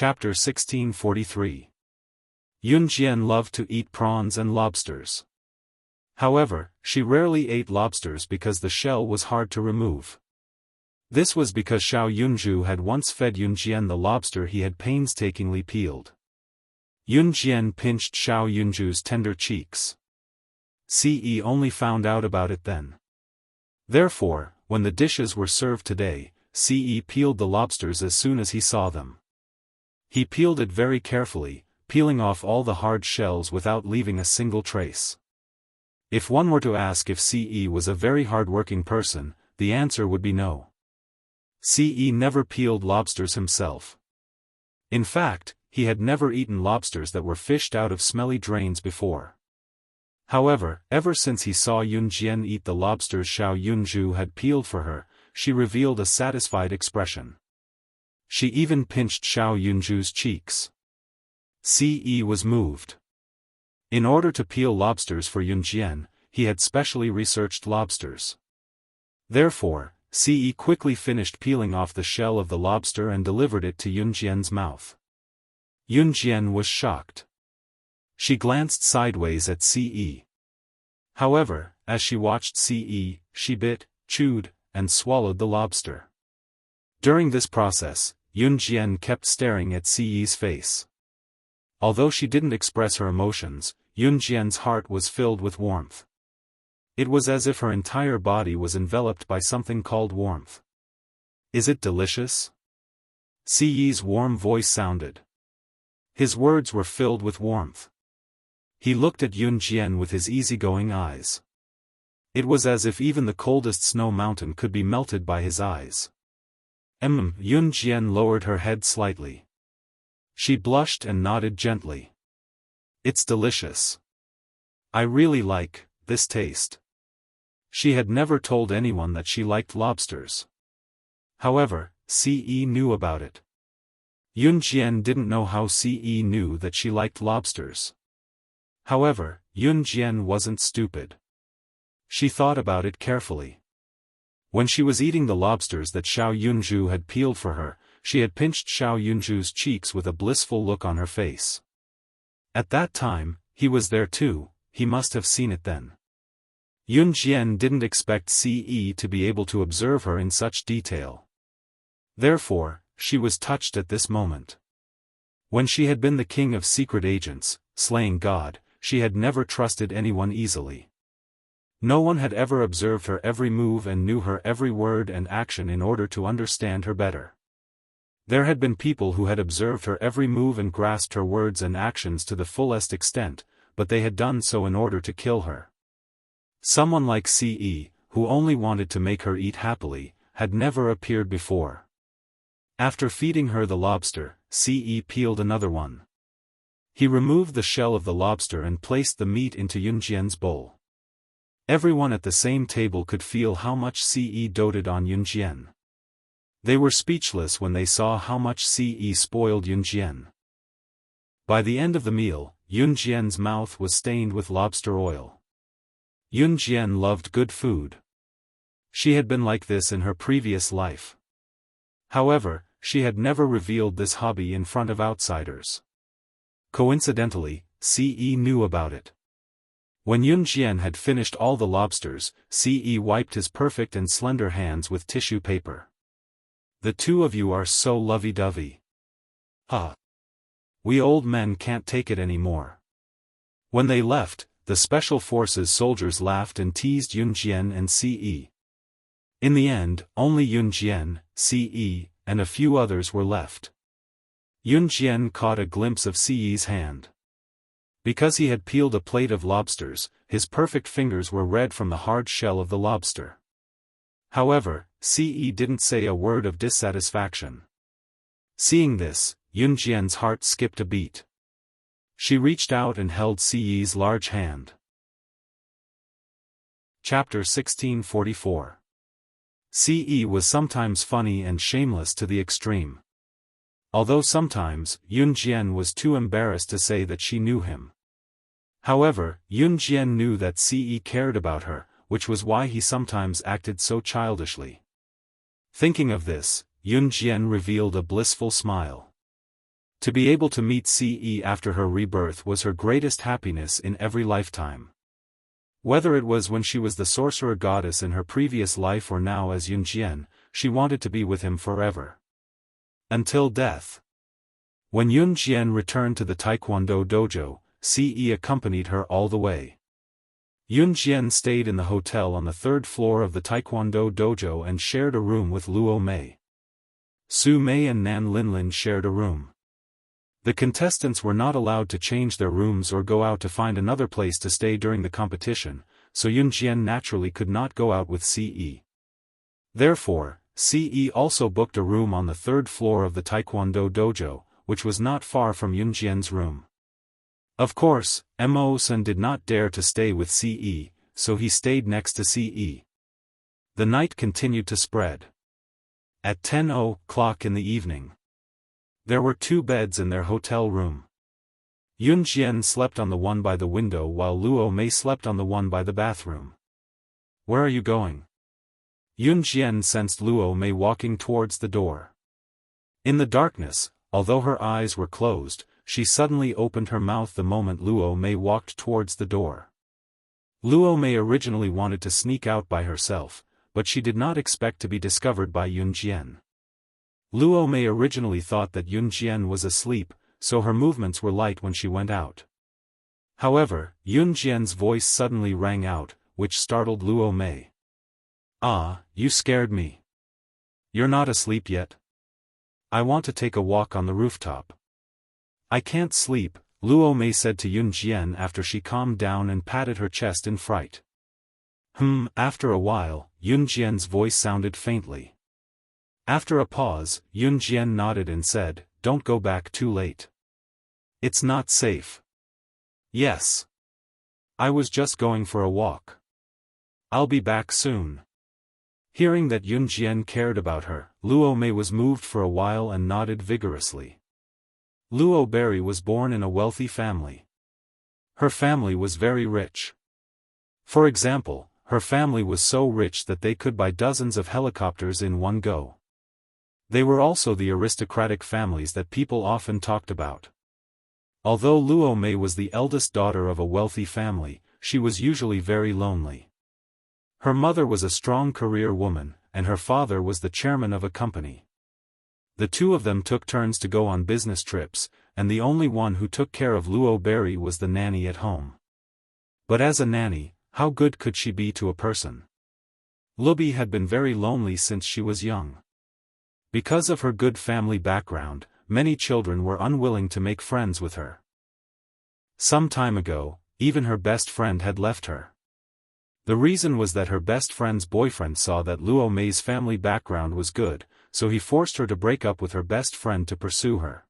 Chapter 1643. Yunjian loved to eat prawns and lobsters. However, she rarely ate lobsters because the shell was hard to remove. This was because Xiao Yunju had once fed Yunjian the lobster he had painstakingly peeled. Yunjian pinched Xiao Yunju's tender cheeks. Ce only found out about it then. Therefore, when the dishes were served today, Ce peeled the lobsters as soon as he saw them. He peeled it very carefully, peeling off all the hard shells without leaving a single trace. If one were to ask if Ce was a very hard-working person, the answer would be no. Ce never peeled lobsters himself. In fact, he had never eaten lobsters that were fished out of smelly drains before. However, ever since he saw Yunjian eat the lobsters Xiao Yunju had peeled for her, she revealed a satisfied expression. She even pinched Xiao Yunju's cheeks. Ce was moved. In order to peel lobsters for Yunjian, he had specially researched lobsters. Therefore, Ce quickly finished peeling off the shell of the lobster and delivered it to Yunjian's mouth. Yunjian was shocked. She glanced sideways at Ce. However, as she watched Ce, she bit, chewed, and swallowed the lobster. During this process, Yunjian kept staring at Ce's face. Although she didn't express her emotions, Yunjian's heart was filled with warmth. It was as if her entire body was enveloped by something called warmth. "Is it delicious?" Ce's warm voice sounded. His words were filled with warmth. He looked at Yunjian with his easygoing eyes. It was as if even the coldest snow mountain could be melted by his eyes. Yunjian lowered her head slightly. She blushed and nodded gently. "It's delicious. I really like this taste." She had never told anyone that she liked lobsters. However, Ce knew about it. Yunjian didn't know how Ce knew that she liked lobsters. However, Yunjian wasn't stupid. She thought about it carefully. When she was eating the lobsters that Xiao Yunju had peeled for her, she had pinched Xiao Yunju's cheeks with a blissful look on her face. At that time, he was there too, he must have seen it then. Yunjian didn't expect Ce to be able to observe her in such detail. Therefore, she was touched at this moment. When she had been the king of secret agents, slaying God, she had never trusted anyone easily. No one had ever observed her every move and knew her every word and action in order to understand her better. There had been people who had observed her every move and grasped her words and actions to the fullest extent, but they had done so in order to kill her. Someone like Ce, who only wanted to make her eat happily, had never appeared before. After feeding her the lobster, Ce peeled another one. He removed the shell of the lobster and placed the meat into Yunjian's bowl. Everyone at the same table could feel how much Ce doted on Yunjian. They were speechless when they saw how much Ce spoiled Yunjian. By the end of the meal, Yunjian's mouth was stained with lobster oil. Yunjian loved good food. She had been like this in her previous life. However, she had never revealed this hobby in front of outsiders. Coincidentally, Ce knew about it. When Yunjian had finished all the lobsters, Ce wiped his perfect and slender hands with tissue paper. "The two of you are so lovey-dovey. We old men can't take it anymore." When they left, the Special Forces soldiers laughed and teased Yunjian and Ce. In the end, only Yunjian, Ce, and a few others were left. Yunjian caught a glimpse of Ce's hand. Because he had peeled a plate of lobsters, his perfect fingers were red from the hard shell of the lobster. However, Ce didn't say a word of dissatisfaction. Seeing this, Yunjian's heart skipped a beat. She reached out and held Ce's large hand. Chapter 1644. Ce was sometimes funny and shameless to the extreme. Although sometimes, Yunjian was too embarrassed to say that she knew him. However, Yunjian knew that Ce cared about her, which was why he sometimes acted so childishly. Thinking of this, Yunjian revealed a blissful smile. To be able to meet Ce after her rebirth was her greatest happiness in every lifetime. Whether it was when she was the sorcerer goddess in her previous life or now as Yunjian, she wanted to be with him forever. Until death. When Yunjian returned to the Taekwondo dojo, Ce accompanied her all the way. Yunjian stayed in the hotel on the third floor of the Taekwondo dojo and shared a room with Luo Mei. Su Mei and Nan Linlin shared a room. The contestants were not allowed to change their rooms or go out to find another place to stay during the competition, so Yunjian naturally could not go out with Ce. Therefore, Ce also booked a room on the third floor of the Taekwondo dojo, which was not far from Yunjian's room. Of course, Mo-san did not dare to stay with Ce, so he stayed next to Ce. The night continued to spread. At 10:00 in the evening, there were 2 beds in their hotel room. Yunjian slept on the one by the window while Luo Mei slept on the one by the bathroom. "Where are you going?" Yunjian sensed Luo Mei walking towards the door. In the darkness, although her eyes were closed, she suddenly opened her mouth the moment Luo Mei walked towards the door. Luo Mei originally wanted to sneak out by herself, but she did not expect to be discovered by Yunjian. Luo Mei originally thought that Yunjian was asleep, so her movements were light when she went out. However, Yunjian's voice suddenly rang out, which startled Luo Mei. "Ah, you scared me. You're not asleep yet? I want to take a walk on the rooftop." "I can't sleep," Luo Mei said to Yunjian after she calmed down and patted her chest in fright. After a while, Yunjian's voice sounded faintly. After a pause, Yunjian nodded and said, "Don't go back too late. It's not safe." "Yes. I was just going for a walk. I'll be back soon." Hearing that Yunjian cared about her, Luo Mei was moved for a while and nodded vigorously. Luo Berry was born in a wealthy family. Her family was very rich. For example, her family was so rich that they could buy dozens of helicopters in one go. They were also the aristocratic families that people often talked about. Although Luo Mei was the eldest daughter of a wealthy family, she was usually very lonely. Her mother was a strong career woman, and her father was the chairman of a company. The two of them took turns to go on business trips, and the only one who took care of Luo Berry was the nanny at home. But as a nanny, how good could she be to a person? Lubi had been very lonely since she was young. Because of her good family background, many children were unwilling to make friends with her. Some time ago, even her best friend had left her. The reason was that her best friend's boyfriend saw that Luo Mei's family background was good, so he forced her to break up with her best friend to pursue her.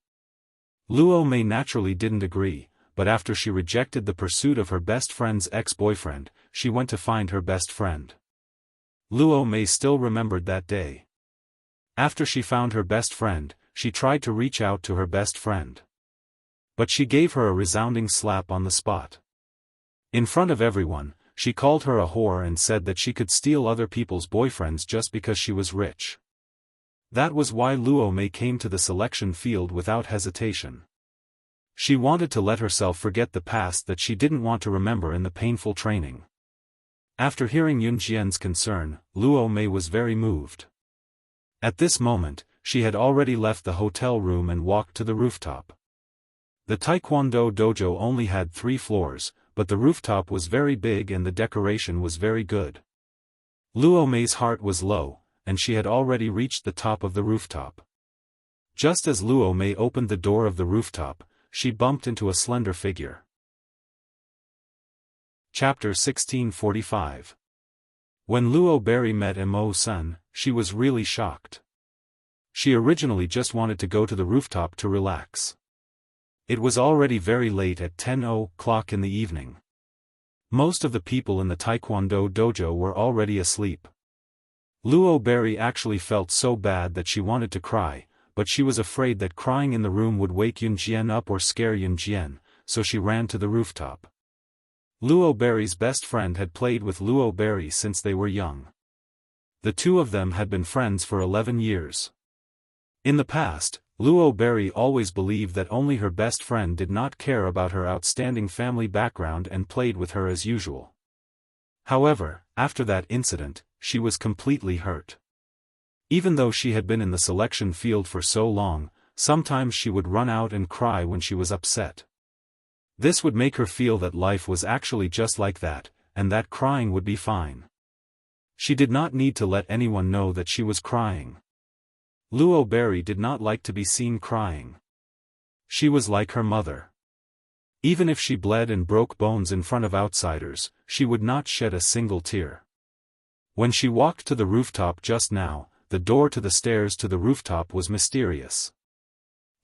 Luo Mei naturally didn't agree, but after she rejected the pursuit of her best friend's ex-boyfriend, she went to find her best friend. Luo Mei still remembered that day. After she found her best friend, she tried to reach out to her best friend. But she gave her a resounding slap on the spot. In front of everyone, she called her a whore and said that she could steal other people's boyfriends just because she was rich. That was why Luo Mei came to the selection field without hesitation. She wanted to let herself forget the past that she didn't want to remember in the painful training. After hearing Yunjian's concern, Luo Mei was very moved. At this moment, she had already left the hotel room and walked to the rooftop. The Taekwondo dojo only had 3 floors, but the rooftop was very big and the decoration was very good. Luo Mei's heart was low, and she had already reached the top of the rooftop. Just as Luo Mei opened the door of the rooftop, she bumped into a slender figure. Chapter 1645. When Luo Berry met Mo-san, she was really shocked. She originally just wanted to go to the rooftop to relax. It was already very late at 10:00 in the evening. Most of the people in the Taekwondo dojo were already asleep. Luo Berry actually felt so bad that she wanted to cry, but she was afraid that crying in the room would wake Yunjian up or scare Yunjian, so she ran to the rooftop. Luo Berry's best friend had played with Luo Berry since they were young. The two of them had been friends for 11 years. In the past, Luo Berry always believed that only her best friend did not care about her outstanding family background and played with her as usual. However, after that incident, she was completely hurt. Even though she had been in the selection field for so long, sometimes she would run out and cry when she was upset. This would make her feel that life was actually just like that, and that crying would be fine. She did not need to let anyone know that she was crying. Luo Berry did not like to be seen crying. She was like her mother. Even if she bled and broke bones in front of outsiders, she would not shed a single tear. When she walked to the rooftop just now, the door to the stairs to the rooftop was mysterious.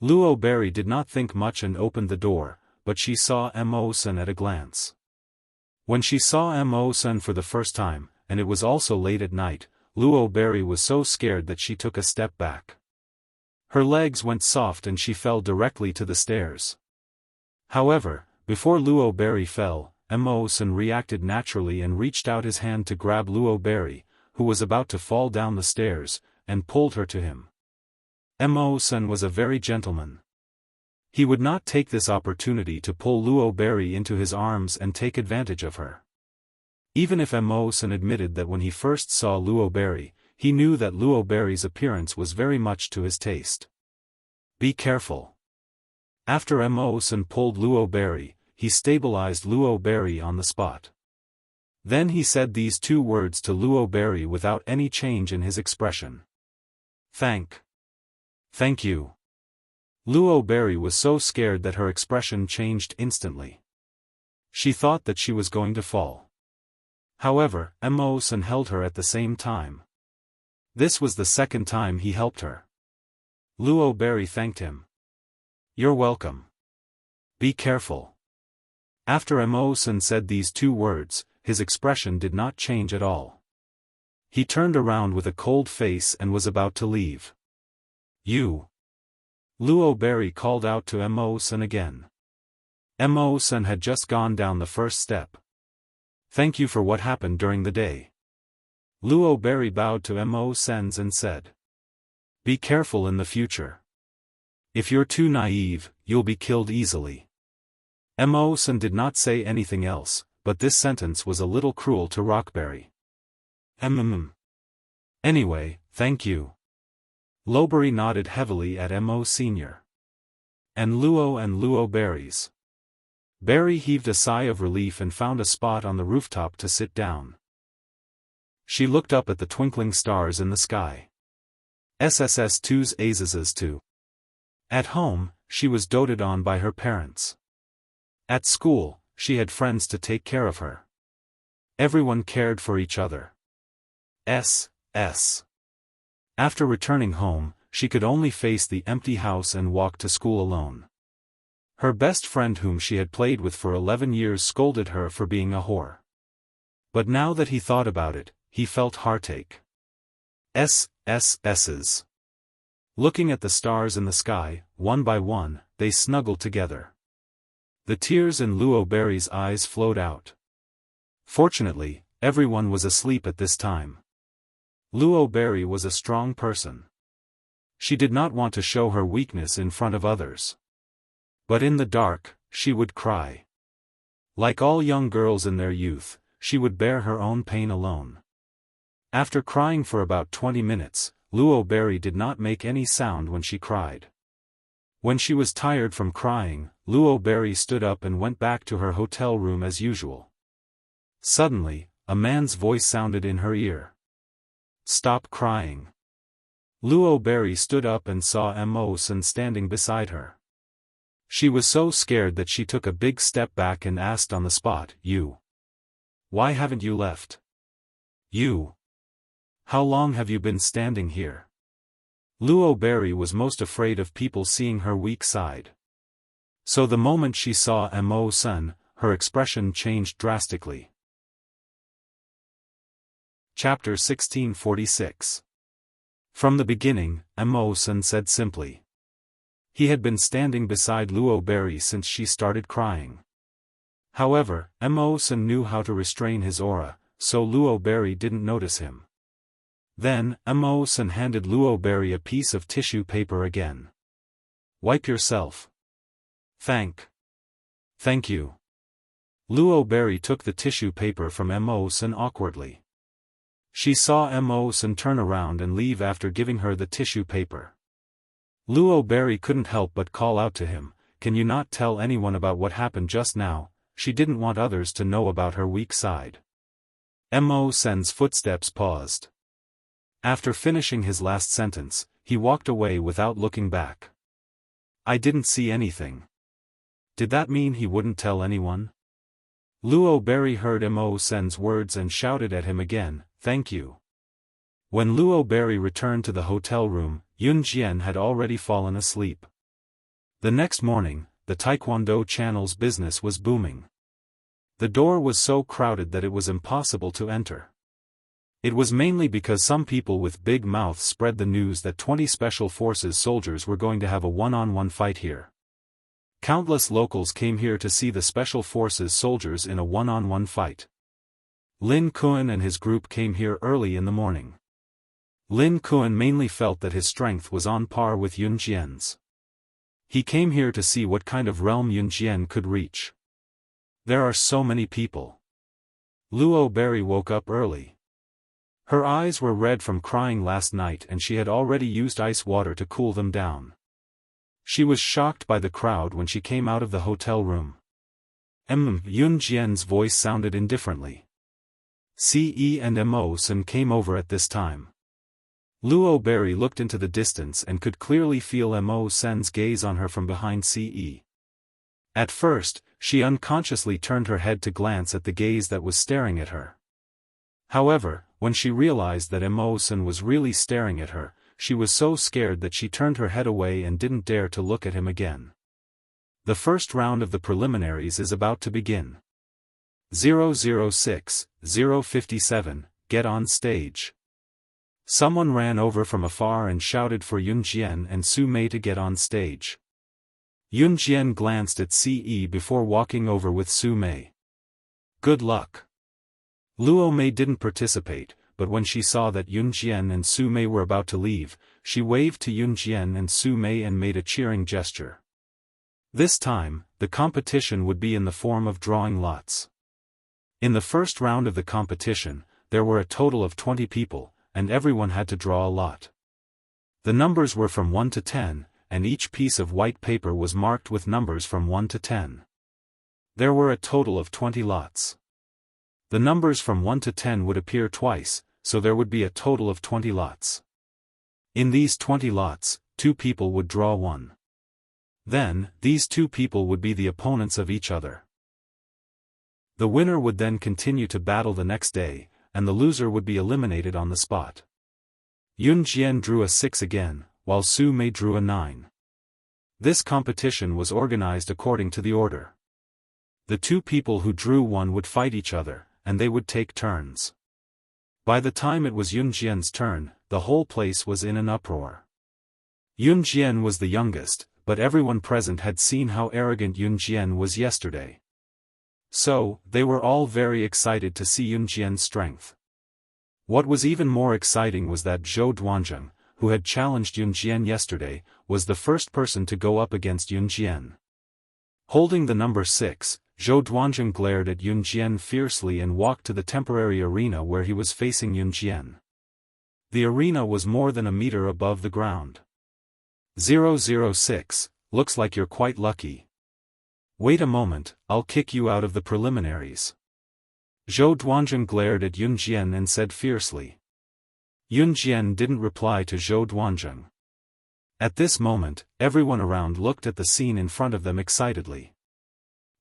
Luo Berry did not think much and opened the door, but she saw Mo-san at a glance. When she saw Mo-san for the first time, and it was also late at night, Luo Berry was so scared that she took a step back. Her legs went soft and she fell directly to the stairs. However, before Luo Berry fell, Mo-san reacted naturally and reached out his hand to grab Luo Berry, who was about to fall down the stairs, and pulled her to him. Mo-san was a very gentleman. He would not take this opportunity to pull Luo Berry into his arms and take advantage of her. Even if Mo-san admitted that when he first saw Luo Berry, he knew that Luo Berry's appearance was very much to his taste. Be careful. After Mo-san pulled Luo Berry, he stabilized Luo Berry on the spot. Then he said these two words to Luo Berry without any change in his expression. Thank you. Luo Berry was so scared that her expression changed instantly. She thought that she was going to fall. However, Mo-san held her at the same time. This was the second time he helped her. Luo Berry thanked him. You're welcome. Be careful. After Mo-san said these two words, his expression did not change at all. He turned around with a cold face and was about to leave. You. Luo Berry called out to Mo-san again. Mo-san had just gone down the first step. Thank you for what happened during the day. Luo Berry bowed to Mo-san and said. Be careful in the future. If you're too naive, you'll be killed easily. Mo-san did not say anything else, but this sentence was a little cruel to Rockberry. Anyway, thank you. Lowberry nodded heavily at Mo Sr. And Luo Berries. Berry heaved a sigh of relief and found a spot on the rooftop to sit down. She looked up at the twinkling stars in the sky. SSS2's Azaz's too. At home, she was doted on by her parents. At school, she had friends to take care of her. Everyone cared for each other. After returning home, she could only face the empty house and walk to school alone. Her best friend whom she had played with for 11 years scolded her for being a whore. But now that he thought about it, he felt heartache. SSS's. Looking at the stars in the sky, one by one, they snuggled together. The tears in Luo Berry's eyes flowed out. Fortunately, everyone was asleep at this time. Luo Berry was a strong person. She did not want to show her weakness in front of others. But in the dark, she would cry. Like all young girls in their youth, she would bear her own pain alone. After crying for about 20 minutes, Luo Berry did not make any sound when she cried. When she was tired from crying, Luo Berry stood up and went back to her hotel room as usual. Suddenly, a man's voice sounded in her ear. Stop crying. Luo Berry stood up and saw Mo-san standing beside her. She was so scared that she took a big step back and asked on the spot, You. Why haven't you left? You. How long have you been standing here? Luo Berry was most afraid of people seeing her weak side. So the moment she saw Mo-san, her expression changed drastically. Chapter 1646. From the beginning, Mo-san said simply. He had been standing beside Luo Berry since she started crying. However, Mo-san knew how to restrain his aura, so Luo Berry didn't notice him. Then, Mo-san handed Luo Berry a piece of tissue paper again. Wipe yourself. Thank you. Luo Berry took the tissue paper from Mo-san awkwardly. She saw Mo-san turn around and leave after giving her the tissue paper. Luo Berry couldn't help but call out to him, "Can you not tell anyone about what happened just now?" She didn't want others to know about her weak side. Mo-san's footsteps paused. After finishing his last sentence, he walked away without looking back. "I didn't see anything." Did that mean he wouldn't tell anyone? Luo Berry heard Mo-san's words and shouted at him again, "Thank you." When Luo Berry returned to the hotel room, Yun Jian had already fallen asleep. The next morning, the Taekwondo channel's business was booming. The door was so crowded that it was impossible to enter. It was mainly because some people with big mouths spread the news that 20 Special Forces soldiers were going to have a one-on-one fight here. Countless locals came here to see the Special Forces soldiers in a one-on-one fight. Lin Kuan and his group came here early in the morning. Lin Kuan mainly felt that his strength was on par with Yun Jian's. He came here to see what kind of realm Yun Jian could reach. There are so many people. Luo Berry woke up early. Her eyes were red from crying last night and she had already used ice water to cool them down. She was shocked by the crowd when she came out of the hotel room. Yun Jian's voice sounded indifferently. Ce and Mo-san came over at this time. Luo Berry looked into the distance and could clearly feel Mo-san's gaze on her from behind Ce. At first, she unconsciously turned her head to glance at the gaze that was staring at her. However, when she realized that Mo-san was really staring at her, she was so scared that she turned her head away and didn't dare to look at him again. The first round of the preliminaries is about to begin. 006, 057, get on stage. Someone ran over from afar and shouted for Yun Jian and Su Mei to get on stage. Yun Jian glanced at Ce before walking over with Su Mei. Good luck. Luo Mei didn't participate, but when she saw that Yun Jian and Su Mei were about to leave, she waved to Yun Jian and Su Mei and made a cheering gesture. This time, the competition would be in the form of drawing lots. In the first round of the competition, there were a total of 20 people, and everyone had to draw a lot. The numbers were from 1 to 10, and each piece of white paper was marked with numbers from 1 to 10. There were a total of 20 lots. The numbers from 1 to 10 would appear twice, so there would be a total of 20 lots. In these 20 lots, 2 people would draw one. Then, these 2 people would be the opponents of each other. The winner would then continue to battle the next day, and the loser would be eliminated on the spot. Yun Jian drew a 6 again, while Su Mei drew a 9. This competition was organized according to the order. The 2 people who drew 1 would fight each other, and they would take turns. By the time it was Yun Jian's turn, the whole place was in an uproar. Yun Jian was the youngest, but everyone present had seen how arrogant Yun Jian was yesterday. So, they were all very excited to see Yun Jian's strength. What was even more exciting was that Zhou Duanzheng, who had challenged Yun Jian yesterday, was the first person to go up against Yun Jian. Holding the number 6, Zhou Duanzheng glared at Yun Jian fiercely and walked to the temporary arena where he was facing Yun Jian. The arena was more than a meter above the ground. 006, looks like you're quite lucky. Wait a moment, I'll kick you out of the preliminaries. Zhou Duanzheng glared at Yun Jian and said fiercely. Yun Jian didn't reply to Zhou Duanzheng. At this moment, everyone around looked at the scene in front of them excitedly.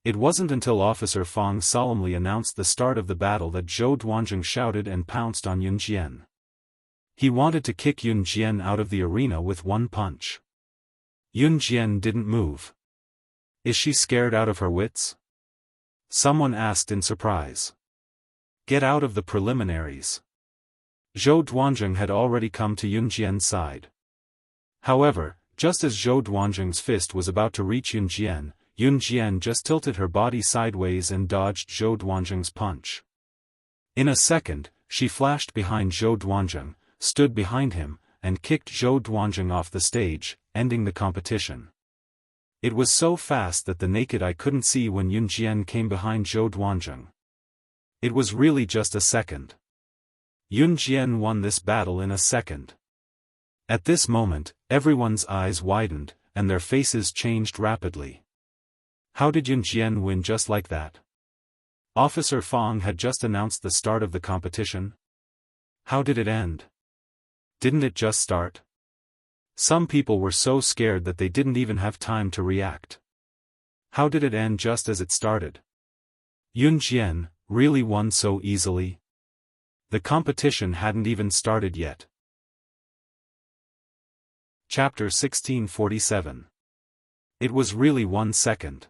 It wasn't until Officer Fang solemnly announced the start of the battle that Zhou Duanzheng shouted and pounced on Yun Jian. He wanted to kick Yun Jian out of the arena with one punch. Yun Jian didn't move. Is she scared out of her wits? Someone asked in surprise. Get out of the preliminaries. Zhou Duanzheng had already come to Yun Jian's side. However, just as Zhou Duanzheng's fist was about to reach Yun Jian just tilted her body sideways and dodged Zhou Duanzheng's punch. In a second, she flashed behind Zhou Duanzheng, stood behind him, and kicked Zhou Duanzheng off the stage, ending the competition. It was so fast that the naked eye couldn't see when Yun Jian came behind Zhou Duanzheng. It was really just a second. Yun Jian won this battle in a second. At this moment, everyone's eyes widened, and their faces changed rapidly. How did Yun Jian win just like that? Officer Fang had just announced the start of the competition. How did it end? Didn't it just start? Some people were so scared that they didn't even have time to react. How did it end just as it started? Yun Jian really won so easily? The competition hadn't even started yet. Chapter 1647. It was really 1 second.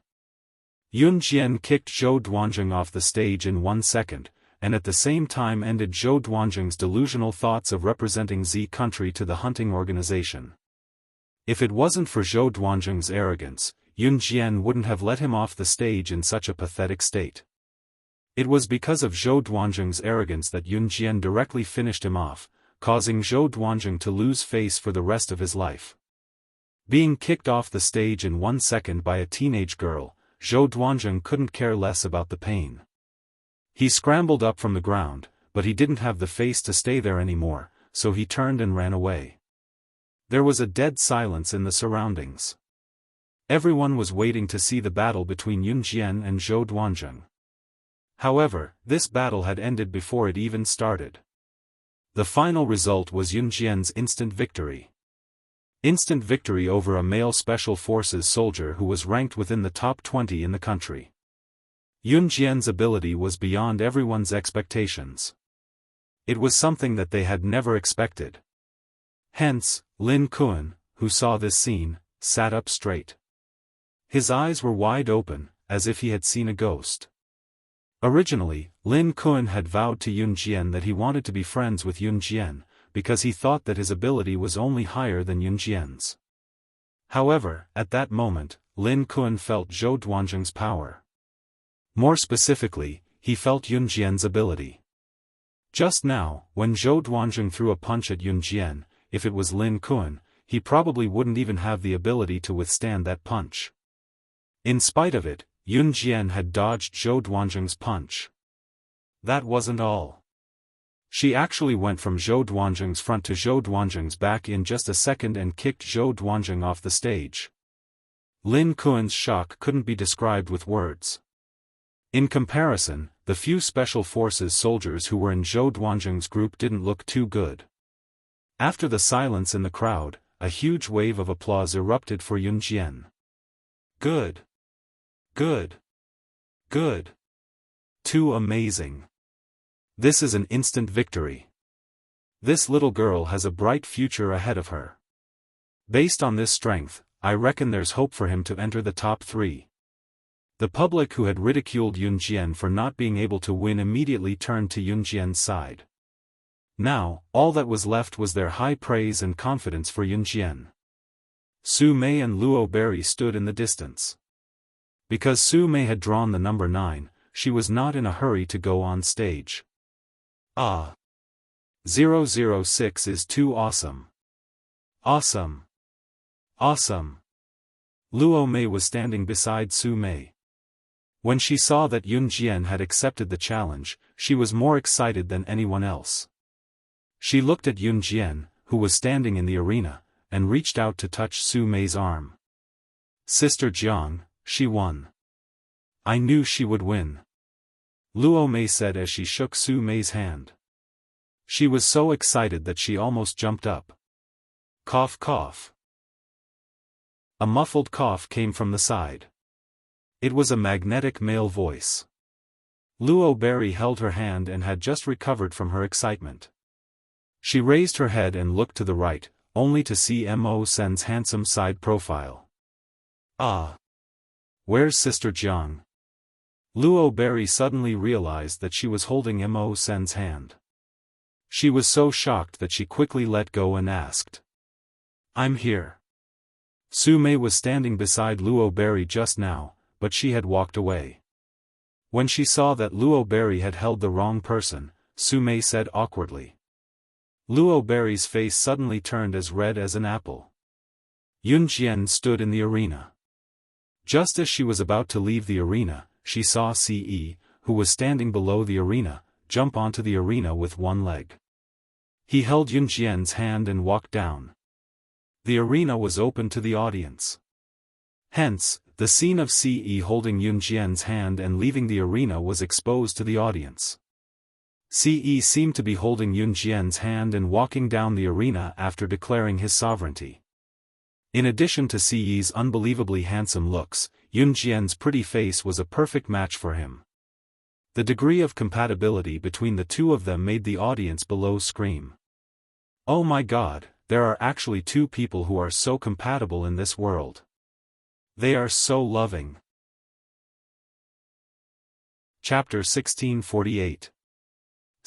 Yun Jian kicked Zhou Duanzheng off the stage in 1 second, and at the same time ended Zhou Duanzheng's delusional thoughts of representing Z country to the hunting organization. If it wasn't for Zhou Duanzheng's arrogance, Yun Jian wouldn't have let him off the stage in such a pathetic state. It was because of Zhou Duanzheng's arrogance that Yun Jian directly finished him off, causing Zhou Duanzheng to lose face for the rest of his life. Being kicked off the stage in 1 second by a teenage girl, Zhou Duanzheng couldn't care less about the pain. He scrambled up from the ground, but he didn't have the face to stay there anymore, so he turned and ran away. There was a dead silence in the surroundings. Everyone was waiting to see the battle between Yun Jian and Zhou Duanzheng. However, this battle had ended before it even started. The final result was Yun Jian's instant victory. Instant victory over a male Special Forces soldier who was ranked within the top 20 in the country. Yun Jian's ability was beyond everyone's expectations. It was something that they had never expected. Hence, Lin Kuan, who saw this scene, sat up straight. His eyes were wide open, as if he had seen a ghost. Originally, Lin Kuan had vowed to Yun Jian that he wanted to be friends with Yun Jian, because he thought that his ability was only higher than Yun Jian's. However, at that moment, Lin Kuan felt Zhou Duanzheng's power. More specifically, he felt Yun Jian's ability. Just now, when Zhou Duanzheng threw a punch at Yun Jian, if it was Lin Kuan, he probably wouldn't even have the ability to withstand that punch. In spite of it, Yun Jian had dodged Zhou Duanzheng's punch. That wasn't all. She actually went from Zhou Duanzheng's front to Zhou Duanzheng's back in just a second and kicked Zhou Duanzheng off the stage. Lin Kuan's shock couldn't be described with words. In comparison, the few Special Forces soldiers who were in Zhou Duanzheng's group didn't look too good. After the silence in the crowd, a huge wave of applause erupted for Yun Jian. Good. Good. Good. Too amazing. This is an instant victory. This little girl has a bright future ahead of her. Based on this strength, I reckon there's hope for him to enter the top 3. The public who had ridiculed Yun Jian for not being able to win immediately turned to Yun Jian's side. Now, all that was left was their high praise and confidence for Yun Jian. Su Mei and Luo Berry stood in the distance. Because Su Mei had drawn the number 9, she was not in a hurry to go on stage. 006 is too awesome. Awesome. Awesome. Luo Mei was standing beside Su Mei. When she saw that Yun Jian had accepted the challenge, she was more excited than anyone else. She looked at Yun Jian, who was standing in the arena, and reached out to touch Su Mei's arm. Sister Jiang, she won. I knew she would win. Luo Mei said as she shook Su Mei's hand. She was so excited that she almost jumped up. Cough cough. A muffled cough came from the side. It was a magnetic male voice. Luo Berry held her hand and had just recovered from her excitement. She raised her head and looked to the right, only to see Mo Sen's handsome side profile. Where's Sister Jiang? Luo Berry suddenly realized that she was holding Mo Sen's hand. She was so shocked that she quickly let go and asked. I'm here. Su Mei was standing beside Luo Berry just now, but she had walked away. When she saw that Luo Berry had held the wrong person, Su Mei said awkwardly. Luo Berry's face suddenly turned as red as an apple. Yun Jian stood in the arena. Just as she was about to leave the arena, she saw Ce, who was standing below the arena, jump onto the arena with one leg. He held Yunjian's hand and walked down. The arena was open to the audience. Hence, the scene of Ce holding Yunjian's hand and leaving the arena was exposed to the audience. Ce seemed to be holding Yunjian's hand and walking down the arena after declaring his sovereignty. In addition to Ce's unbelievably handsome looks, Yunjian's pretty face was a perfect match for him. The degree of compatibility between the two of them made the audience below scream. Oh my God, there are actually two people who are so compatible in this world. They are so loving. Chapter 1648.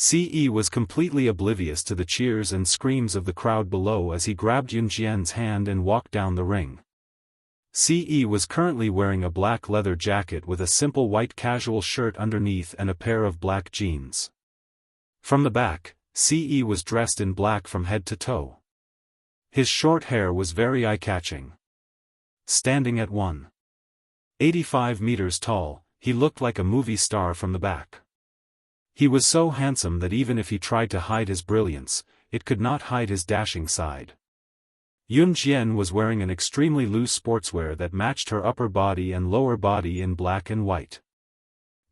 Ce was completely oblivious to the cheers and screams of the crowd below as he grabbed Yunjian's hand and walked down the ring. Ce was currently wearing a black leather jacket with a simple white casual shirt underneath and a pair of black jeans. From the back, Ce was dressed in black from head to toe. His short hair was very eye-catching. Standing at 185 meters tall, he looked like a movie star from the back. He was so handsome that even if he tried to hide his brilliance, it could not hide his dashing side. Yunjian was wearing an extremely loose sportswear that matched her upper body and lower body in black and white.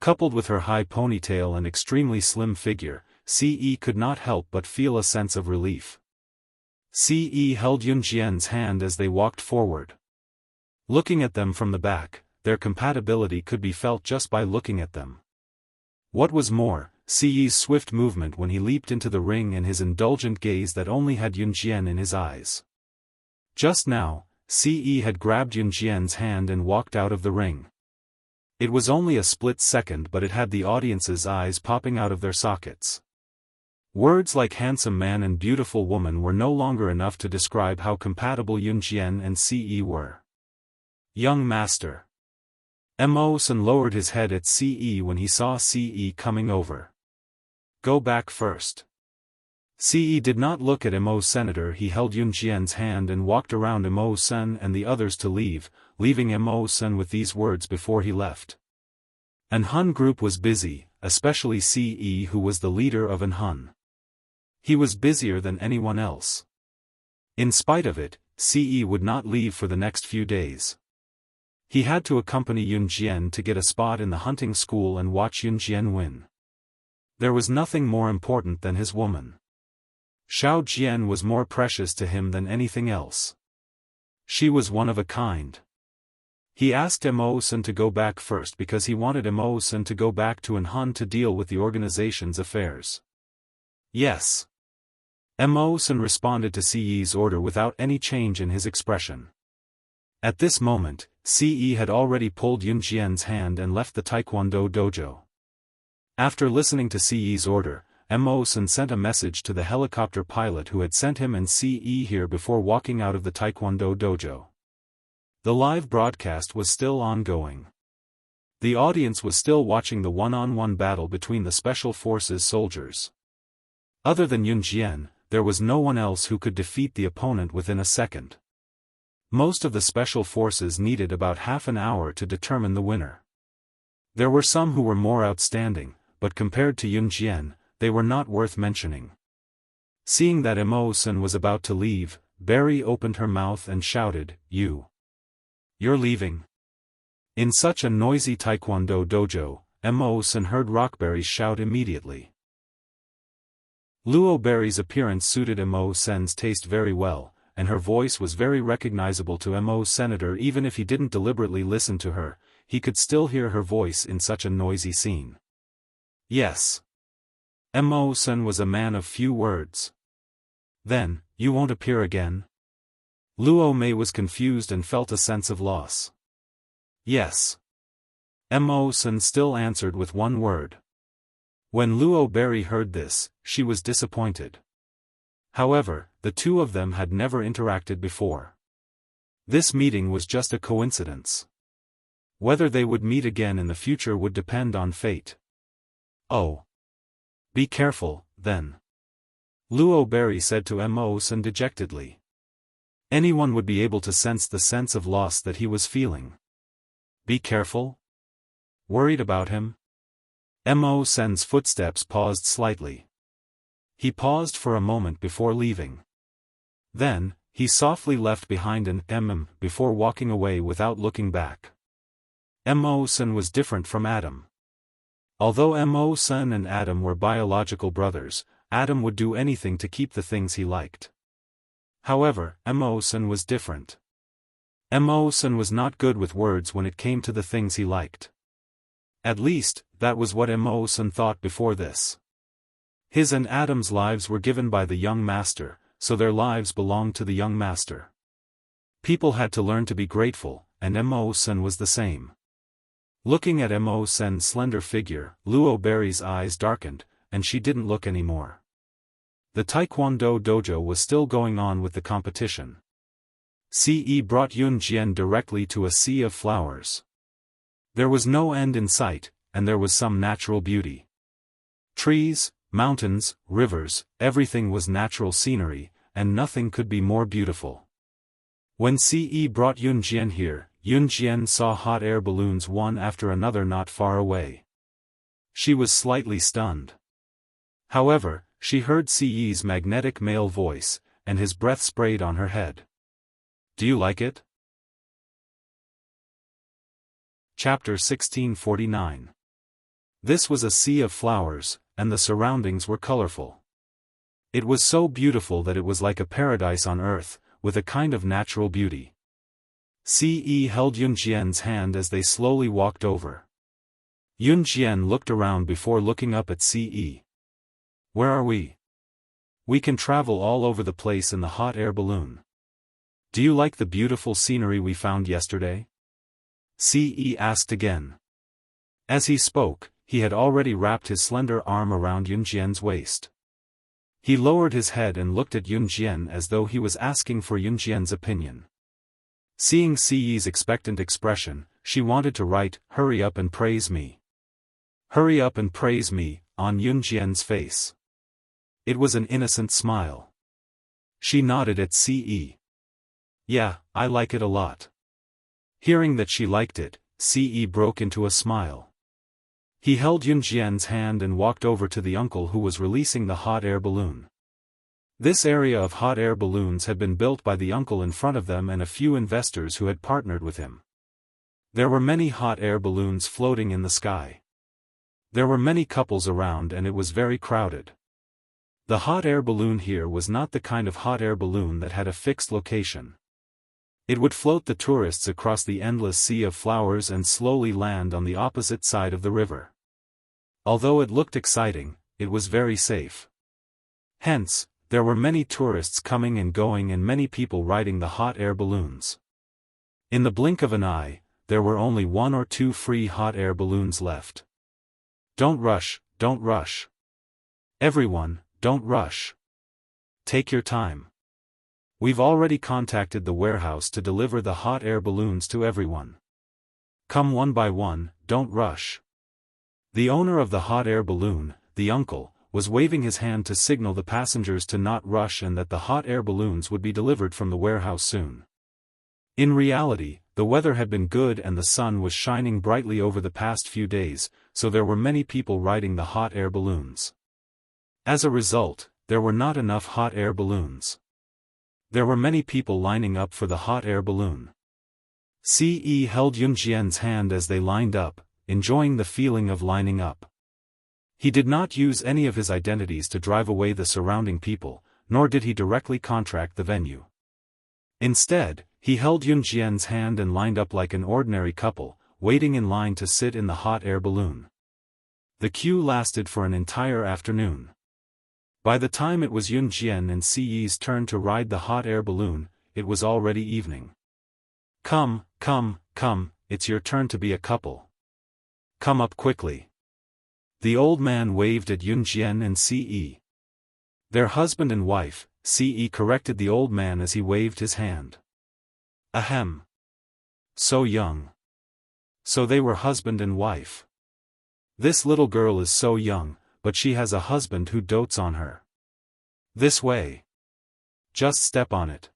Coupled with her high ponytail and extremely slim figure, Ce could not help but feel a sense of relief. Ce held Yunjian's hand as they walked forward. Looking at them from the back, their compatibility could be felt just by looking at them. What was more, Ce's swift movement when he leaped into the ring and his indulgent gaze that only had Yunjian in his eyes. Just now, Ce had grabbed Yunjian's hand and walked out of the ring. It was only a split second, but it had the audience's eyes popping out of their sockets. Words like handsome man and beautiful woman were no longer enough to describe how compatible Yunjian and Ce were. Young master. Emosen lowered his head at Ce when he saw Ce coming over. Go back first. Ce did not look at Emosen. He held Yunjian's hand and walked around Emosen and the others to leave, leaving Emosen with these words before he left. An Hun group was busy, especially Ce who was the leader of an Hun. He was busier than anyone else. In spite of it, Ce would not leave for the next few days. He had to accompany Yunjian to get a spot in the hunting school and watch Yunjian win. There was nothing more important than his woman. Xiao Jian was more precious to him than anything else. She was one of a kind. He asked Emosen to go back first because he wanted Emosen to go back to an Hun to deal with the organization's affairs. Yes. Emosen responded to Ce's order without any change in his expression. At this moment, Ce had already pulled Yunjian's hand and left the Taekwondo dojo. After listening to Ce's order, Emosen sent a message to the helicopter pilot who had sent him and Ce here before walking out of the Taekwondo dojo. The live broadcast was still ongoing. The audience was still watching the one-on-one battle between the Special Forces soldiers. Other than Yunjian, there was no one else who could defeat the opponent within a second. Most of the Special Forces needed about half an hour to determine the winner. There were some who were more outstanding, but compared to Yunjian, they were not worth mentioning. Seeing that Emosen was about to leave, Barry opened her mouth and shouted, You're leaving? In such a noisy Taekwondo dojo, Emosen heard Rockberry shout immediately. Luo Berry's appearance suited Emosen's taste very well, and her voice was very recognizable to Emosen. Even if he didn't deliberately listen to her, he could still hear her voice in such a noisy scene. Yes. Emosen was a man of few words. Then, you won't appear again? Luo Mei was confused and felt a sense of loss. Yes. Emosen still answered with one word. When Luo Berry heard this, she was disappointed. However, the two of them had never interacted before. This meeting was just a coincidence. Whether they would meet again in the future would depend on fate. Oh. Be careful, then. Luo Berry said to Emosen dejectedly. Anyone would be able to sense the sense of loss that he was feeling. Be careful? Worried about him? Mo Sen's footsteps paused slightly. He paused for a moment before leaving. Then, he softly left behind an before walking away without looking back. Mo Sen was different from Adam. Although Mo Sen and Adam were biological brothers, Adam would do anything to keep the things he liked. However, Mo Sen was different. Mo Sen was not good with words when it came to the things he liked. At least, that was what Mo Sen thought before this. His and Adam's lives were given by the young master, so their lives belonged to the young master. People had to learn to be grateful, and Mo Sen was the same. Looking at Mo Sen's slender figure, Luo Berry's eyes darkened, and she didn't look anymore. The Taekwondo dojo was still going on with the competition. Ce brought Yun Jian directly to a sea of flowers. There was no end in sight, and there was some natural beauty. Trees, mountains, rivers, everything was natural scenery, and nothing could be more beautiful. When Ce brought Yun Jian here, Yun Jian saw hot air balloons one after another not far away. She was slightly stunned. However, she heard Ce's magnetic male voice, and his breath sprayed on her head. Do you like it? Chapter 1649. This was a sea of flowers, and the surroundings were colorful. It was so beautiful that it was like a paradise on earth, with a kind of natural beauty. Ce held Yun Jian's hand as they slowly walked over. Yun Jian looked around before looking up at Ce. Where are we? We can travel all over the place in the hot air balloon. Do you like the beautiful scenery we found yesterday? Ce asked again. As he spoke, he had already wrapped his slender arm around Yun Jian's waist. He lowered his head and looked at Yun Jian as though he was asking for Yun Jian's opinion. Seeing Ce's expectant expression, she wanted to write, "Hurry up and praise me. Hurry up and praise me," on Yun Jian's face. It was an innocent smile. She nodded at Ce. Yeah, I like it a lot. Hearing that she liked it, Ce broke into a smile. He held Yun Jian's hand and walked over to the uncle who was releasing the hot air balloon. This area of hot air balloons had been built by the uncle in front of them and a few investors who had partnered with him. There were many hot air balloons floating in the sky. There were many couples around and it was very crowded. The hot air balloon here was not the kind of hot air balloon that had a fixed location. It would float the tourists across the endless sea of flowers and slowly land on the opposite side of the river. Although it looked exciting, it was very safe. Hence, there were many tourists coming and going and many people riding the hot air balloons. In the blink of an eye, there were only 1 or 2 free hot air balloons left. Don't rush, don't rush. Everyone, don't rush. Take your time. We've already contacted the warehouse to deliver the hot air balloons to everyone. Come one by one, don't rush. The owner of the hot air balloon, the uncle, was waving his hand to signal the passengers to not rush and that the hot air balloons would be delivered from the warehouse soon. In reality, the weather had been good and the sun was shining brightly over the past few days, so there were many people riding the hot air balloons. As a result, there were not enough hot air balloons. There were many people lining up for the hot air balloon. Ce held Yun Jian's hand as they lined up, enjoying the feeling of lining up. He did not use any of his identities to drive away the surrounding people, nor did he directly contract the venue. Instead, he held Yun Jian's hand and lined up like an ordinary couple, waiting in line to sit in the hot air balloon. The queue lasted for an entire afternoon. By the time it was Yun Jian and Ce's turn to ride the hot air balloon, it was already evening. Come, come, come, it's your turn to be a couple. Come up quickly. The old man waved at Yun Jian and Ce. Their husband and wife, Ce corrected the old man as he waved his hand. Ahem. So young. So they were husband and wife. This little girl is so young, but she has a husband who dotes on her. This way. Just step on it.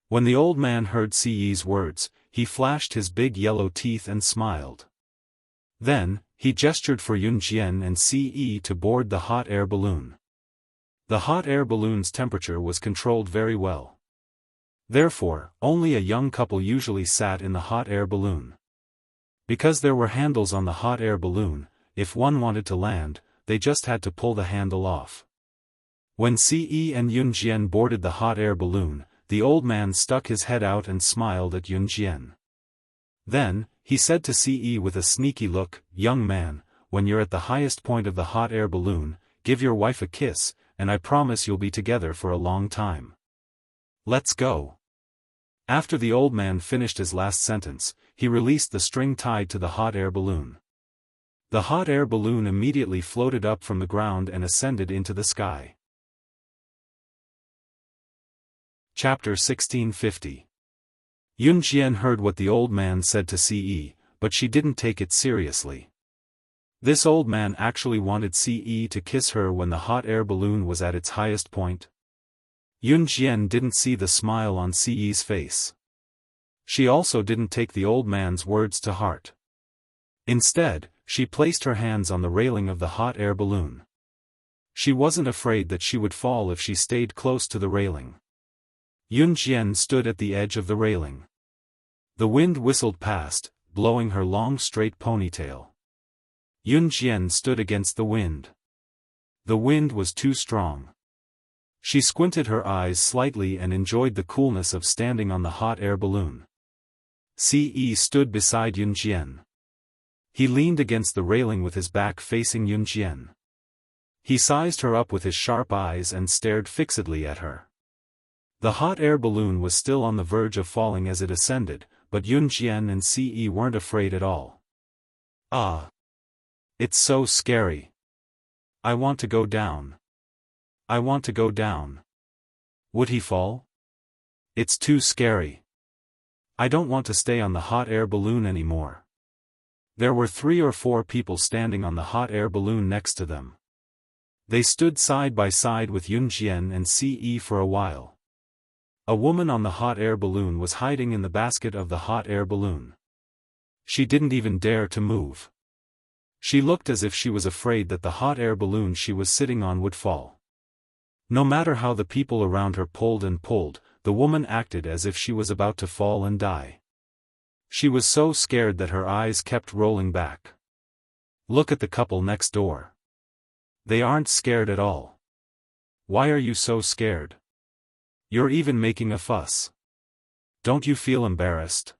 When the old man heard Ce's words, he flashed his big yellow teeth and smiled. Then, he gestured for Yunjian and Ce to board the hot air balloon. The hot air balloon's temperature was controlled very well. Therefore, only a young couple usually sat in the hot air balloon. Because there were handles on the hot air balloon, if one wanted to land, they just had to pull the handle off. When Ce and Yunjian boarded the hot air balloon, the old man stuck his head out and smiled at Yunjian. Then, he said to Ce with a sneaky look, "Young man, when you're at the highest point of the hot air balloon, give your wife a kiss, and I promise you'll be together for a long time. Let's go." After the old man finished his last sentence, he released the string tied to the hot air balloon. The hot air balloon immediately floated up from the ground and ascended into the sky. Chapter 1650. Yunjian heard what the old man said to Ce, but she didn't take it seriously. This old man actually wanted Ce to kiss her when the hot air balloon was at its highest point. Yunjian didn't see the smile on Ce's face. She also didn't take the old man's words to heart. Instead, she placed her hands on the railing of the hot air balloon. She wasn't afraid that she would fall if she stayed close to the railing. Yunjian stood at the edge of the railing. The wind whistled past, blowing her long straight ponytail. Yunjian stood against the wind. The wind was too strong. She squinted her eyes slightly and enjoyed the coolness of standing on the hot air balloon. Ce stood beside Yunjian. He leaned against the railing with his back facing Yunjian. He sized her up with his sharp eyes and stared fixedly at her. The hot air balloon was still on the verge of falling as it ascended, but Yunjian and Ce weren't afraid at all. "Ah! It's so scary. I want to go down. I want to go down. Would he fall? It's too scary. I don't want to stay on the hot air balloon anymore." There were 3 or 4 people standing on the hot air balloon next to them. They stood side by side with Yunjian and Ce for a while. A woman on the hot air balloon was hiding in the basket of the hot air balloon. She didn't even dare to move. She looked as if she was afraid that the hot air balloon she was sitting on would fall. No matter how the people around her pulled and pulled, the woman acted as if she was about to fall and die. She was so scared that her eyes kept rolling back. Look at the couple next door. They aren't scared at all. Why are you so scared? You're even making a fuss. Don't you feel embarrassed?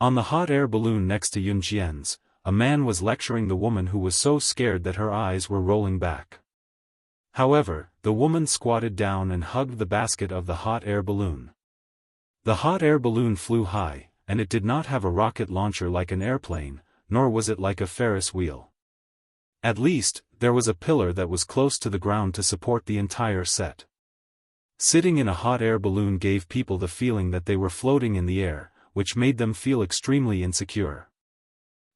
On the hot air balloon next to Yunjian's, a man was lecturing the woman who was so scared that her eyes were rolling back. However, the woman squatted down and hugged the basket of the hot air balloon. The hot air balloon flew high, and it did not have a rocket launcher like an airplane, nor was it like a Ferris wheel. At least, there was a pillar that was close to the ground to support the entire set. Sitting in a hot air balloon gave people the feeling that they were floating in the air, which made them feel extremely insecure.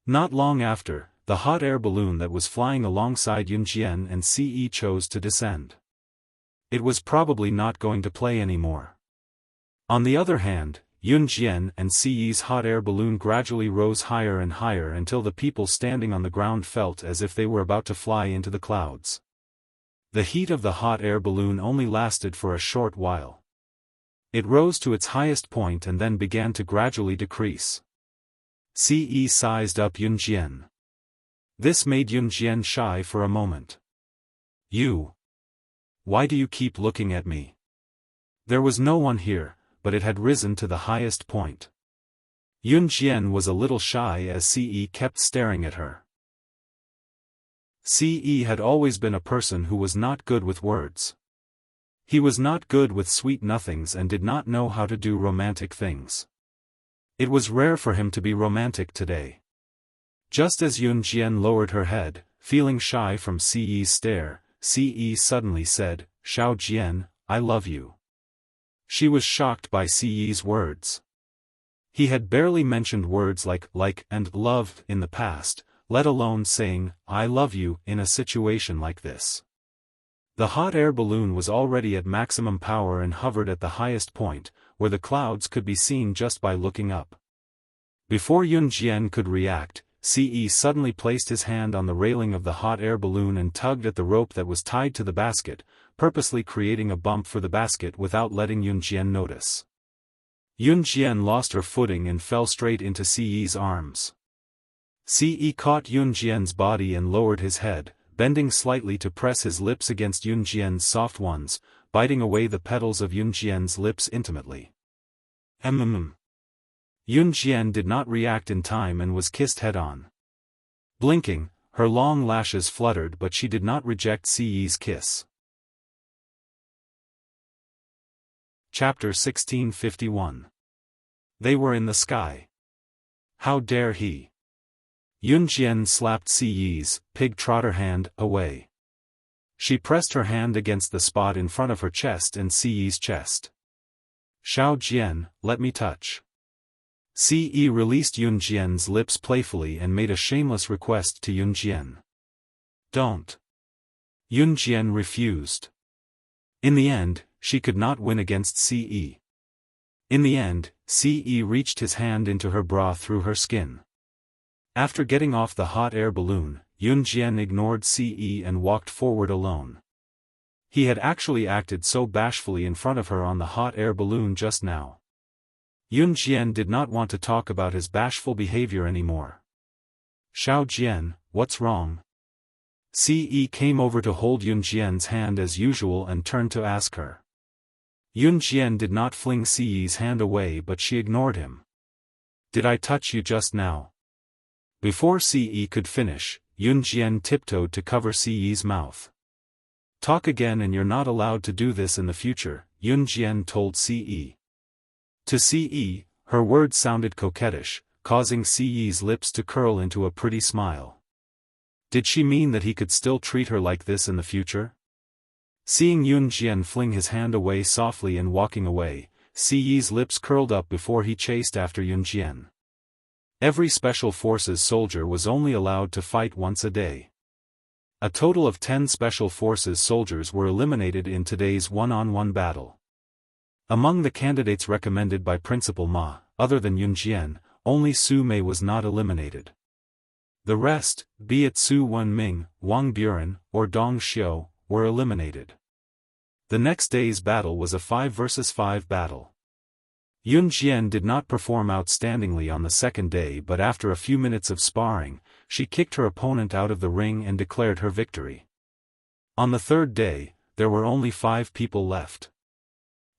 Not long after, the hot air balloon that was flying alongside Yunjian and Ce chose to descend. It was probably not going to play anymore. On the other hand, Yunjian and Ce's hot air balloon gradually rose higher and higher until the people standing on the ground felt as if they were about to fly into the clouds. The heat of the hot air balloon only lasted for a short while. It rose to its highest point and then began to gradually decrease. Ce sized up Yunjian. This made Yunjian shy for a moment. "You. Why do you keep looking at me?" There was no one here, but it had risen to the highest point. Yunjian was a little shy as Ce kept staring at her. Ce had always been a person who was not good with words. He was not good with sweet nothings and did not know how to do romantic things. It was rare for him to be romantic today. Just as Yunjian lowered her head, feeling shy from Ce's stare, Ce suddenly said, "Xiaojian, I love you." She was shocked by Ce's words. He had barely mentioned words like and love in the past, let alone saying, "I love you," in a situation like this. The hot air balloon was already at maximum power and hovered at the highest point, where the clouds could be seen just by looking up. Before Yun Jian could react, Ce suddenly placed his hand on the railing of the hot air balloon and tugged at the rope that was tied to the basket, purposely creating a bump for the basket without letting Yun Jian notice. Yun Jian lost her footing and fell straight into Ce's arms. Ce caught Yun Jian's body and lowered his head, bending slightly to press his lips against Yun Jian's soft ones, biting away the petals of Yun Jian's lips intimately. Yun Jian did not react in time and was kissed head-on. Blinking, her long lashes fluttered, but she did not reject Ce's kiss. Chapter 1651. They were in the sky. How dare he? Yun Jian slapped Ce's pig-trotter hand away. She pressed her hand against the spot in front of her chest and Ce's chest. Xiao Jian, let me touch. Ce released Yun Jian's lips playfully and made a shameless request to Yun Jian. Don't. Yun Jian refused. In the end, she could not win against Ce. In the end, Ce reached his hand into her bra through her skin. After getting off the hot air balloon, Yun Jian ignored Ce and walked forward alone. He had actually acted so bashfully in front of her on the hot air balloon just now. Yun Jian did not want to talk about his bashful behavior anymore. Xiao Jian, what's wrong? Ce came over to hold Yun Jian's hand as usual and turned to ask her. Yun Jian did not fling Ce's hand away, but she ignored him. Did I touch you just now? Before Ce could finish, Yun Jian tiptoed to cover Ce's mouth. Talk again and you're not allowed to do this in the future, Yun Jian told Ce. To Ce, her words sounded coquettish, causing Ce's lips to curl into a pretty smile. Did she mean that he could still treat her like this in the future? Seeing Yun Jian fling his hand away softly and walking away, Ce's lips curled up before he chased after Yun Jian. Every Special Forces soldier was only allowed to fight once a day. A total of 10 Special Forces soldiers were eliminated in today's one-on-one battle. Among the candidates recommended by Principal Ma, other than Yun Jian, only Su Mei was not eliminated. The rest, be it Su Wenming, Wang Buren, or Dong Xiu, were eliminated. The next day's battle was a 5 versus 5 battle. Yun Jian did not perform outstandingly on the second day, but after a few minutes of sparring, she kicked her opponent out of the ring and declared her victory. On the third day, there were only 5 people left.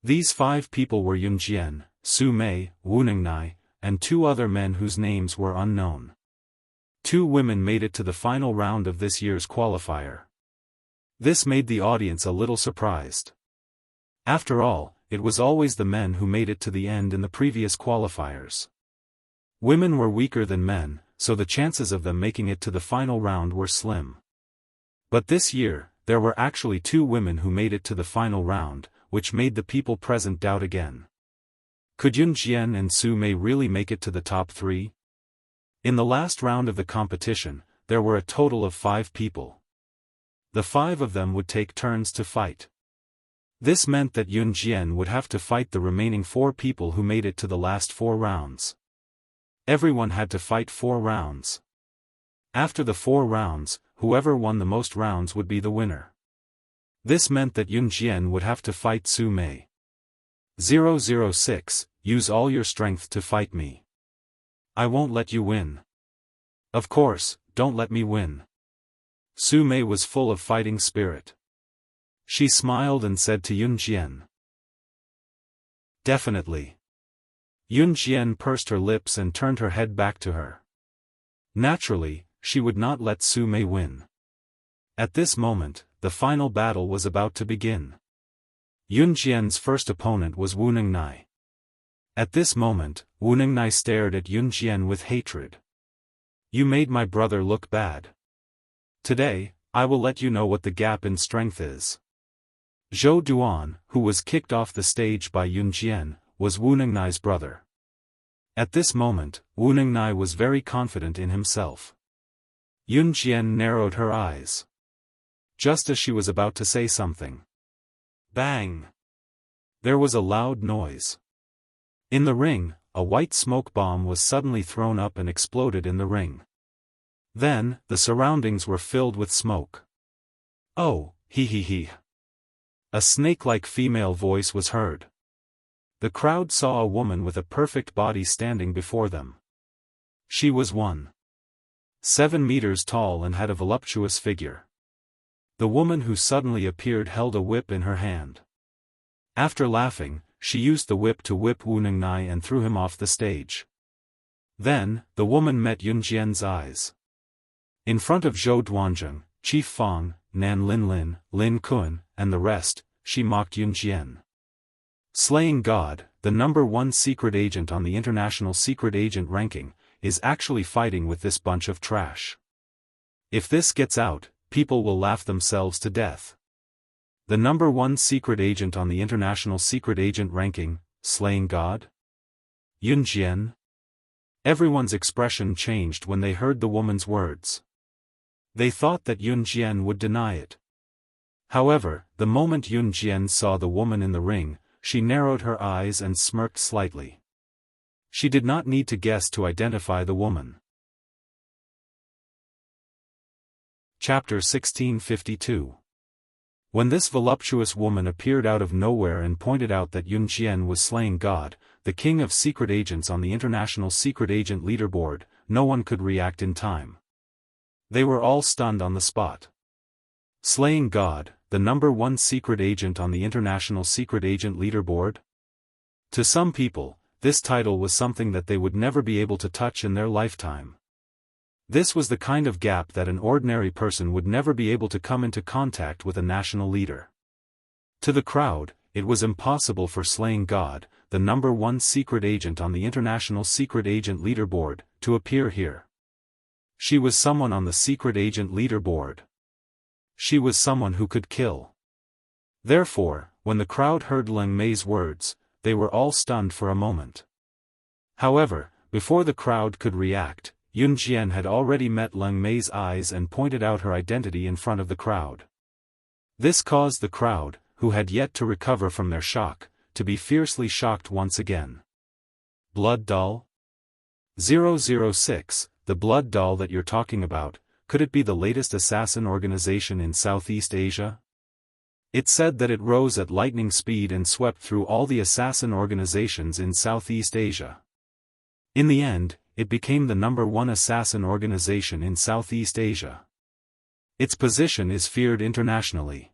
These 5 people were Yun Jian, Su Mei, Wu Ningnai, and 2 other men whose names were unknown. 2 women made it to the final round of this year's qualifier. This made the audience a little surprised. After all, it was always the men who made it to the end in the previous qualifiers. Women were weaker than men, so the chances of them making it to the final round were slim. But this year, there were actually 2 women who made it to the final round, which made the people present doubt again. Could Yun Jian and Su Mei really make it to the top 3? In the last round of the competition, there were a total of 5 people. The 5 of them would take turns to fight. This meant that Yun Jian would have to fight the remaining 4 people who made it to the last 4 rounds. Everyone had to fight 4 rounds. After the 4 rounds, whoever won the most rounds would be the winner. This meant that Yun Jian would have to fight Su Mei. 006, use all your strength to fight me. I won't let you win. Of course, don't let me win. Su Mei was full of fighting spirit. She smiled and said to Yun Jian. Definitely. Yun Jian pursed her lips and turned her head back to her. Naturally, she would not let Su Mei win. At this moment, the final battle was about to begin. Yun Jian's first opponent was Wu Ningnai. At this moment, Wu Ningnai stared at Yun Jian with hatred. You made my brother look bad. Today, I will let you know what the gap in strength is. Zhou Duan, who was kicked off the stage by Yun Jian, was Wu Ningnai's brother. At this moment, Wu Ningnai was very confident in himself. Yun Jian narrowed her eyes. Just as she was about to say something. Bang! There was a loud noise. In the ring, a white smoke bomb was suddenly thrown up and exploded in the ring. Then, the surroundings were filled with smoke. "Oh, he. A snake-like female voice was heard. The crowd saw a woman with a perfect body standing before them. She was 1.7 meters tall and had a voluptuous figure. The woman who suddenly appeared held a whip in her hand. After laughing, she used the whip to whip Wu Ningnai and threw him off the stage. Then, the woman met Yun Jian's eyes. In front of Zhou Duanzheng, Chief Fang, Nan Linlin, Lin Kun, and the rest, she mocked Yun Jian. Slaying God, the #1 secret agent on the international secret agent ranking, is actually fighting with this bunch of trash. If this gets out, people will laugh themselves to death. The #1 secret agent on the international secret agent ranking, slaying God? Yun Jian? Everyone's expression changed when they heard the woman's words. They thought that Yun Jian would deny it. However, the moment Yun Jian saw the woman in the ring, she narrowed her eyes and smirked slightly. She did not need to guess to identify the woman. Chapter 1652. When this voluptuous woman appeared out of nowhere and pointed out that Yun Jian was slaying God, the king of secret agents on the international secret agent leaderboard, no one could react in time. They were all stunned on the spot. Slaying God, the #1 secret agent on the international secret agent leaderboard? To some people, this title was something that they would never be able to touch in their lifetime. This was the kind of gap that an ordinary person would never be able to come into contact with a national leader. To the crowd, it was impossible for Slaying God, the #1 secret agent on the international secret agent leaderboard, to appear here. She was someone on the secret agent leaderboard. She was someone who could kill. Therefore, when the crowd heard Leng Mei's words, they were all stunned for a moment. However, before the crowd could react, Yun Jian had already met Leng Mei's eyes and pointed out her identity in front of the crowd. This caused the crowd, who had yet to recover from their shock, to be fiercely shocked once again. Blood doll? 006, the blood doll that you're talking about, could it be the latest assassin organization in Southeast Asia? It said that it rose at lightning speed and swept through all the assassin organizations in Southeast Asia. In the end, it became the #1 assassin organization in Southeast Asia. Its position is feared internationally.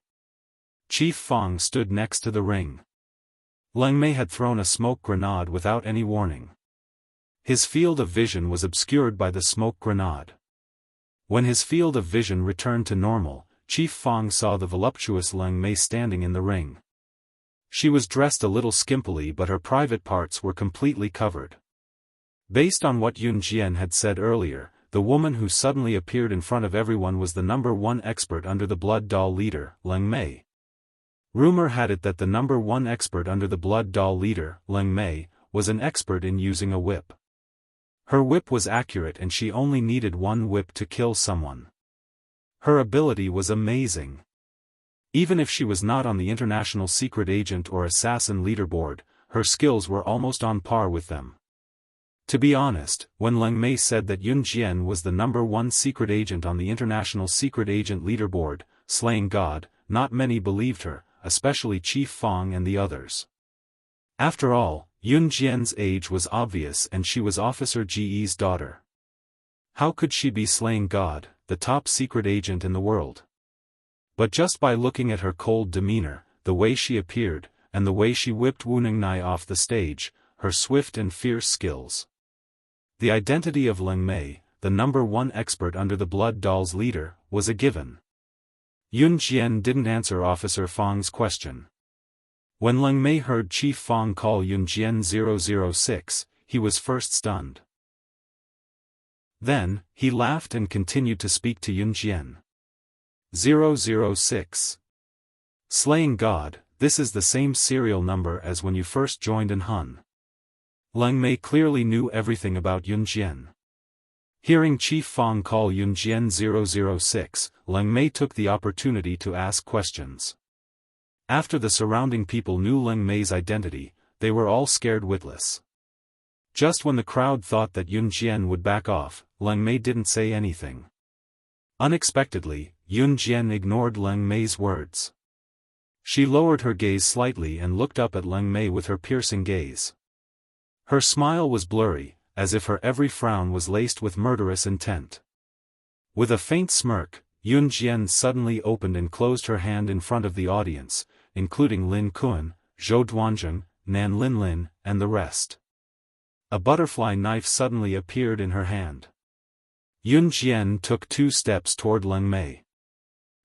Chief Fang stood next to the ring. Leng Mei had thrown a smoke grenade without any warning. His field of vision was obscured by the smoke grenade. When his field of vision returned to normal, Chief Fang saw the voluptuous Leng Mei standing in the ring. She was dressed a little skimpily, but her private parts were completely covered. Based on what Yun Jian had said earlier, the woman who suddenly appeared in front of everyone was the #1 expert under the blood doll leader, Leng Mei. Rumor had it that the #1 expert under the blood doll leader, Leng Mei, was an expert in using a whip. Her whip was accurate and she only needed one whip to kill someone. Her ability was amazing. Even if she was not on the international secret agent or assassin leaderboard, her skills were almost on par with them. To be honest, when Leng Mei said that Yun Jian was the #1 secret agent on the international secret agent leaderboard, slaying God, not many believed her, especially Chief Fang and the others. After all, Yun Jian's age was obvious and she was Officer Ji's daughter. How could she be slaying God, the top secret agent in the world? But just by looking at her cold demeanor, the way she appeared, and the way she whipped Wu Ningnai off the stage, her swift and fierce skills. The identity of Leng Mei, the #1 expert under the blood doll's leader, was a given. Yun Jian didn't answer Officer Fang's question. When Leng Mei heard Chief Fang call Yun Jian 006, he was first stunned. Then, he laughed and continued to speak to Yun Jian. 006. Slaying God, this is the same serial number as when you first joined in Hun. Leng Mei clearly knew everything about Yun Jian. Hearing Chief Fang call Yun Jian 006, Leng Mei took the opportunity to ask questions. After the surrounding people knew Leng Mei's identity, they were all scared witless. Just when the crowd thought that Yun Jian would back off, Leng Mei didn't say anything. Unexpectedly, Yun Jian ignored Leng Mei's words. She lowered her gaze slightly and looked up at Leng Mei with her piercing gaze. Her smile was blurry, as if her every frown was laced with murderous intent. With a faint smirk, Yun Jian suddenly opened and closed her hand in front of the audience, including Lin Kuan, Zhou Duanzheng, Nan Linlin, and the rest. A butterfly knife suddenly appeared in her hand. Yun Jian took 2 steps toward Leng Mei.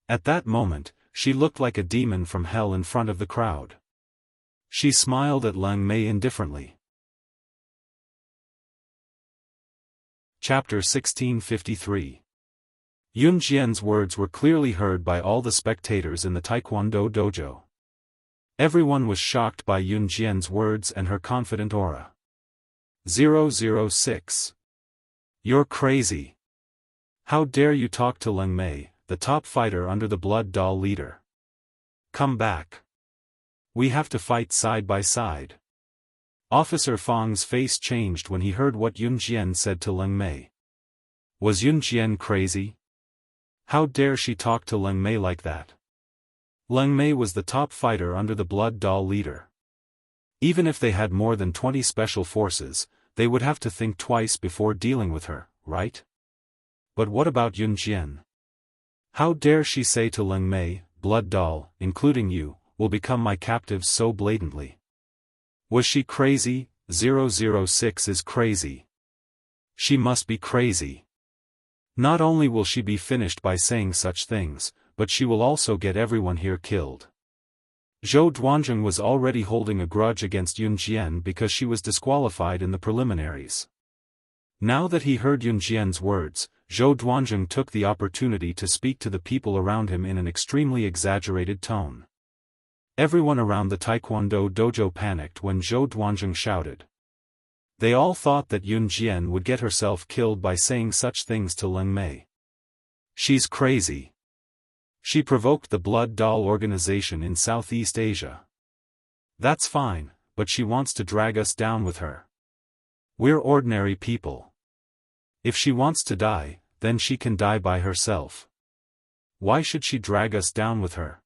At that moment, she looked like a demon from hell in front of the crowd. She smiled at Leng Mei indifferently. Chapter 1653. Yun Jian's words were clearly heard by all the spectators in the Taekwondo dojo. Everyone was shocked by Yun Jian's words and her confident aura. 006. You're crazy. How dare you talk to Leng Mei, the top fighter under the Blood Doll leader? Come back. We have to fight side by side. Officer Fang's face changed when he heard what Yun Jian said to Leng Mei. Was Yun Jian crazy? How dare she talk to Leng Mei like that? Leng Mei was the top fighter under the Blood Doll leader. Even if they had more than 20 special forces, they would have to think twice before dealing with her, right? But what about Yun Jian? How dare she say to Leng Mei, Blood Doll, including you, will become my captives so blatantly? Was she crazy? 006 is crazy. She must be crazy. Not only will she be finished by saying such things, but she will also get everyone here killed. Zhou Duanzheng was already holding a grudge against Yun Jian because she was disqualified in the preliminaries. Now that he heard Yun Jian's words, Zhou Duanzheng took the opportunity to speak to the people around him in an extremely exaggerated tone. Everyone around the Taekwondo dojo panicked when Zhou Duanzheng shouted. They all thought that Yun Jian would get herself killed by saying such things to Leng Mei. She's crazy. She provoked the Blood Doll organization in Southeast Asia. That's fine, but she wants to drag us down with her. We're ordinary people. If she wants to die, then she can die by herself. Why should she drag us down with her?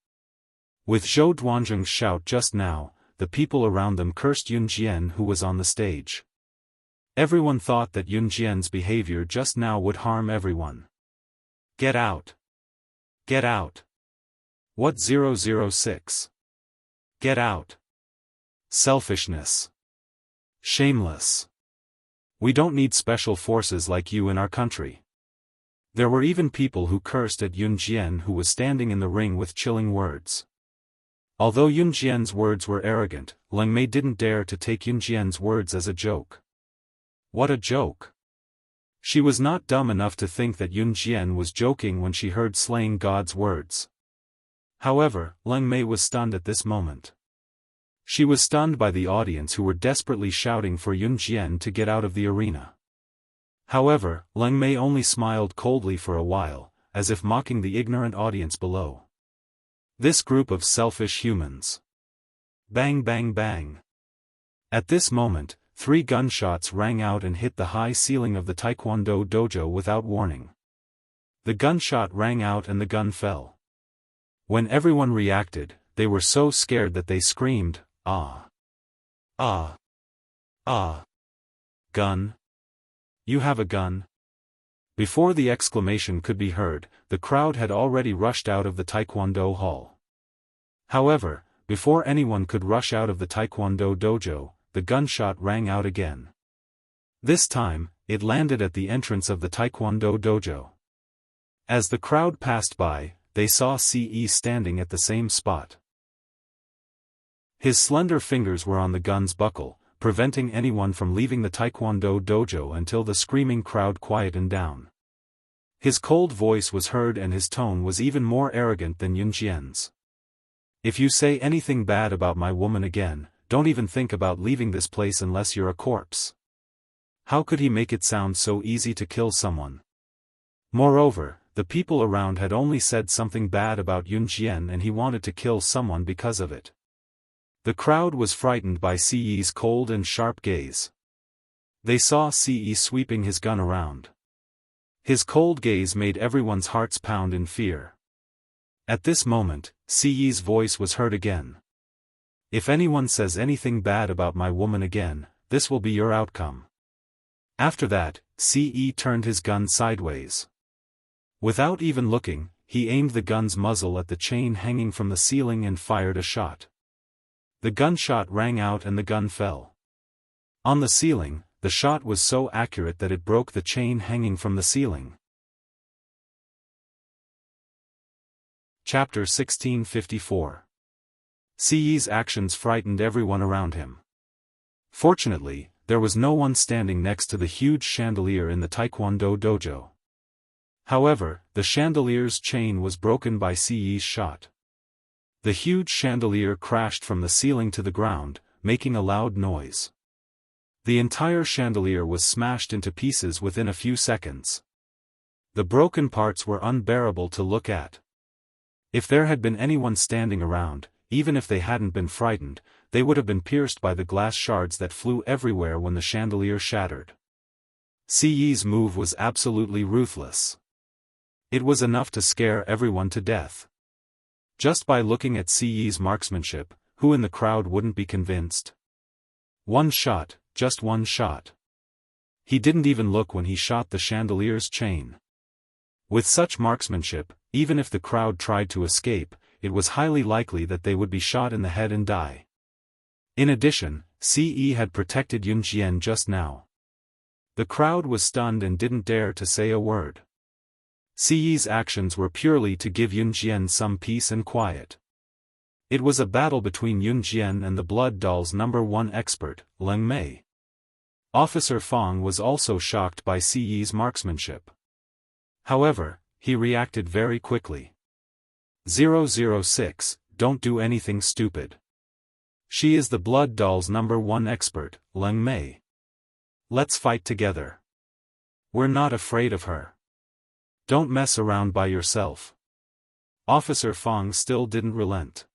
With Zhou Duanzheng's shout just now, the people around them cursed Yun Jian who was on the stage. Everyone thought that Yun Jian's behavior just now would harm everyone. Get out. Get out. What 006? Get out. Selfishness. Shameless. We don't need special forces like you in our country. There were even people who cursed at Yun Jian who was standing in the ring with chilling words. Although Yun Jian's words were arrogant, Leng Mei didn't dare to take Yun Jian's words as a joke. What a joke. She was not dumb enough to think that Yun Jian was joking when she heard slaying God's words. However, Leng Mei was stunned at this moment. She was stunned by the audience who were desperately shouting for Yun Jian to get out of the arena. However, Leng Mei only smiled coldly for a while, as if mocking the ignorant audience below. This group of selfish humans. Bang bang bang. At this moment, 3 gunshots rang out and hit the high ceiling of the Taekwondo dojo without warning. The gunshot rang out and the gun fell. When everyone reacted, they were so scared that they screamed, "Ah! Ah! Ah! Gun? You have a gun?" Before the exclamation could be heard, the crowd had already rushed out of the Taekwondo hall. However, before anyone could rush out of the Taekwondo dojo, the gunshot rang out again. This time, it landed at the entrance of the Taekwondo dojo. As the crowd passed by, they saw CE standing at the same spot. His slender fingers were on the gun's buckle, preventing anyone from leaving the Taekwondo dojo until the screaming crowd quietened down. His cold voice was heard and his tone was even more arrogant than Yun Jian's. If you say anything bad about my woman again, don't even think about leaving this place unless you're a corpse. How could he make it sound so easy to kill someone? Moreover, the people around had only said something bad about Yun Jian and he wanted to kill someone because of it. The crowd was frightened by CE's cold and sharp gaze. They saw Ce sweeping his gun around. His cold gaze made everyone's hearts pound in fear. At this moment, Ce's voice was heard again. If anyone says anything bad about my woman again, this will be your outcome. After that, Ce turned his gun sideways. Without even looking, he aimed the gun's muzzle at the chain hanging from the ceiling and fired a shot. The gunshot rang out and the gun fell. On the ceiling, the shot was so accurate that it broke the chain hanging from the ceiling. Chapter 1654. Ce's actions frightened everyone around him. Fortunately, there was no one standing next to the huge chandelier in the Taekwondo dojo. However, the chandelier's chain was broken by Ce's shot. The huge chandelier crashed from the ceiling to the ground, making a loud noise. The entire chandelier was smashed into pieces within a few seconds. The broken parts were unbearable to look at. If there had been anyone standing around, even if they hadn't been frightened, they would have been pierced by the glass shards that flew everywhere when the chandelier shattered. Ce's move was absolutely ruthless. It was enough to scare everyone to death. Just by looking at Ce's marksmanship, who in the crowd wouldn't be convinced? One shot, just one shot. He didn't even look when he shot the chandelier's chain. With such marksmanship, even if the crowd tried to escape, it was highly likely that they would be shot in the head and die. In addition, Ce had protected Yun Jian just now. The crowd was stunned and didn't dare to say a word. Ce's actions were purely to give Yun Jian some peace and quiet. It was a battle between Yun Jian and the Blood Doll's #1 expert, Leng Mei. Officer Fong was also shocked by Ce's marksmanship. However, he reacted very quickly. 006, don't do anything stupid. She is the Blood Doll's #1 expert, Leng Mei. Let's fight together. We're not afraid of her. Don't mess around by yourself. Officer Fong still didn't relent.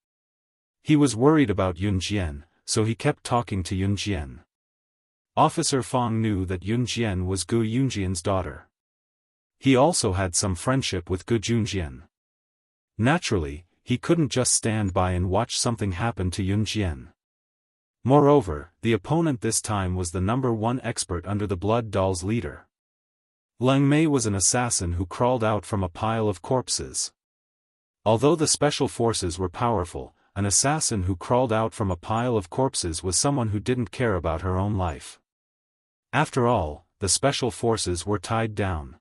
He was worried about Yun Jian, so he kept talking to Yun Jian. Officer Fong knew that Yun Jian was Gu Yunjian's daughter. He also had some friendship with Gu Junjian. Naturally, he couldn't just stand by and watch something happen to Yun Jian. Moreover, the opponent this time was the #1 expert under the Blood Doll's leader. Leng Mei was an assassin who crawled out from a pile of corpses. Although the special forces were powerful, an assassin who crawled out from a pile of corpses was someone who didn't care about her own life. After all, the special forces were tied down.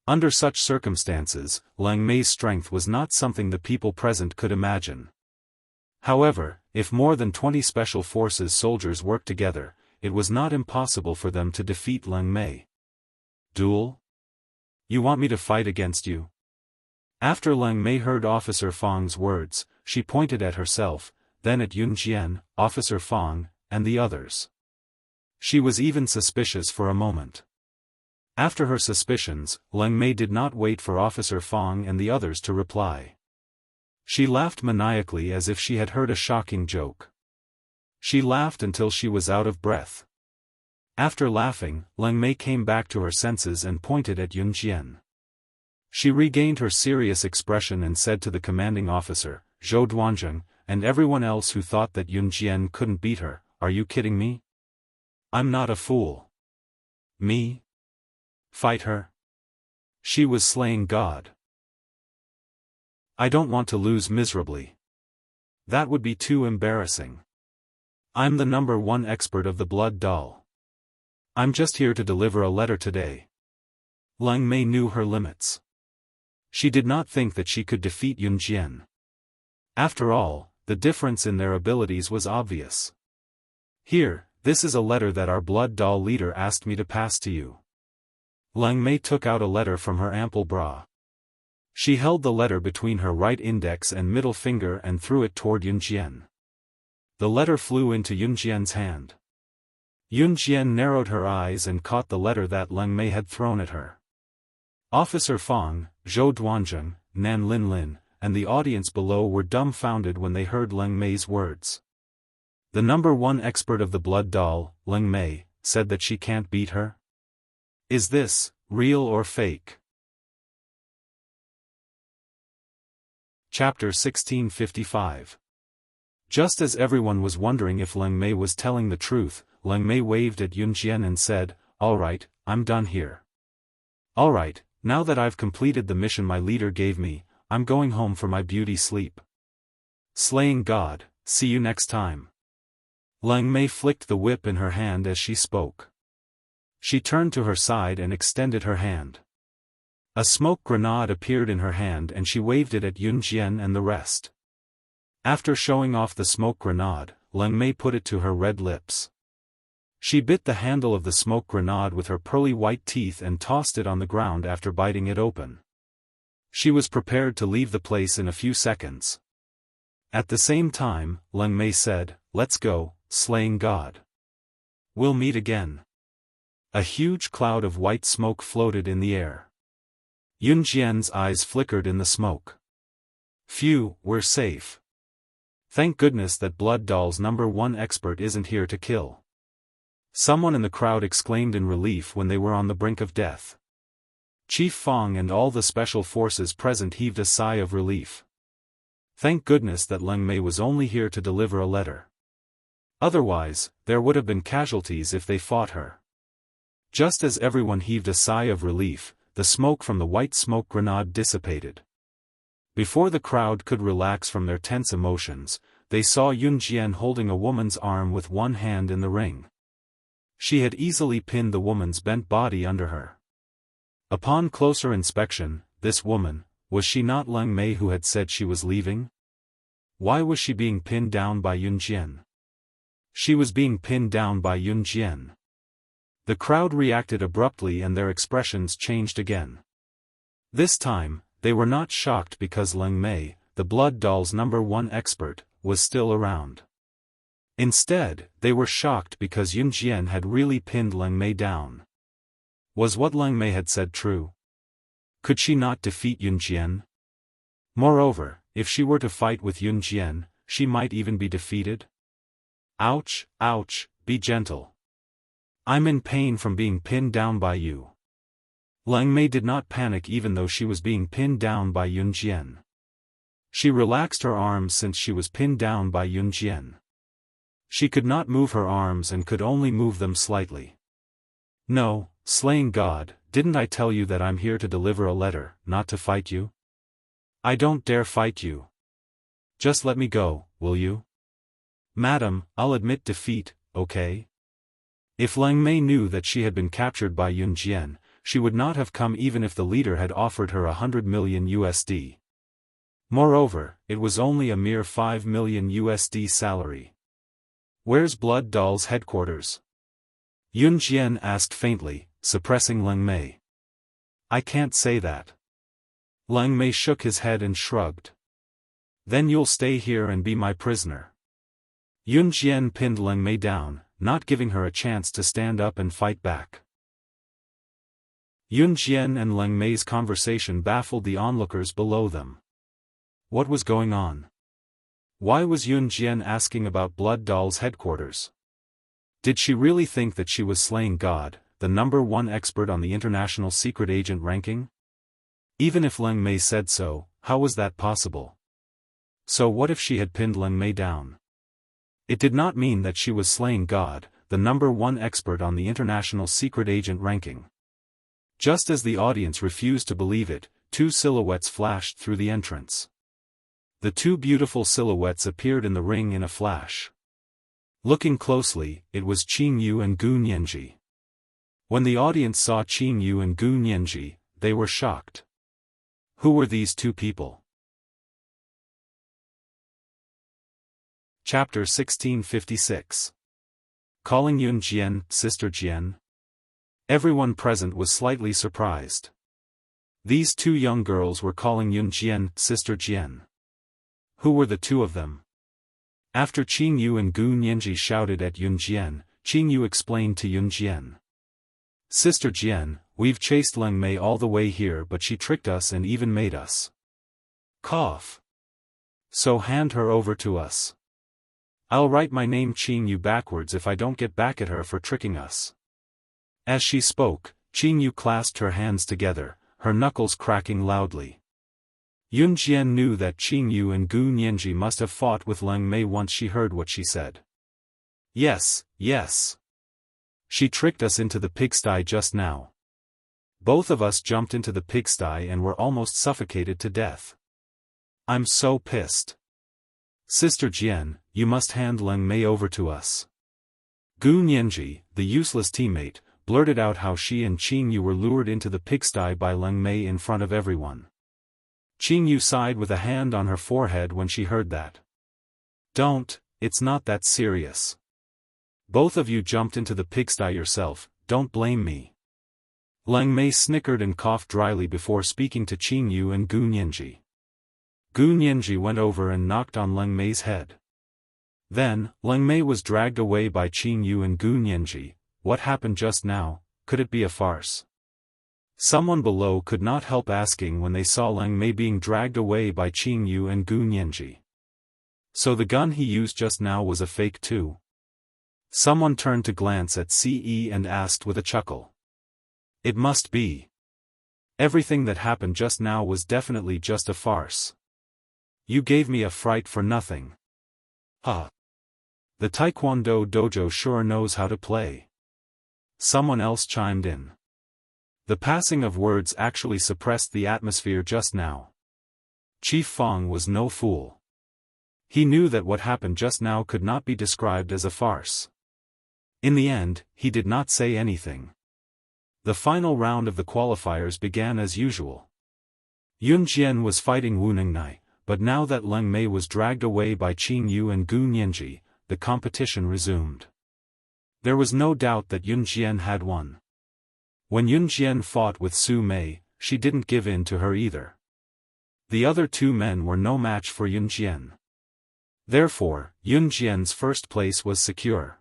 Under such circumstances, Leng Mei's strength was not something the people present could imagine. However, if more than 20 special forces soldiers worked together, it was not impossible for them to defeat Leng Mei. Duel? You want me to fight against you? After Leng Mei heard Officer Fong's words, she pointed at herself, then at Yun Jian, Officer Fong, and the others. She was even suspicious for a moment. After her suspicions, Leng Mei did not wait for Officer Fong and the others to reply. She laughed maniacally as if she had heard a shocking joke. She laughed until she was out of breath. After laughing, Leng Mei came back to her senses and pointed at Yun Jian. She regained her serious expression and said to the commanding officer, Zhou Duanzheng, and everyone else who thought that Yun Jian couldn't beat her, "Are you kidding me? I'm not a fool. Me? Fight her? She was slaying God. I don't want to lose miserably. That would be too embarrassing. I'm the #1 expert of the Blood Doll. I'm just here to deliver a letter today." Leng Mei knew her limits. She did not think that she could defeat Yun Jian. After all, the difference in their abilities was obvious. "Here, this is a letter that our Blood Doll leader asked me to pass to you." Leng Mei took out a letter from her ample bra. She held the letter between her right index and middle finger and threw it toward Yun Jian. The letter flew into Yun Jian's hand. Yun Jian narrowed her eyes and caught the letter that Leng Mei had thrown at her. Officer Fong, Zhou Duanzheng, Nan Linlin, and the audience below were dumbfounded when they heard Leng Mei's words. The #1 expert of the Blood Doll, Leng Mei, said that she can't beat her? Is this real or fake? Chapter 1655. Just as everyone was wondering if Leng Mei was telling the truth, Leng Mei waved at Yun Jian and said, "All right, I'm done here. All right, now that I've completed the mission my leader gave me, I'm going home for my beauty sleep. Slaying God, see you next time." Leng Mei flicked the whip in her hand as she spoke. She turned to her side and extended her hand. A smoke grenade appeared in her hand and she waved it at Yun Jian and the rest. After showing off the smoke grenade, Leng Mei put it to her red lips. She bit the handle of the smoke grenade with her pearly white teeth and tossed it on the ground after biting it open. She was prepared to leave the place in a few seconds. At the same time, Leng Mei said, "Let's go, slaying God. We'll meet again." A huge cloud of white smoke floated in the air. Yun Jian's eyes flickered in the smoke. "Phew, we're safe. Thank goodness that Blood Doll's #1 expert isn't here to kill." Someone in the crowd exclaimed in relief when they were on the brink of death. Chief Fong and all the special forces present heaved a sigh of relief. Thank goodness that Leng Mei was only here to deliver a letter. Otherwise, there would have been casualties if they fought her. Just as everyone heaved a sigh of relief, the smoke from the white smoke grenade dissipated. Before the crowd could relax from their tense emotions, they saw Yun Jian holding a woman's arm with one hand in the ring. She had easily pinned the woman's bent body under her. Upon closer inspection, this woman, was she not Leng Mei who had said she was leaving? Why was she being pinned down by Yun Jian? She was being pinned down by Yun Jian. The crowd reacted abruptly and their expressions changed again. This time, they were not shocked because Leng Mei, the Blood Doll's #1 expert, was still around. Instead, they were shocked because Yun Jian had really pinned Leng Mei down. Was what Leng Mei had said true? Could she not defeat Yun Jian? Moreover, if she were to fight with Yun Jian, she might even be defeated? Ouch, ouch, be gentle. I'm in pain from being pinned down by you. Leng Mei did not panic even though she was being pinned down by Yun Jian. She relaxed her arms since she was pinned down by Yun Jian. She could not move her arms and could only move them slightly. "No, slaying God, didn't I tell you that I'm here to deliver a letter, not to fight you? I don't dare fight you. Just let me go, will you? Madam, I'll admit defeat, okay?" If Leng Mei knew that she had been captured by Yun Jian, she would not have come even if the leader had offered her $100 million. Moreover, it was only a mere $5 million salary. "Where's Blood Doll's headquarters?" Yun Jian asked faintly, suppressing Leng Mei. "I can't say that." Leng Mei shook his head and shrugged. "Then you'll stay here and be my prisoner." Yun Jian pinned Leng Mei down, not giving her a chance to stand up and fight back. Yun Jian and Leng Mei's conversation baffled the onlookers below them. What was going on? Why was Yun Jian asking about Blood Doll's headquarters? Did she really think that she was slaying God, the #1 expert on the international secret agent ranking? Even if Leng Mei said so, how was that possible? So what if she had pinned Leng Mei down? It did not mean that she was slaying God, the #1 expert on the international secret agent ranking. Just as the audience refused to believe it, two silhouettes flashed through the entrance. The two beautiful silhouettes appeared in the ring in a flash. Looking closely, it was Qing Yu and Gu Nianji. When the audience saw Qing Yu and Gu Nianji, they were shocked. Who were these two people? Chapter 1656. Calling Yun Jian, Sister Jian. Everyone present was slightly surprised. These two young girls were calling Yun Jian, Sister Jian. Who were the two of them? After Qing Yu and Gu Nianji shouted at Yun Jian, Qing Yu explained to Yun Jian. "Sister Jian, we've chased Leng Mei all the way here but she tricked us and even made us cough. So hand her over to us. I'll write my name Qing Yu backwards if I don't get back at her for tricking us." As she spoke, Qing Yu clasped her hands together, her knuckles cracking loudly. Yun Jian knew that Qing Yu and Gu Nianji must have fought with Leng Mei once she heard what she said. Yes, yes. She tricked us into the pigsty just now. Both of us jumped into the pigsty and were almost suffocated to death. I'm so pissed. Sister Jian, you must hand Leng Mei over to us. Gu Nianji, the useless teammate, blurted out how she and Qing Yu were lured into the pigsty by Leng Mei in front of everyone. Qing Yu sighed with a hand on her forehead when she heard that. Don't, it's not that serious. Both of you jumped into the pigsty yourself, don't blame me. Leng Mei snickered and coughed dryly before speaking to Qing Yu and Gu Nianji. Gu Nianji went over and knocked on Leng Mei's head. Then, Leng Mei was dragged away by Qing Yu and Gu Nianji. What happened just now? Could it be a farce? Someone below could not help asking when they saw Leng Mei being dragged away by Qing Yu and Gu Nianji. So the gun he used just now was a fake too? Someone turned to glance at CE and asked with a chuckle. It must be. Everything that happened just now was definitely just a farce. You gave me a fright for nothing. Huh. The Taekwondo dojo sure knows how to play. Someone else chimed in. The passing of words actually suppressed the atmosphere just now. Chief Fang was no fool. He knew that what happened just now could not be described as a farce. In the end, he did not say anything. The final round of the qualifiers began as usual. Yun Jian was fighting Wu Ningnai, but now that Leng Mei was dragged away by Qing Yu and Gu Nianji, the competition resumed. There was no doubt that Yun Jian had won. When Yun Jian fought with Su Mei, she didn't give in to her either. The other two men were no match for Yun Jian. Therefore, Yun Jian's first place was secure.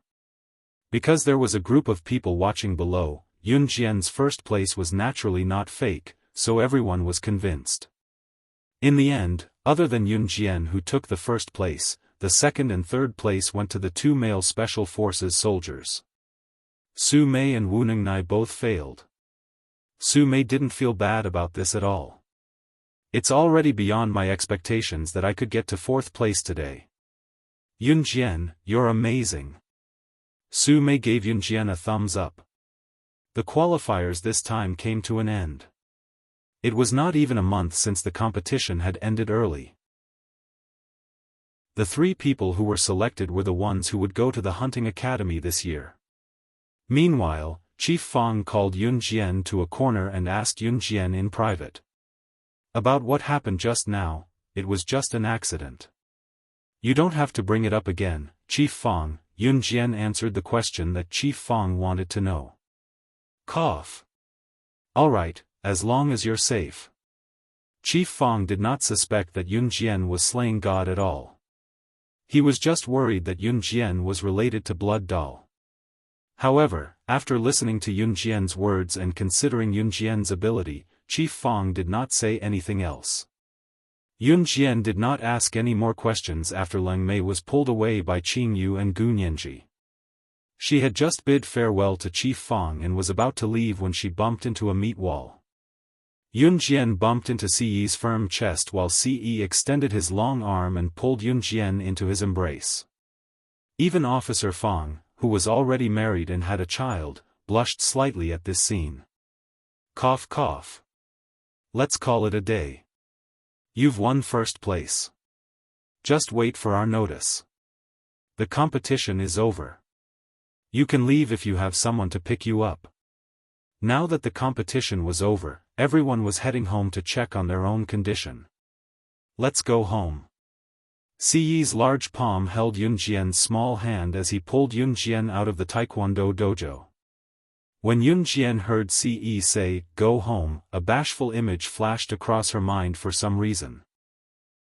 Because there was a group of people watching below, Yun Jian's first place was naturally not fake, so everyone was convinced. In the end, other than Yun Jian who took the first place, the second and third place went to the two male Special Forces soldiers. Su Mei and Wu Ningnai both failed. Su Mei didn't feel bad about this at all. It's already beyond my expectations that I could get to fourth place today. Yun Jian, you're amazing. Su Mei gave Yun Jian a thumbs up. The qualifiers this time came to an end. It was not even a month since the competition had ended early. The three people who were selected were the ones who would go to the hunting academy this year. Meanwhile, Chief Fang called Yun Jian to a corner and asked Yun Jian in private. About what happened just now, it was just an accident. You don't have to bring it up again, Chief Fang, Yun Jian answered the question that Chief Fang wanted to know. Cough. Alright, as long as you're safe. Chief Fang did not suspect that Yun Jian was slaying God at all. He was just worried that Yun Jian was related to Blood Doll. However, after listening to Yun Jian's words and considering Yun Jian's ability, Chief Fang did not say anything else. Yun Jian did not ask any more questions after Leng Mei was pulled away by Qing Yu and Gu Nianji. She had just bid farewell to Chief Fang and was about to leave when she bumped into a meat wall. Yun Jian bumped into CE's firm chest while CE extended his long arm and pulled Yun Jian into his embrace. Even Officer Fang, who was already married and had a child, blushed slightly at this scene. Cough cough. Let's call it a day. You've won first place. Just wait for our notice. The competition is over. You can leave if you have someone to pick you up. Now that the competition was over, everyone was heading home to check on their own condition. Let's go home. CE's large palm held Yun Jian's small hand as he pulled Yun Jian out of the Taekwondo dojo. When Yun Jian heard CE say, "Go home," a bashful image flashed across her mind for some reason.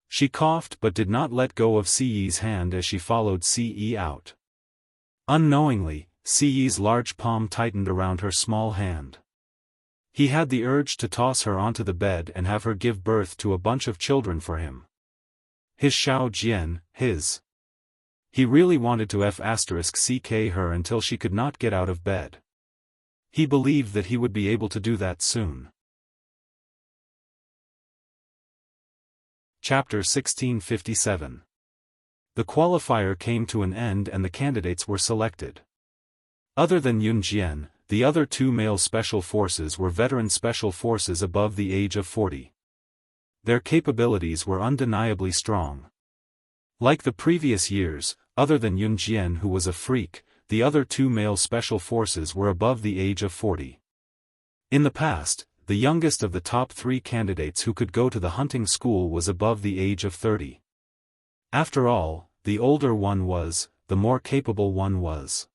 She coughed but did not let go of CE's hand as she followed CE out. Unknowingly, CE's large palm tightened around her small hand. He had the urge to toss her onto the bed and have her give birth to a bunch of children for him. His Xiao Jian, his. He really wanted to F***ck her until she could not get out of bed. He believed that he would be able to do that soon. Chapter 1657. The qualifier came to an end and the candidates were selected. Other than Yun Jian, the other two male special forces were veteran special forces above the age of 40. Their capabilities were undeniably strong. Like the previous years, other than Yun Jian who was a freak, the other two male special forces were above the age of 40. In the past, the youngest of the top 3 candidates who could go to the hunting school was above the age of 30. After all, the older one was, the more capable one was.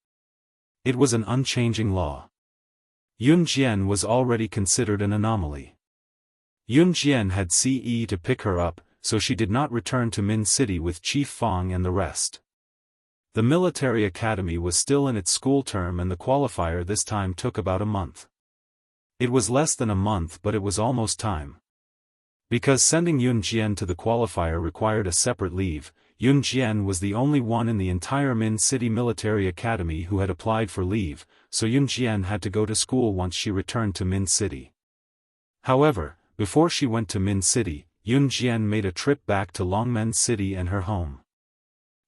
It was an unchanging law. Yun Jian was already considered an anomaly. Yun Jian had CE to pick her up, so she did not return to Min City with Chief Fang and the rest. The military academy was still in its school term and the qualifier this time took about a month. It was less than a month but it was almost time. Because sending Yun Jian to the qualifier required a separate leave, Yun Jian was the only one in the entire Min City Military Academy who had applied for leave, so Yun Jian had to go to school once she returned to Min City. However, before she went to Min City, Yun Jian made a trip back to Longmen City and her home.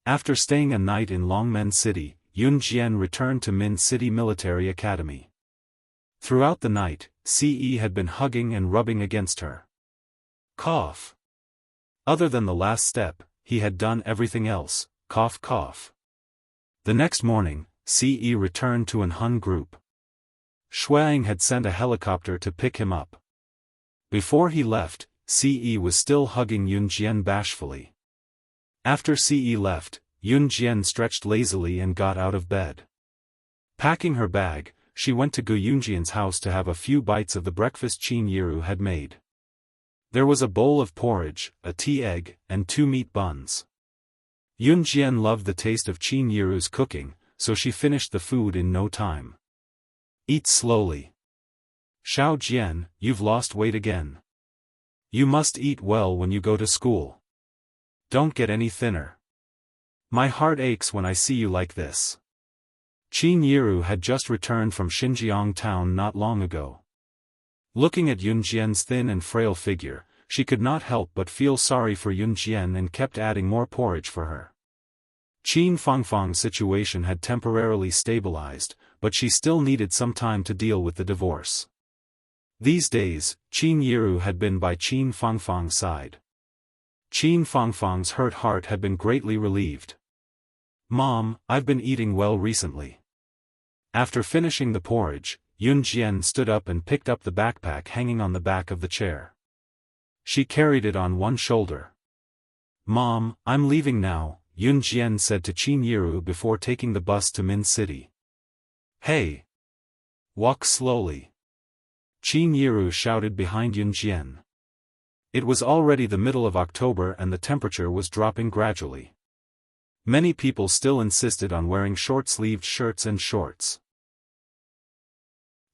After staying a night in Longmen City, Yun Jian returned to Min City Military Academy. Throughout the night, CE had been hugging and rubbing against her. Cough. Other than the last step, he had done everything else, cough cough. The next morning, CE returned to an Hun group. Shuang had sent a helicopter to pick him up. Before he left, CE was still hugging Yun Jian bashfully. After CE left, Yun Jian stretched lazily and got out of bed. Packing her bag, she went to Gu Yunjian's house to have a few bites of the breakfast Qin Yiru had made. There was a bowl of porridge, a tea egg, and 2 meat buns. Yun Jian loved the taste of Qin Yiru's cooking, so she finished the food in no time. Eat slowly. Xiao Jian, you've lost weight again. You must eat well when you go to school. Don't get any thinner. My heart aches when I see you like this. Qin Yiru had just returned from Xinjiang town not long ago. Looking at Yun Jian's thin and frail figure, she could not help but feel sorry for Yun Jian and kept adding more porridge for her. Qin Fangfang's situation had temporarily stabilized, but she still needed some time to deal with the divorce. These days, Qin Yiru had been by Qin Fangfang's side. Qin Fangfang's hurt heart had been greatly relieved. Mom, I've been eating well recently. After finishing the porridge, Yun Jian stood up and picked up the backpack hanging on the back of the chair. She carried it on one shoulder. Mom, I'm leaving now, Yun Jian said to Qin Yiru before taking the bus to Min City. Hey! Walk slowly. Qin Yiru shouted behind Yun Jian. It was already the middle of October and the temperature was dropping gradually. Many people still insisted on wearing short-sleeved shirts and shorts.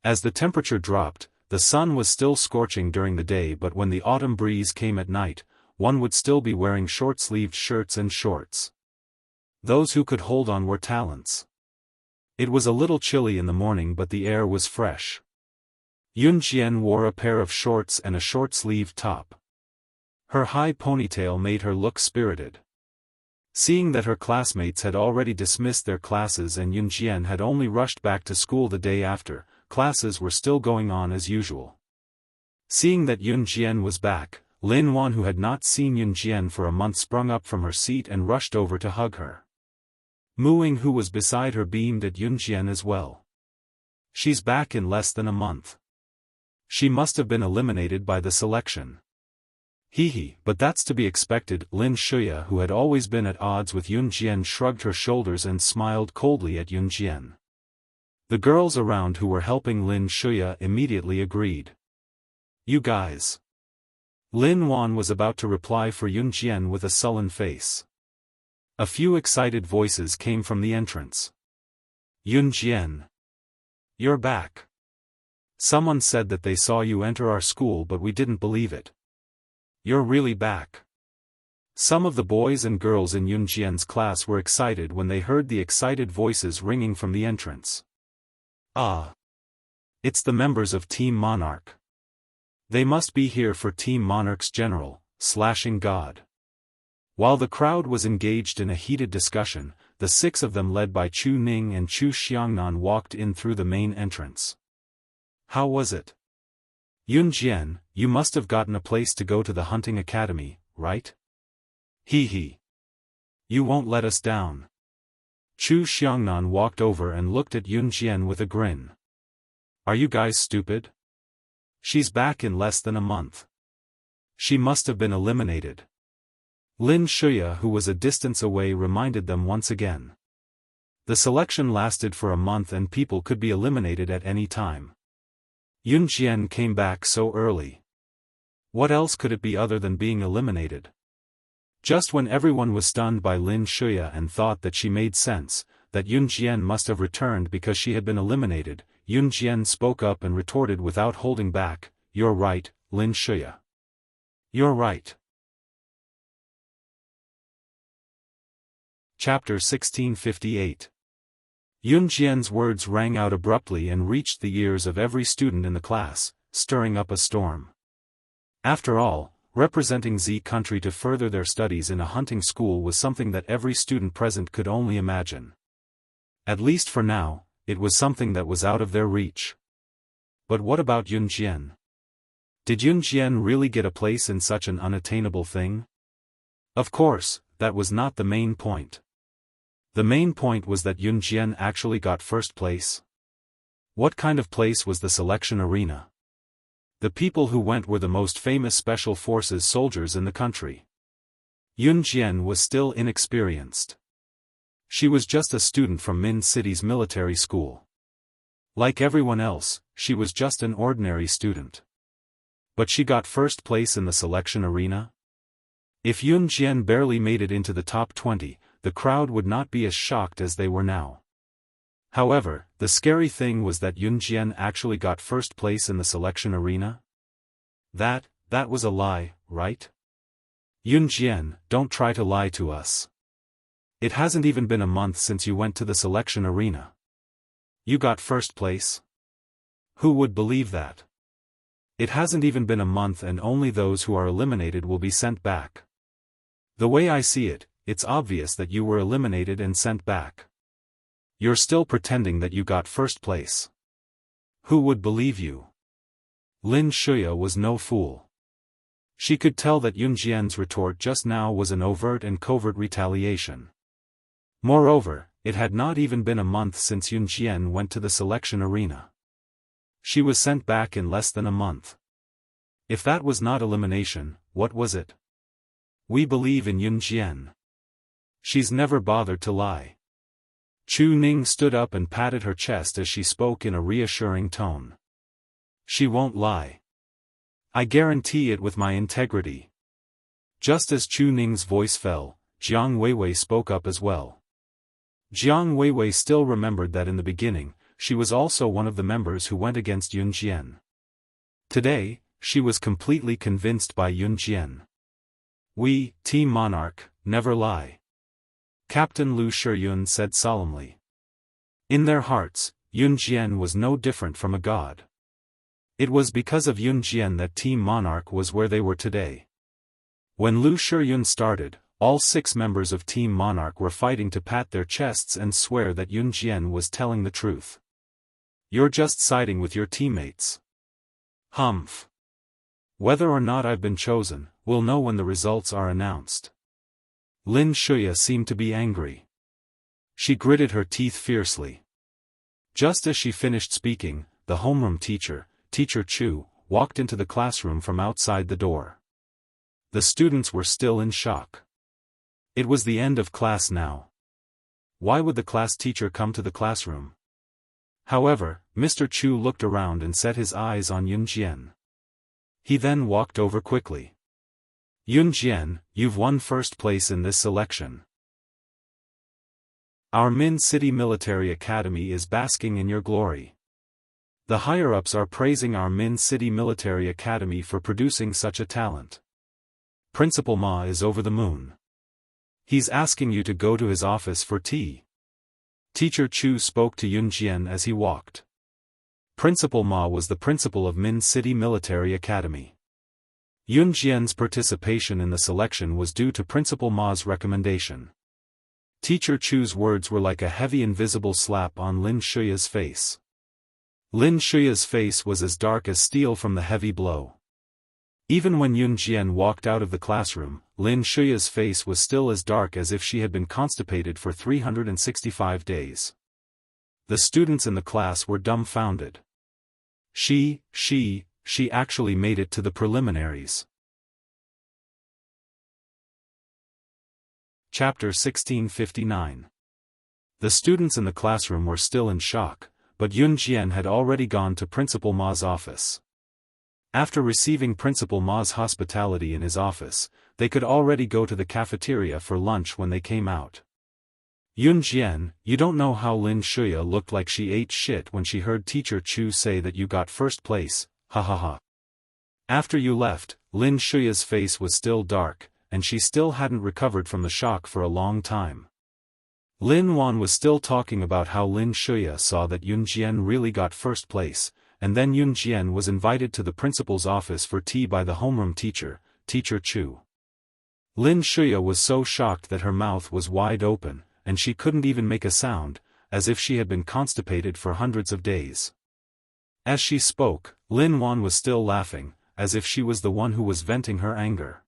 As the temperature dropped, the sun was still scorching during the day, but when the autumn breeze came at night, one would still be wearing short-sleeved shirts and shorts. Those who could hold on were talents. It was a little chilly in the morning but the air was fresh. Yun Jian wore a pair of shorts and a short-sleeved top. Her high ponytail made her look spirited. Seeing that her classmates had already dismissed their classes and Yun Jian had only rushed back to school the day after, classes were still going on as usual. Seeing that Yun Jian was back, Lin Wan, who had not seen Yun Jian for a month, sprung up from her seat and rushed over to hug her. Muing, who was beside her, beamed at Yun Jian as well. She's back in less than a month. She must have been eliminated by the selection. Hee, but that's to be expected. Lin Shuya, who had always been at odds with Yun Jian, shrugged her shoulders and smiled coldly at Yun Jian. The girls around who were helping Lin Shuya immediately agreed. You guys. Lin Wan was about to reply for Yun Jian with a sullen face. A few excited voices came from the entrance. Yun Jian. You're back. Someone said that they saw you enter our school but we didn't believe it. You're really back. Some of the boys and girls in Yun Jian's class were excited when they heard the excited voices ringing from the entrance. Ah. It's the members of Team Monarch. They must be here for Team Monarch's general, slashing God. While the crowd was engaged in a heated discussion, the 6 of them led by Chu Ning and Chu Xiangnan walked in through the main entrance. How was it? Yun Jian, you must have gotten a place to go to the hunting academy, right? He. You won't let us down. Chu Xiangnan walked over and looked at Yun Jian with a grin. Are you guys stupid? She's back in less than a month. She must have been eliminated. Lin Shuya, who was a distance away, reminded them once again. The selection lasted for a month and people could be eliminated at any time. Yun Jian came back so early. What else could it be other than being eliminated? Just when everyone was stunned by Lin Shuya and thought that she made sense, that Yun Jian must have returned because she had been eliminated, Yun Jian spoke up and retorted without holding back, "You're right, Lin Shuya. You're right." Chapter 1658. Yun Jian's words rang out abruptly and reached the ears of every student in the class, stirring up a storm. After all, representing Z country to further their studies in a hunting school was something that every student present could only imagine. At least for now, it was something that was out of their reach. But what about Yun Jian? Did Yun Jian really get a place in such an unattainable thing? Of course, that was not the main point. The main point was that Yun Jian actually got first place. What kind of place was the selection arena? The people who went were the most famous special forces soldiers in the country. Yun Jian was still inexperienced. She was just a student from Min City's military school. Like everyone else, she was just an ordinary student. But she got first place in the selection arena? If Yun Jian barely made it into the top 20, the crowd would not be as shocked as they were now. However, the scary thing was that Yun Jian actually got first place in the selection arena? That was a lie, right? Yun Jian, don't try to lie to us. It hasn't even been a month since you went to the selection arena. You got first place? Who would believe that? It hasn't even been a month and only those who are eliminated will be sent back. The way I see it, it's obvious that you were eliminated and sent back. You're still pretending that you got first place. Who would believe you? Lin Shuya was no fool. She could tell that Yun Jian's retort just now was an overt and covert retaliation. Moreover, it had not even been a month since Yun Jian went to the selection arena. She was sent back in less than a month. If that was not elimination, what was it? We believe in Yun Jian. She's never bothered to lie. Chu Ning stood up and patted her chest as she spoke in a reassuring tone. She won't lie. I guarantee it with my integrity. Just as Chu Ning's voice fell, Jiang Weiwei spoke up as well. Jiang Weiwei still remembered that in the beginning, she was also one of the members who went against Yun Jian. Today, she was completely convinced by Yun Jian. We, Team Monarch, never lie. Captain Lu Shiyun said solemnly. In their hearts, Yun Jian was no different from a god. It was because of Yun Jian that Team Monarch was where they were today. When Lu Shiyun started, all 6 members of Team Monarch were fighting to pat their chests and swear that Yun Jian was telling the truth. You're just siding with your teammates. Humph. Whether or not I've been chosen, we'll know when the results are announced. Lin Shuya seemed to be angry. She gritted her teeth fiercely. Just as she finished speaking, the homeroom teacher, Teacher Chu, walked into the classroom from outside the door. The students were still in shock. It was the end of class now. Why would the class teacher come to the classroom? However, Mr. Chu looked around and set his eyes on Yun Jian. He then walked over quickly. Yun Jian, you've won first place in this selection. Our Min City Military Academy is basking in your glory. The higher-ups are praising our Min City Military Academy for producing such a talent. Principal Ma is over the moon. He's asking you to go to his office for tea. Teacher Chu spoke to Yun Jian as he walked. Principal Ma was the principal of Min City Military Academy. Yun Jian's participation in the selection was due to Principal Ma's recommendation. Teacher Chu's words were like a heavy invisible slap on Lin Shuya's face. Lin Shuya's face was as dark as steel from the heavy blow. Even when Yun Jian walked out of the classroom, Lin Shuya's face was still as dark as if she had been constipated for 365 days. The students in the class were dumbfounded. She actually made it to the preliminaries. Chapter 1659. The students in the classroom were still in shock, but Yun Jian had already gone to Principal Ma's office. After receiving Principal Ma's hospitality in his office, they could already go to the cafeteria for lunch when they came out. Yun Jian, you don't know how Lin Shuya looked like she ate shit when she heard Teacher Chu say that you got first place, ha ha ha. After you left, Lin Shuya's face was still dark, and she still hadn't recovered from the shock for a long time. Lin Wan was still talking about how Lin Shuya saw that Yun Jian really got first place, and then Yun Jian was invited to the principal's office for tea by the homeroom teacher, Teacher Chu. Lin Shuya was so shocked that her mouth was wide open, and she couldn't even make a sound, as if she had been constipated for hundreds of days. As she spoke, Lin Wan was still laughing, as if she was the one who was venting her anger.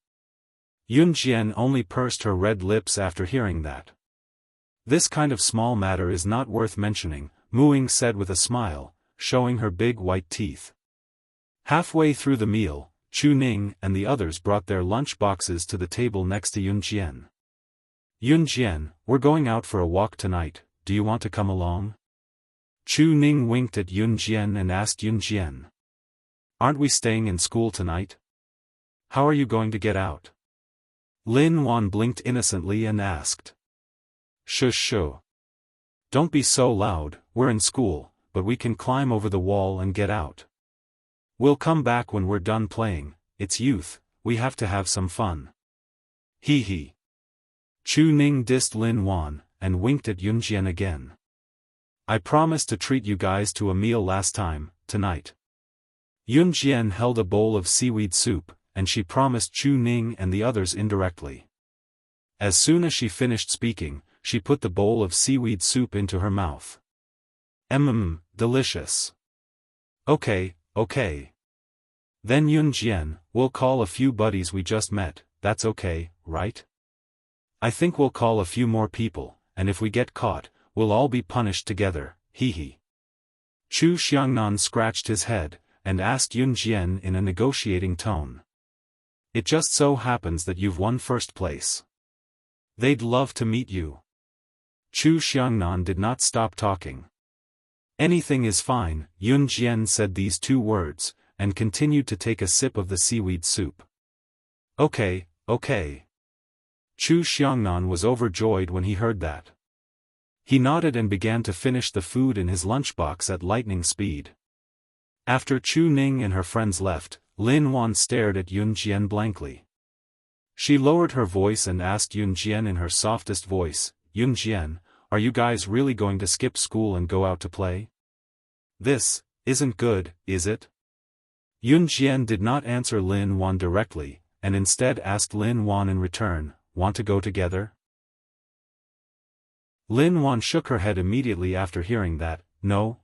Yun Jian only pursed her red lips after hearing that. This kind of small matter is not worth mentioning, Mu Ying said with a smile, showing her big white teeth. Halfway through the meal, Chu Ning and the others brought their lunch boxes to the table next to Yun Jian. Yun Jian, we're going out for a walk tonight, do you want to come along? Chu Ning winked at Yun Jian and asked Yun Jian. Aren't we staying in school tonight? How are you going to get out? Lin Wan blinked innocently and asked. Shush. Don't be so loud, we're in school, but we can climb over the wall and get out. We'll come back when we're done playing, it's youth, we have to have some fun. Hee hee. Chu Ning dissed Lin Wan, and winked at Yun Jian again. I promised to treat you guys to a meal last time, tonight. Yun Jian held a bowl of seaweed soup, and she promised Chu Ning and the others indirectly. As soon as she finished speaking, she put the bowl of seaweed soup into her mouth. Delicious. Okay. Then Yun Jian, we'll call a few buddies we just met, that's okay, right? I think we'll call a few more people, and if we get caught, we'll all be punished together, hee hee. Chu Xiangnan scratched his head, and asked Yun Jian in a negotiating tone. It just so happens that you've won first place. They'd love to meet you. Chu Xiangnan did not stop talking. Anything is fine, Yun Jian said these two words, and continued to take a sip of the seaweed soup. Okay. Chu Xiangnan was overjoyed when he heard that. He nodded and began to finish the food in his lunchbox at lightning speed. After Chu Ning and her friends left, Lin Wan stared at Yun Jian blankly. She lowered her voice and asked Yun Jian in her softest voice, Yun Jian, are you guys really going to skip school and go out to play? This isn't good, is it? Yun Jian did not answer Lin Wan directly, and instead asked Lin Wan in return, want to go together? Lin Wan shook her head immediately after hearing that. No,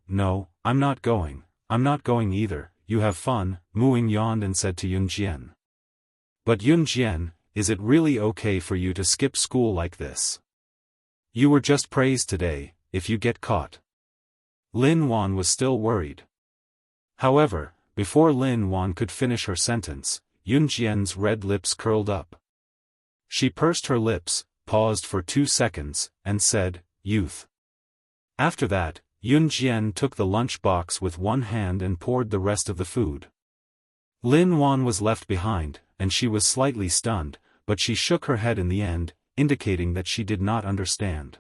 I'm not going either, you have fun, Mu Ying yawned and said to Yun Jian. But Yun Jian, is it really okay for you to skip school like this? You were just praised today, if you get caught. Lin Wan was still worried. However, before Lin Wan could finish her sentence, Yun Jian's red lips curled up. She pursed her lips, paused for 2 seconds, and said, youth. After that, Yun Jian took the lunch box with one hand and poured the rest of the food. Lin Wan was left behind, and she was slightly stunned, but she shook her head in the end, indicating that she did not understand.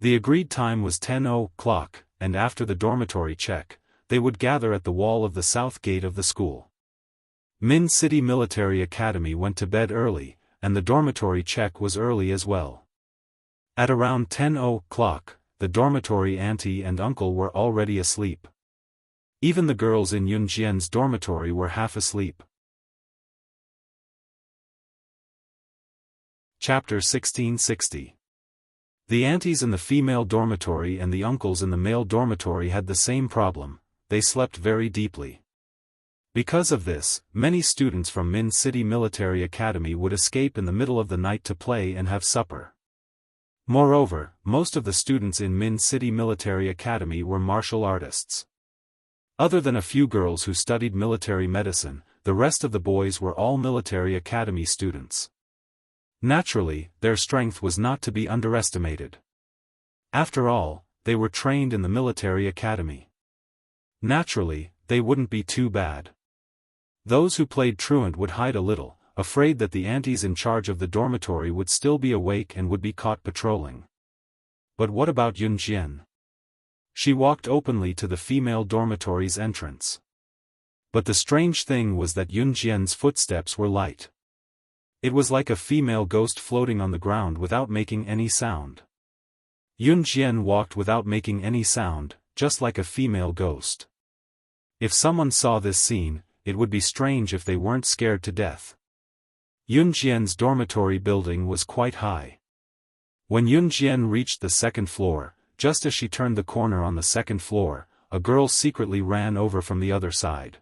The agreed time was 10 o'clock, and after the dormitory check, they would gather at the wall of the south gate of the school. Min City Military Academy went to bed early, and the dormitory check was early as well. At around 10 o'clock, the dormitory auntie and uncle were already asleep. Even the girls in Yunjian's dormitory were half asleep. Chapter 1660. The aunties in the female dormitory and the uncles in the male dormitory had the same problem: they slept very deeply. Because of this, many students from Min City Military Academy would escape in the middle of the night to play and have supper. Moreover, most of the students in Min City Military Academy were martial artists. Other than a few girls who studied military medicine, the rest of the boys were all military academy students. Naturally, their strength was not to be underestimated. After all, they were trained in the military academy. Naturally, they wouldn't be too bad. Those who played truant would hide a little, afraid that the aunties in charge of the dormitory would still be awake and would be caught patrolling. But what about Yunjian? She walked openly to the female dormitory's entrance. But the strange thing was that Yunjian's footsteps were light. It was like a female ghost floating on the ground without making any sound. Yunjian walked without making any sound, just like a female ghost. If someone saw this scene, it would be strange if they weren't scared to death. Yunjian's dormitory building was quite high. When Yunjian reached the second floor, just as she turned the corner on the second floor, a girl secretly ran over from the other side.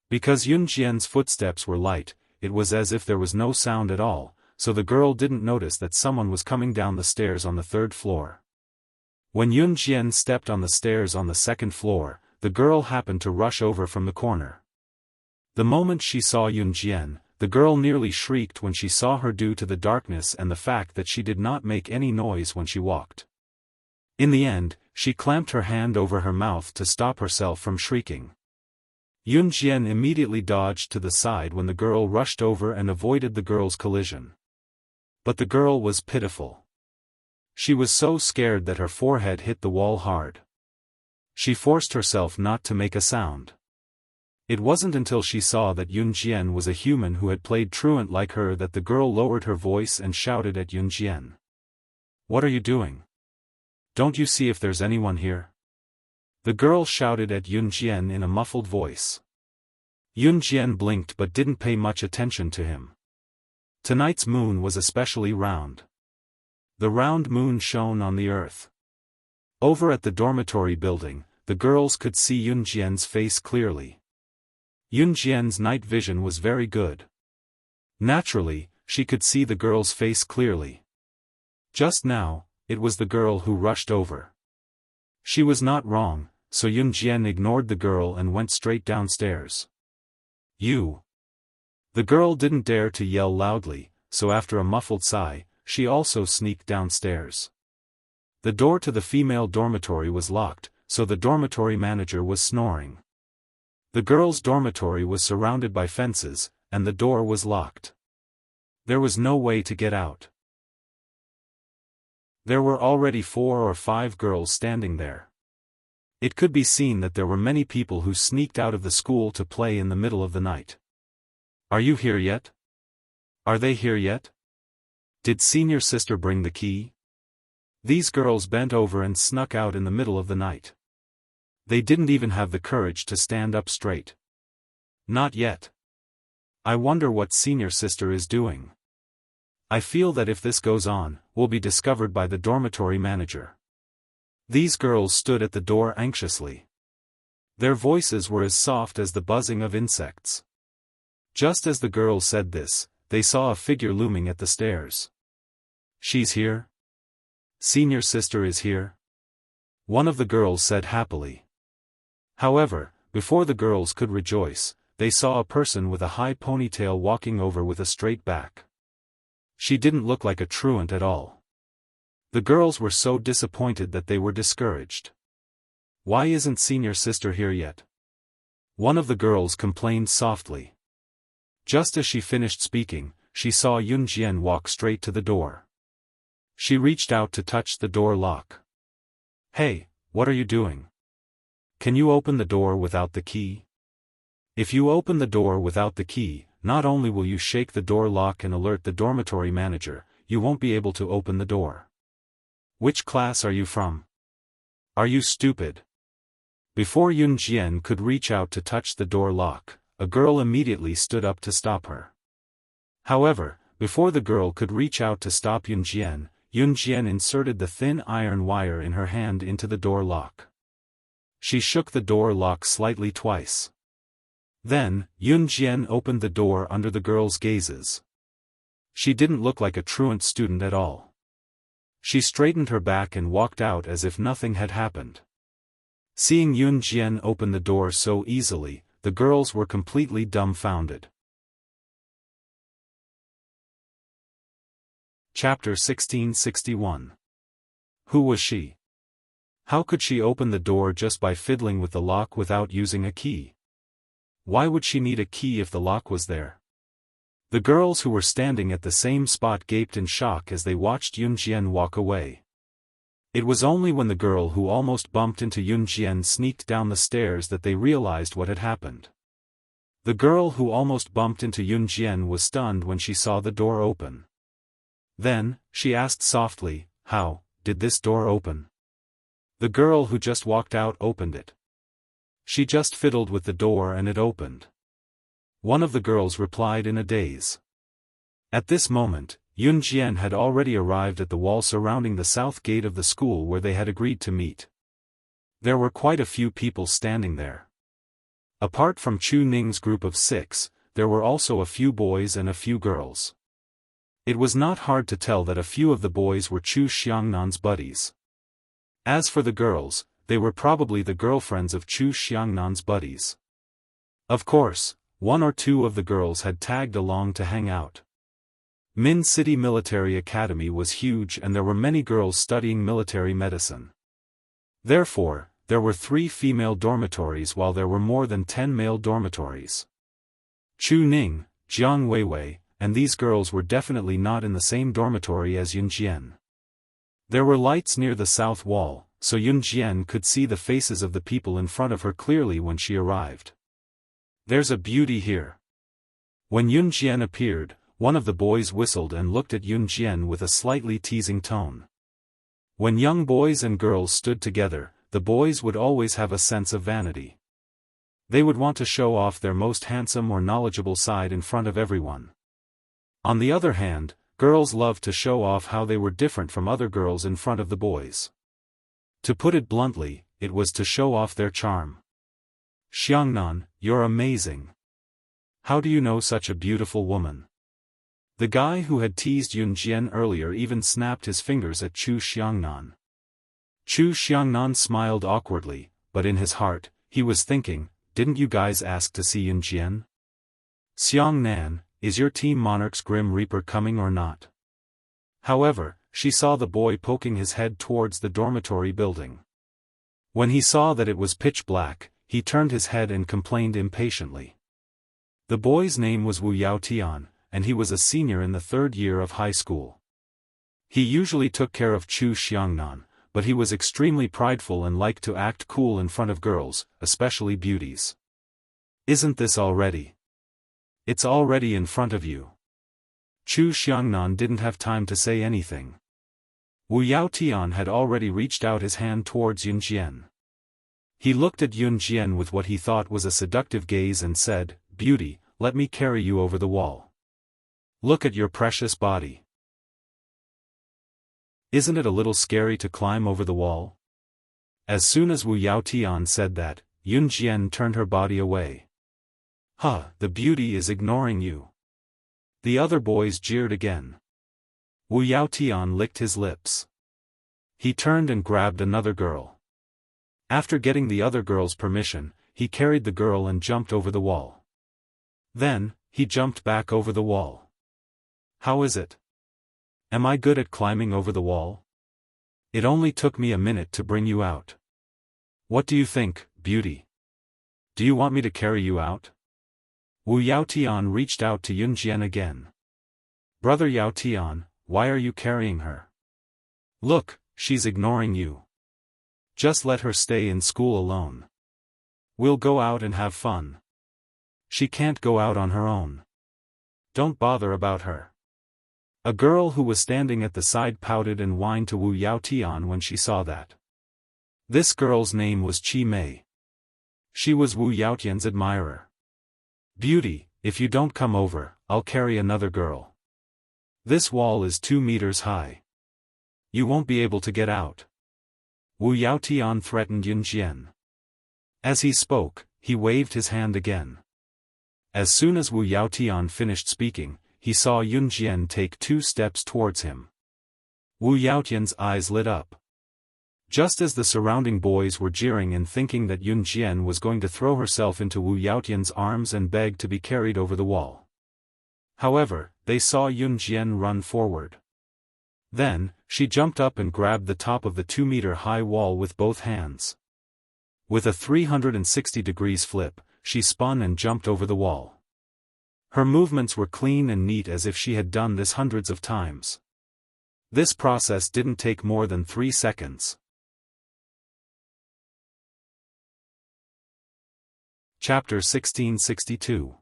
Because Yunjian's footsteps were light, it was as if there was no sound at all, so the girl didn't notice that someone was coming down the stairs on the third floor. When Yunjian stepped on the stairs on the second floor, the girl happened to rush over from the corner. The moment she saw Yunjian, the girl nearly shrieked when she saw her due to the darkness and the fact that she did not make any noise when she walked. In the end, she clamped her hand over her mouth to stop herself from shrieking. Yunjian immediately dodged to the side when the girl rushed over and avoided the girl's collision. But the girl was pitiful. She was so scared that her forehead hit the wall hard. She forced herself not to make a sound. It wasn't until she saw that Yunjian was a human who had played truant like her that the girl lowered her voice and shouted at Yunjian. "What are you doing? Don't you see if there's anyone here?" The girl shouted at Yunjian in a muffled voice. Yunjian blinked but didn't pay much attention to him. Tonight's moon was especially round. The round moon shone on the earth. Over at the dormitory building, the girls could see Yunjian's face clearly. Yunjian's night vision was very good. Naturally, she could see the girl's face clearly. Just now, it was the girl who rushed over. She was not wrong, so Yunjian ignored the girl and went straight downstairs. "You!" The girl didn't dare to yell loudly, so after a muffled sigh, she also sneaked downstairs. The door to the female dormitory was locked, so the dormitory manager was snoring. The girls' dormitory was surrounded by fences, and the door was locked. There was no way to get out. There were already 4 or 5 girls standing there. It could be seen that there were many people who sneaked out of the school to play in the middle of the night. "Are you here yet? Are they here yet? Did senior sister bring the key?" These girls bent over and snuck out in the middle of the night. They didn't even have the courage to stand up straight. "Not yet. I wonder what senior sister is doing. I feel that if this goes on, we'll be discovered by the dormitory manager." These girls stood at the door anxiously. Their voices were as soft as the buzzing of insects. Just as the girls said this, they saw a figure looming at the stairs. "She's here? Senior sister is here?" one of the girls said happily. However, before the girls could rejoice, they saw a person with a high ponytail walking over with a straight back. She didn't look like a truant at all. The girls were so disappointed that they were discouraged. "Why isn't senior sister here yet?" one of the girls complained softly. Just as she finished speaking, she saw Yunjian walk straight to the door. She reached out to touch the door lock. "Hey, what are you doing? Can you open the door without the key? If you open the door without the key, not only will you shake the door lock and alert the dormitory manager, you won't be able to open the door. Which class are you from? Are you stupid? Before Yun Jian could reach out to touch the door lock, a girl immediately stood up to stop her. However, before the girl could reach out to stop Yun Jian inserted the thin iron wire in her hand into the door lock. She shook the door lock slightly twice. Then, Yun Jian opened the door under the girl's gazes. She didn't look like a truant student at all. She straightened her back and walked out as if nothing had happened. Seeing Yun Jian open the door so easily, the girls were completely dumbfounded. Chapter 1661. Who was she? How could she open the door just by fiddling with the lock without using a key? Why would she need a key if the lock was there? The girls who were standing at the same spot gaped in shock as they watched Yun Jian walk away. It was only when the girl who almost bumped into Yun Jian sneaked down the stairs that they realized what had happened. The girl who almost bumped into Yun Jian was stunned when she saw the door open. Then, she asked softly, "How did this door open?" The girl who just walked out opened it. She just fiddled with the door and it opened. One of the girls replied in a daze. At this moment, Yun Jian had already arrived at the wall surrounding the south gate of the school where they had agreed to meet. There were quite a few people standing there. Apart from Chu Ning's group of 6, there were also a few boys and a few girls. It was not hard to tell that a few of the boys were Chu Xiangnan's buddies. As for the girls, they were probably the girlfriends of Chu Xiangnan's buddies. Of course, one or two of the girls had tagged along to hang out. Min City Military Academy was huge and there were many girls studying military medicine. Therefore, there were 3 female dormitories while there were more than 10 male dormitories. Chu Ning, Jiang Weiwei, and these girls were definitely not in the same dormitory as Yun Jian. There were lights near the south wall, so Yun Jian could see the faces of the people in front of her clearly when she arrived. "There's a beauty here." When Yun Jian appeared, one of the boys whistled and looked at Yun Jian with a slightly teasing tone. When young boys and girls stood together, the boys would always have a sense of vanity. They would want to show off their most handsome or knowledgeable side in front of everyone. On the other hand, girls loved to show off how they were different from other girls in front of the boys. To put it bluntly, it was to show off their charm. "Xiangnan, you're amazing. How do you know such a beautiful woman?" The guy who had teased Yun Jian earlier even snapped his fingers at Chu Xiangnan. Chu Xiangnan smiled awkwardly, but in his heart, he was thinking, "Didn't you guys ask to see Yun Jian? Xiangnan, is your Team Monarch's Grim Reaper coming or not?" However, she saw the boy poking his head towards the dormitory building. When he saw that it was pitch black, he turned his head and complained impatiently. The boy's name was Wu Yaotian, and he was a senior in the 3rd year of high school. He usually took care of Chu Xiangnan, but he was extremely prideful and liked to act cool in front of girls, especially beauties. "Isn't this already? It's already in front of you." Chu Xiangnan didn't have time to say anything. Wu Yaotian had already reached out his hand towards Yun Jian. He looked at Yun Jian with what he thought was a seductive gaze and said, "Beauty, let me carry you over the wall. Look at your precious body. Isn't it a little scary to climb over the wall?" As soon as Wu Yaotian said that, Yun Jian turned her body away. "Huh, the beauty is ignoring you." The other boys jeered again. Wu Yaotian licked his lips. He turned and grabbed another girl. After getting the other girl's permission, he carried the girl and jumped over the wall. Then, he jumped back over the wall. "How is it? Am I good at climbing over the wall? It only took me a minute to bring you out. What do you think, beauty? Do you want me to carry you out?" Wu Yaotian reached out to Yun Jian again. "Brother Yaotian, why are you carrying her? Look, she's ignoring you. Just let her stay in school alone. We'll go out and have fun. She can't go out on her own. Don't bother about her." A girl who was standing at the side pouted and whined to Wu Yaotian when she saw that. This girl's name was Chi Mei. She was Wu Yaotian's admirer. "Beauty, if you don't come over, I'll carry another girl. This wall is 2 meters high. You won't be able to get out." Wu Yaotian threatened Yun Jian. As he spoke, he waved his hand again. As soon as Wu Yaotian finished speaking, he saw Yun Jian take 2 steps towards him. Wu Yaotian's eyes lit up. Just as the surrounding boys were jeering and thinking that Yun Jian was going to throw herself into Wu Yaotian's arms and beg to be carried over the wall. However, they saw Yun Jian run forward. Then, she jumped up and grabbed the top of the 2-meter-high wall with both hands. With a 360 degrees flip, she spun and jumped over the wall. Her movements were clean and neat as if she had done this hundreds of times. This process didn't take more than 3 seconds. Chapter 1662.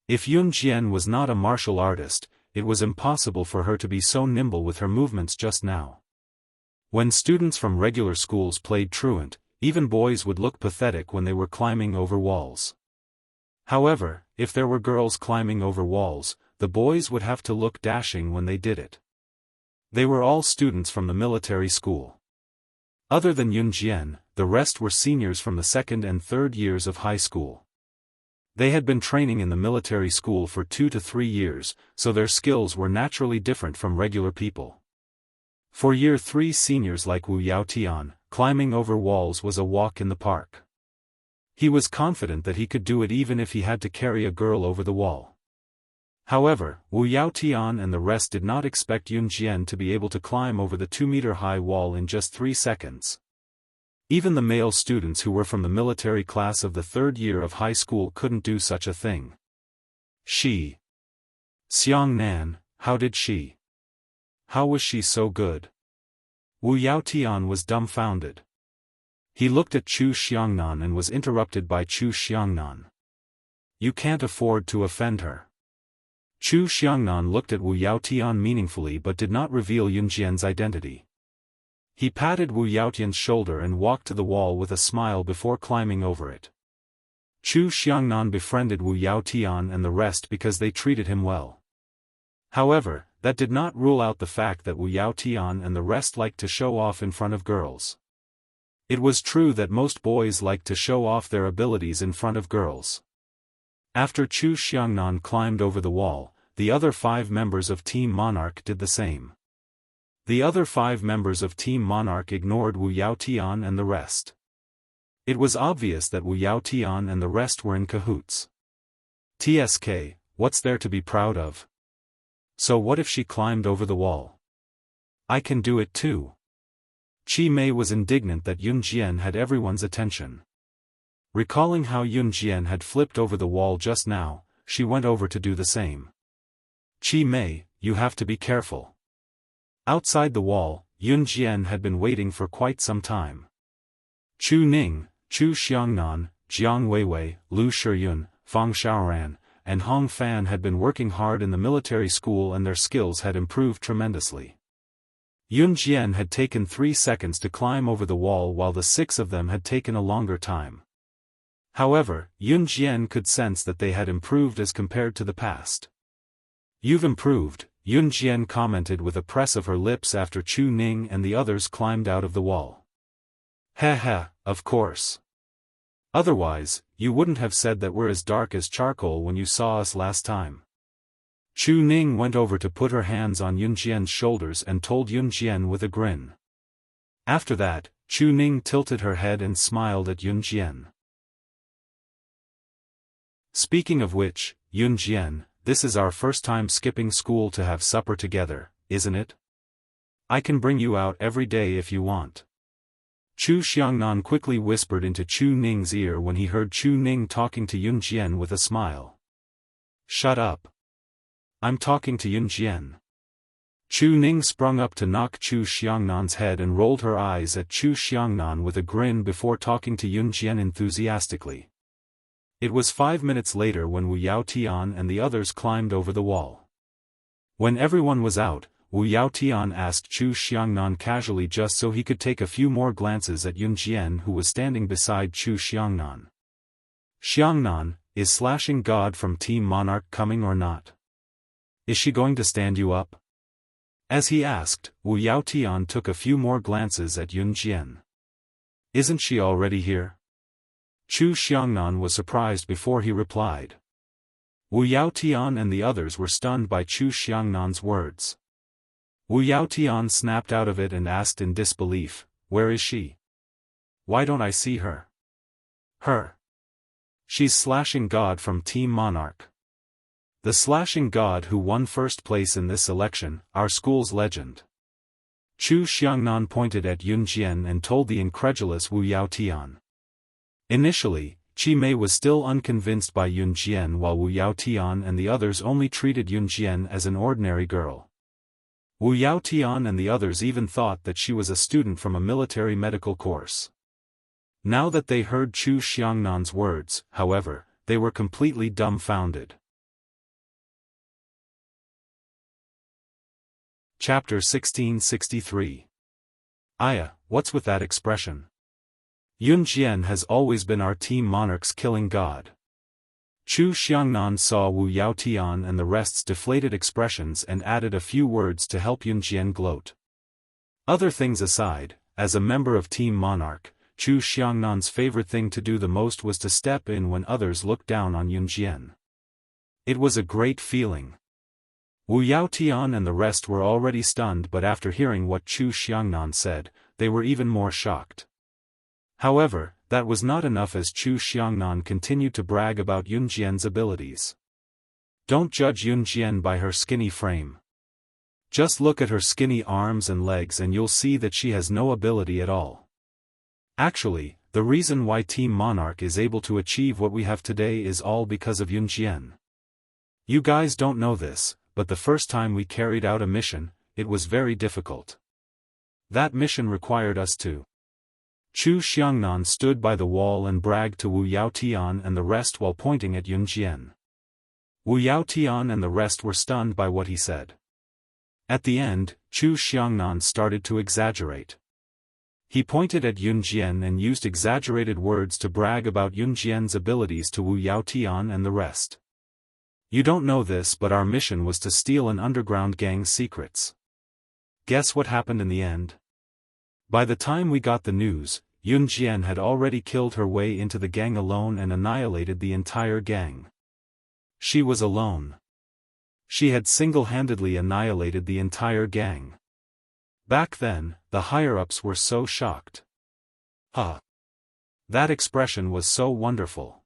If Yun Jian was not a martial artist, it was impossible for her to be so nimble with her movements just now. When students from regular schools played truant, even boys would look pathetic when they were climbing over walls. However, if there were girls climbing over walls, the boys would have to look dashing when they did it. They were all students from the military school. Other than Yun Jian, the rest were seniors from the 2nd and 3rd years of high school. They had been training in the military school for 2 to 3 years, so their skills were naturally different from regular people. For Year 3 seniors like Wu Yaotian, climbing over walls was a walk in the park. He was confident that he could do it even if he had to carry a girl over the wall. However, Wu Yaotian and the rest did not expect Yun Jian to be able to climb over the 2-meter-high wall in just 3 seconds. Even the male students who were from the military class of the 3rd year of high school couldn't do such a thing. Xiang Nan, how did she? How was she so good? Wu Yaotian was dumbfounded. He looked at Chu Xiangnan and was interrupted by Chu Xiangnan. You can't afford to offend her. Chu Xiangnan looked at Wu Yaotian meaningfully but did not reveal Yun Jian's identity. He patted Wu Yaotian's shoulder and walked to the wall with a smile before climbing over it. Chu Xiangnan befriended Wu Yaotian and the rest because they treated him well. However, that did not rule out the fact that Wu Yaotian and the rest liked to show off in front of girls. It was true that most boys liked to show off their abilities in front of girls. After Chu Xiangnan climbed over the wall, the other 5 members of Team Monarch did the same. The other 5 members of Team Monarch ignored Wu Yaotian and the rest. It was obvious that Wu Yaotian and the rest were in cahoots. TSK, what's there to be proud of? So what if she climbed over the wall? I can do it too. Qi Mei was indignant that Yun Jian had everyone's attention. Recalling how Yun Jian had flipped over the wall just now, she went over to do the same. Qi Mei, you have to be careful. Outside the wall, Yun Jian had been waiting for quite some time. Chu Ning, Chu Xiangnan, Jiang Weiwei, Lu Shiyun, Fang Xiaoran, and Hong Fan had been working hard in the military school and their skills had improved tremendously. Yun Jian had taken 3 seconds to climb over the wall while the 6 of them had taken a longer time. However, Yun Jian could sense that they had improved as compared to the past. You've improved, Yun Jian commented with a press of her lips after Chu Ning and the others climbed out of the wall. Heh, of course. Otherwise, you wouldn't have said that we're as dark as charcoal when you saw us last time. Chu Ning went over to put her hands on Yun Jian's shoulders and told Yun Jian with a grin. After that, Chu Ning tilted her head and smiled at Yun Jian. Speaking of which, Yun Jian, this is our first time skipping school to have supper together, isn't it? I can bring you out every day if you want. Chu Xiangnan quickly whispered into Chu Ning's ear when he heard Chu Ning talking to Yun Jian with a smile. Shut up. I'm talking to Yun Jian. Chu Ning sprung up to knock Chu Xiangnan's head and rolled her eyes at Chu Xiangnan with a grin before talking to Yun Jian enthusiastically. It was 5 minutes later when Wu Yaotian and the others climbed over the wall. When everyone was out, Wu Yaotian asked Chu Xiangnan casually just so he could take a few more glances at Yun Jian who was standing beside Chu Xiangnan. Xiangnan, is slashing God from Team Monarch coming or not? Is she going to stand you up? As he asked, Wu Yaotian took a few more glances at Yun Jian. Isn't she already here? Chu Xiangnan was surprised before he replied. Wu Yaotian and the others were stunned by Chu Xiangnan's words. Wu Yaotian snapped out of it and asked in disbelief, where is she? Why don't I see her? Her. She's slashing God from Team Monarch. The slashing god who won first place in this election, our school's legend. Chu Xiangnan pointed at Yun Jian and told the incredulous Wu Yaotian. Initially, Qi Mei was still unconvinced by Yun Jian while Wu Yaotian and the others only treated Yun Jian as an ordinary girl. Wu Yaotian and the others even thought that she was a student from a military medical course. Now that they heard Chu Xiangnan's words, however, they were completely dumbfounded. Chapter 1663. Aya, what's with that expression? Yun Jian has always been our Team Monarch's killing god. Chu Xiangnan saw Wu Yaotian and the rest's deflated expressions and added a few words to help Yun Jian gloat. Other things aside, as a member of Team Monarch, Chu Xiangnan's favorite thing to do the most was to step in when others looked down on Yun Jian. It was a great feeling. Wu Yaotian and the rest were already stunned, but after hearing what Chu Xiangnan said, they were even more shocked. However, that was not enough as Chu Xiangnan continued to brag about Yun Jian's abilities. Don't judge Yun Jian by her skinny frame. Just look at her skinny arms and legs and you'll see that she has no ability at all. Actually, the reason why Team Monarch is able to achieve what we have today is all because of Yun Jian. You guys don't know this, but the first time we carried out a mission, it was very difficult. That mission required us to. Chu Xiangnan stood by the wall and bragged to Wu Yaotian and the rest while pointing at Yun Jian. Wu Yaotian and the rest were stunned by what he said. At the end, Chu Xiangnan started to exaggerate. He pointed at Yun Jian and used exaggerated words to brag about Yun Jian's abilities to Wu Yaotian and the rest. You don't know this, but our mission was to steal an underground gang's secrets. Guess what happened in the end? By the time we got the news, Yun Jian had already killed her way into the gang alone and annihilated the entire gang. She was alone. She had single-handedly annihilated the entire gang. Back then, the higher-ups were so shocked. That expression was so wonderful.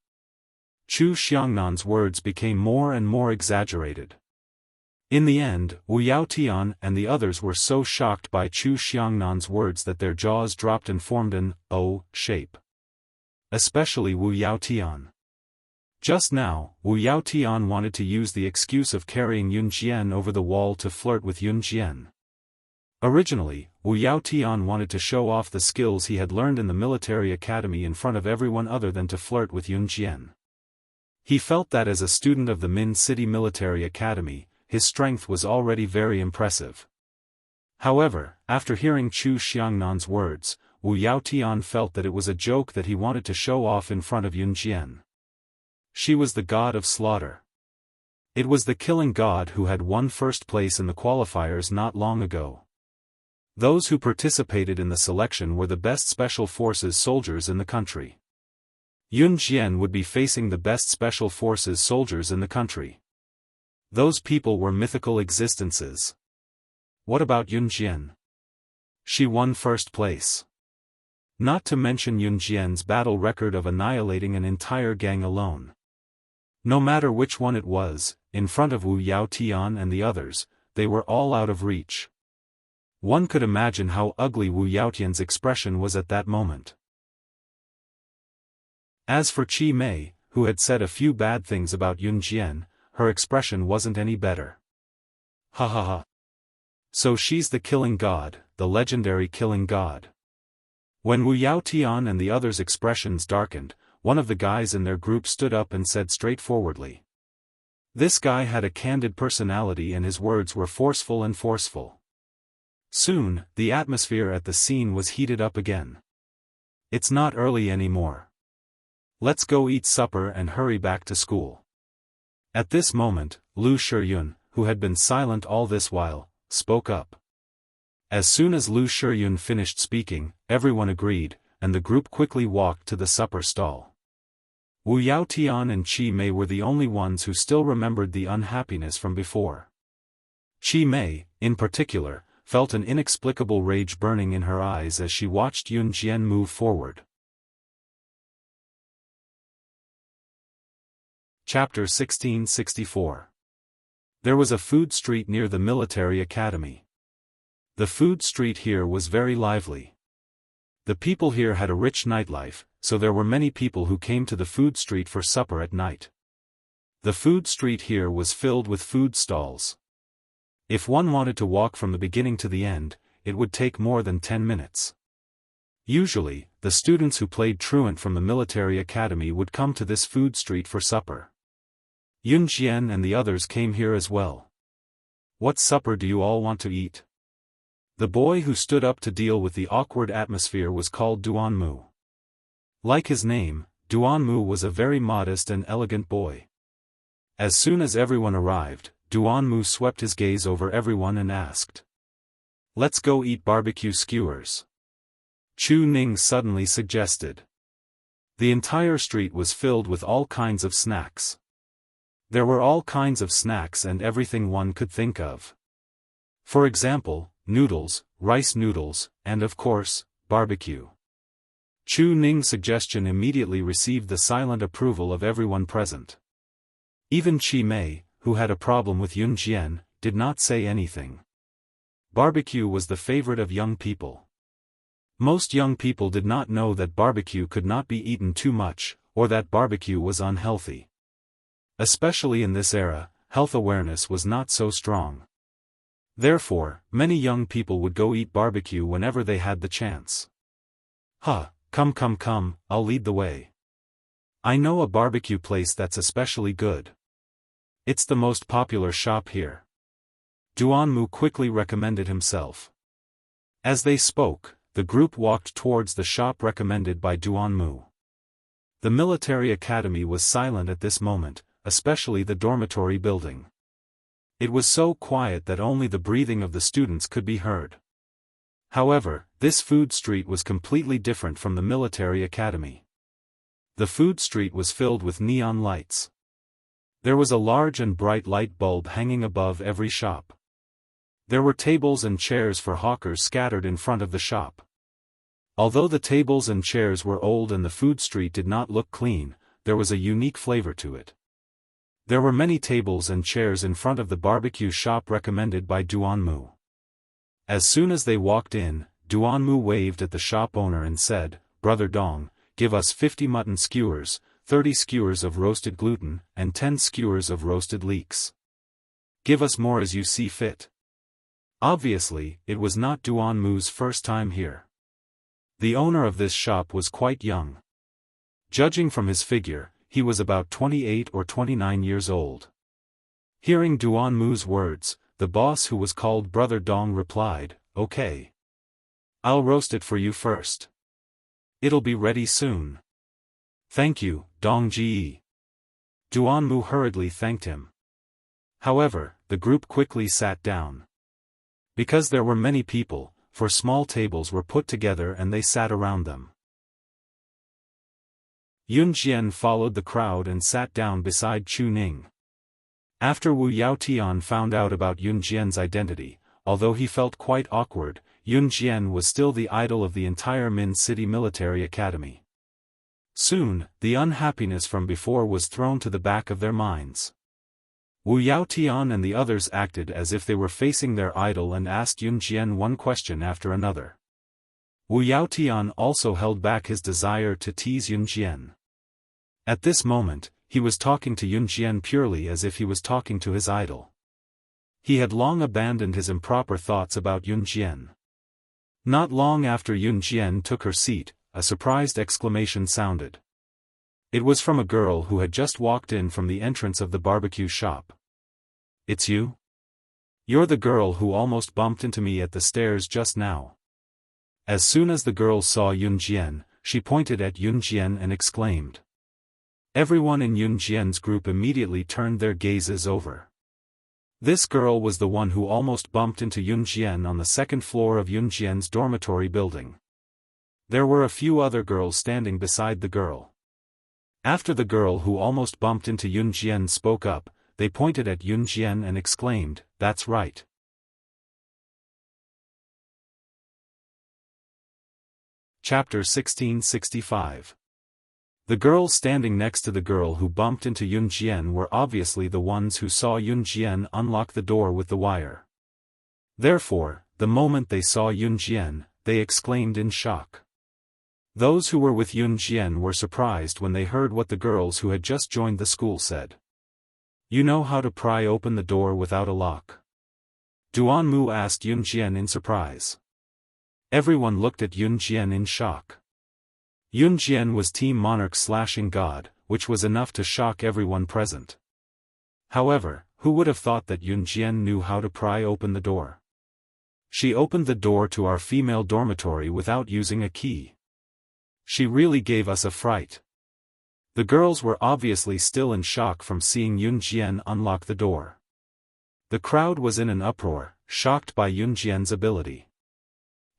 Chu Xiangnan's words became more and more exaggerated. In the end, Wu Yaotian and the others were so shocked by Chu Xiangnan's words that their jaws dropped and formed an O shape. Especially Wu Yaotian. Just now, Wu Yaotian wanted to use the excuse of carrying Yun Jian over the wall to flirt with Yun Jian. Originally, Wu Yaotian wanted to show off the skills he had learned in the military academy in front of everyone other than to flirt with Yun Jian. He felt that as a student of the Min City Military Academy, his strength was already very impressive. However, after hearing Chu Xiangnan's words, Wu Yaotian felt that it was a joke that he wanted to show off in front of Yun Jian. She was the god of slaughter. It was the killing god who had won first place in the qualifiers not long ago. Those who participated in the selection were the best special forces soldiers in the country. Yun Jian would be facing the best special forces soldiers in the country. Those people were mythical existences. What about Yun Jian? She won first place. Not to mention Yun Jian's battle record of annihilating an entire gang alone. No matter which one it was, in front of Wu Yaotian and the others, they were all out of reach. One could imagine how ugly Wu Yaotian's expression was at that moment. As for Qi Mei, who had said a few bad things about Yun Jian, her expression wasn't any better. Ha ha ha. So she's the killing god, the legendary killing god. When Wu Yaotian and the others' expressions darkened, one of the guys in their group stood up and said straightforwardly. This guy had a candid personality and his words were forceful. Soon, the atmosphere at the scene was heated up again. It's not early anymore. Let's go eat supper and hurry back to school. At this moment, Lu Shiyun, who had been silent all this while, spoke up. As soon as Lu Shiyun finished speaking, everyone agreed, and the group quickly walked to the supper stall. Wu Yaotian and Qi Mei were the only ones who still remembered the unhappiness from before. Qi Mei, in particular, felt an inexplicable rage burning in her eyes as she watched Yun Jian move forward. Chapter 1664. There was a food street near the military academy. The food street here was very lively. The people here had a rich nightlife, so there were many people who came to the food street for supper at night. The food street here was filled with food stalls. If one wanted to walk from the beginning to the end, it would take more than 10 minutes. Usually, the students who played truant from the military academy would come to this food street for supper. Yun Jian and the others came here as well. What supper do you all want to eat? The boy who stood up to deal with the awkward atmosphere was called Duanmu. Like his name, Duanmu was a very modest and elegant boy. As soon as everyone arrived, Duanmu swept his gaze over everyone and asked, "Let's go eat barbecue skewers." Chu Ning suddenly suggested. The entire street was filled with all kinds of snacks. There were all kinds of snacks and everything one could think of. For example, noodles, rice noodles, and of course, barbecue. Chu Ning's suggestion immediately received the silent approval of everyone present. Even Qi Mei, who had a problem with Yun Jian, did not say anything. Barbecue was the favorite of young people. Most young people did not know that barbecue could not be eaten too much, or that barbecue was unhealthy. Especially in this era, health awareness was not so strong. Therefore, many young people would go eat barbecue whenever they had the chance. Come, I'll lead the way. I know a barbecue place that's especially good. It's the most popular shop here. Duanmu quickly recommended himself. As they spoke, the group walked towards the shop recommended by Duanmu. The military academy was silent at this moment, especially the dormitory building. It was so quiet that only the breathing of the students could be heard. However, this food street was completely different from the military academy. The food street was filled with neon lights. There was a large and bright light bulb hanging above every shop. There were tables and chairs for hawkers scattered in front of the shop. Although the tables and chairs were old and the food street did not look clean, there was a unique flavor to it. There were many tables and chairs in front of the barbecue shop recommended by Duanmu. As soon as they walked in, Duanmu waved at the shop owner and said, "Brother Dong, give us 50 mutton skewers, 30 skewers of roasted gluten, and 10 skewers of roasted leeks. Give us more as you see fit." Obviously, it was not Duanmu's first time here. The owner of this shop was quite young. Judging from his figure, he was about 28 or 29 years old. Hearing Duanmu's words, the boss who was called Brother Dong replied, "Okay. I'll roast it for you first. It'll be ready soon." "Thank you, Dong Ji." Duanmu hurriedly thanked him. However, the group quickly sat down. Because there were many people, 4 small tables were put together and they sat around them. Yun Jian followed the crowd and sat down beside Chu Ning. After Wu Yaotian found out about Yun Jian's identity, although he felt quite awkward, Yun Jian was still the idol of the entire Min City Military Academy. Soon, the unhappiness from before was thrown to the back of their minds. Wu Yaotian and the others acted as if they were facing their idol and asked Yun Jian one question after another. Wu Yaotian also held back his desire to tease Yun Jian. At this moment, he was talking to Yun Jian purely as if he was talking to his idol. He had long abandoned his improper thoughts about Yun Jian. Not long after Yun Jian took her seat, a surprised exclamation sounded. It was from a girl who had just walked in from the entrance of the barbecue shop. "It's you? You're the girl who almost bumped into me at the stairs just now." As soon as the girl saw Yun Jian, she pointed at Yun Jian and exclaimed, Everyone in Yun Jian's group immediately turned their gazes over. This girl was the one who almost bumped into Yun Jian on the second floor of Yun Jian's dormitory building. There were a few other girls standing beside the girl. After the girl who almost bumped into Yun Jian spoke up, they pointed at Yun Jian and exclaimed, "That's right." Chapter 1665. The girls standing next to the girl who bumped into Yun Jian were obviously the ones who saw Yun Jian unlock the door with the wire. Therefore, the moment they saw Yun Jian, they exclaimed in shock. Those who were with Yun Jian were surprised when they heard what the girls who had just joined the school said. "You know how to pry open the door without a lock?" Duan Mu asked Yun Jian in surprise. Everyone looked at Yun Jian in shock. Yun Jian was Team Monarch slashing God, which was enough to shock everyone present. However, who would have thought that Yun Jian knew how to pry open the door? She opened the door to our female dormitory without using a key. She really gave us a fright. The girls were obviously still in shock from seeing Yun Jian unlock the door. The crowd was in an uproar, shocked by Yun Jian's ability.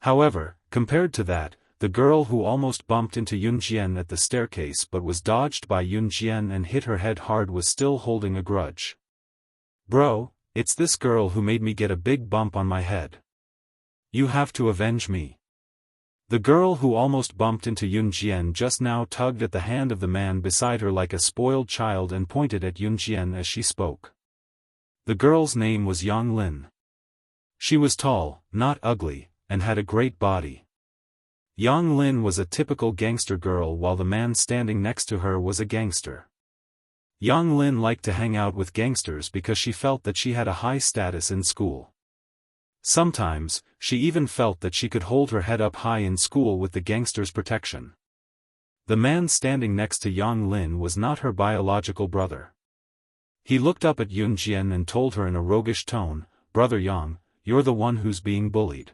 However, compared to that, the girl who almost bumped into Yun Jian at the staircase but was dodged by Yun Jian and hit her head hard was still holding a grudge. "Bro, it's this girl who made me get a big bump on my head. You have to avenge me." The girl who almost bumped into Yun Jian just now tugged at the hand of the man beside her like a spoiled child and pointed at Yun Jian as she spoke. The girl's name was Yang Lin. She was tall, not ugly, and had a great body. Yang Lin was a typical gangster girl while the man standing next to her was a gangster. Yang Lin liked to hang out with gangsters because she felt that she had a high status in school. Sometimes, she even felt that she could hold her head up high in school with the gangster's protection. The man standing next to Yang Lin was not her biological brother. He looked up at Yun Jian and told her in a roguish tone, "Brother Yang, you're the one who's being bullied.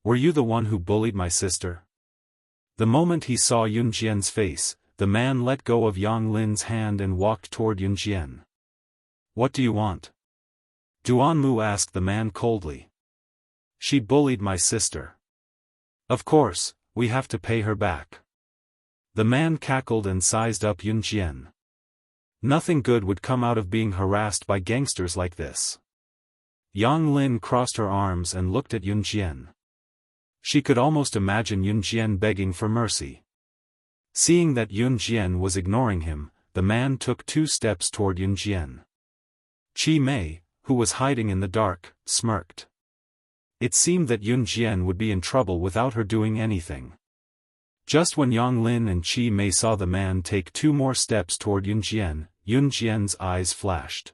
Were you the one who bullied my sister?" The moment he saw Yun Jian's face, the man let go of Yang Lin's hand and walked toward Yun Jian. "What do you want?" Duan Mu asked the man coldly. "She bullied my sister. Of course, we have to pay her back." The man cackled and sized up Yun Jian. Nothing good would come out of being harassed by gangsters like this. Yang Lin crossed her arms and looked at Yun Jian. She could almost imagine Yun Jian begging for mercy. Seeing that Yun Jian was ignoring him, the man took 2 steps toward Yun Jian. Chi Mei, who was hiding in the dark, smirked. It seemed that Yun Jian would be in trouble without her doing anything. Just when Yang Lin and Chi Mei saw the man take 2 more steps toward Yun Jian's eyes flashed.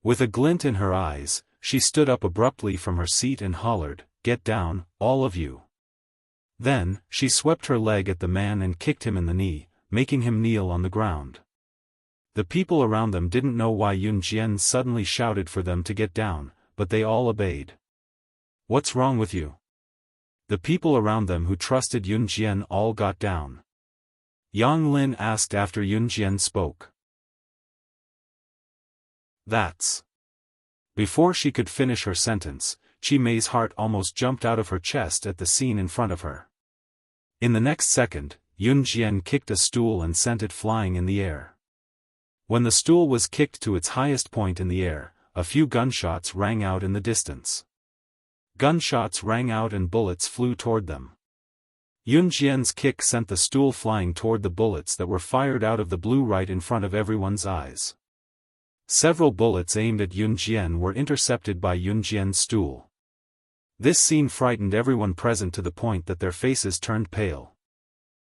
With a glint in her eyes, she stood up abruptly from her seat and hollered, "Get down, all of you." Then, she swept her leg at the man and kicked him in the knee, making him kneel on the ground. The people around them didn't know why Yun Jian suddenly shouted for them to get down, but they all obeyed. "What's wrong with you?" The people around them who trusted Yun Jian all got down. Yang Lin asked after Yun Jian spoke. "That's..." Before she could finish her sentence, Chi Mei's heart almost jumped out of her chest at the scene in front of her. In the next second, Yun Jian kicked a stool and sent it flying in the air. When the stool was kicked to its highest point in the air, a few gunshots rang out in the distance. Gunshots rang out and bullets flew toward them. Yun Jian's kick sent the stool flying toward the bullets that were fired out of the blue right in front of everyone's eyes. Several bullets aimed at Yun Jian were intercepted by Yun Jian's stool. This scene frightened everyone present to the point that their faces turned pale.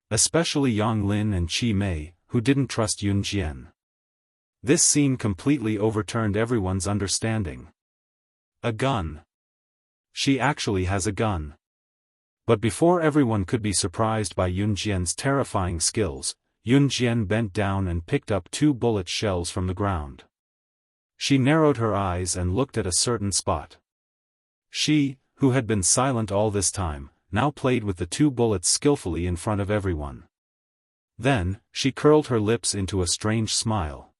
Especially Yang Lin and Chi Mei, who didn't trust Yun Jian. This scene completely overturned everyone's understanding. A gun. She actually has a gun. But before everyone could be surprised by Yun Jian's terrifying skills, Yun Jian bent down and picked up 2 bullet shells from the ground. She narrowed her eyes and looked at a certain spot. She, who had been silent all this time, now played with the 2 bullets skillfully in front of everyone. Then, she curled her lips into a strange smile.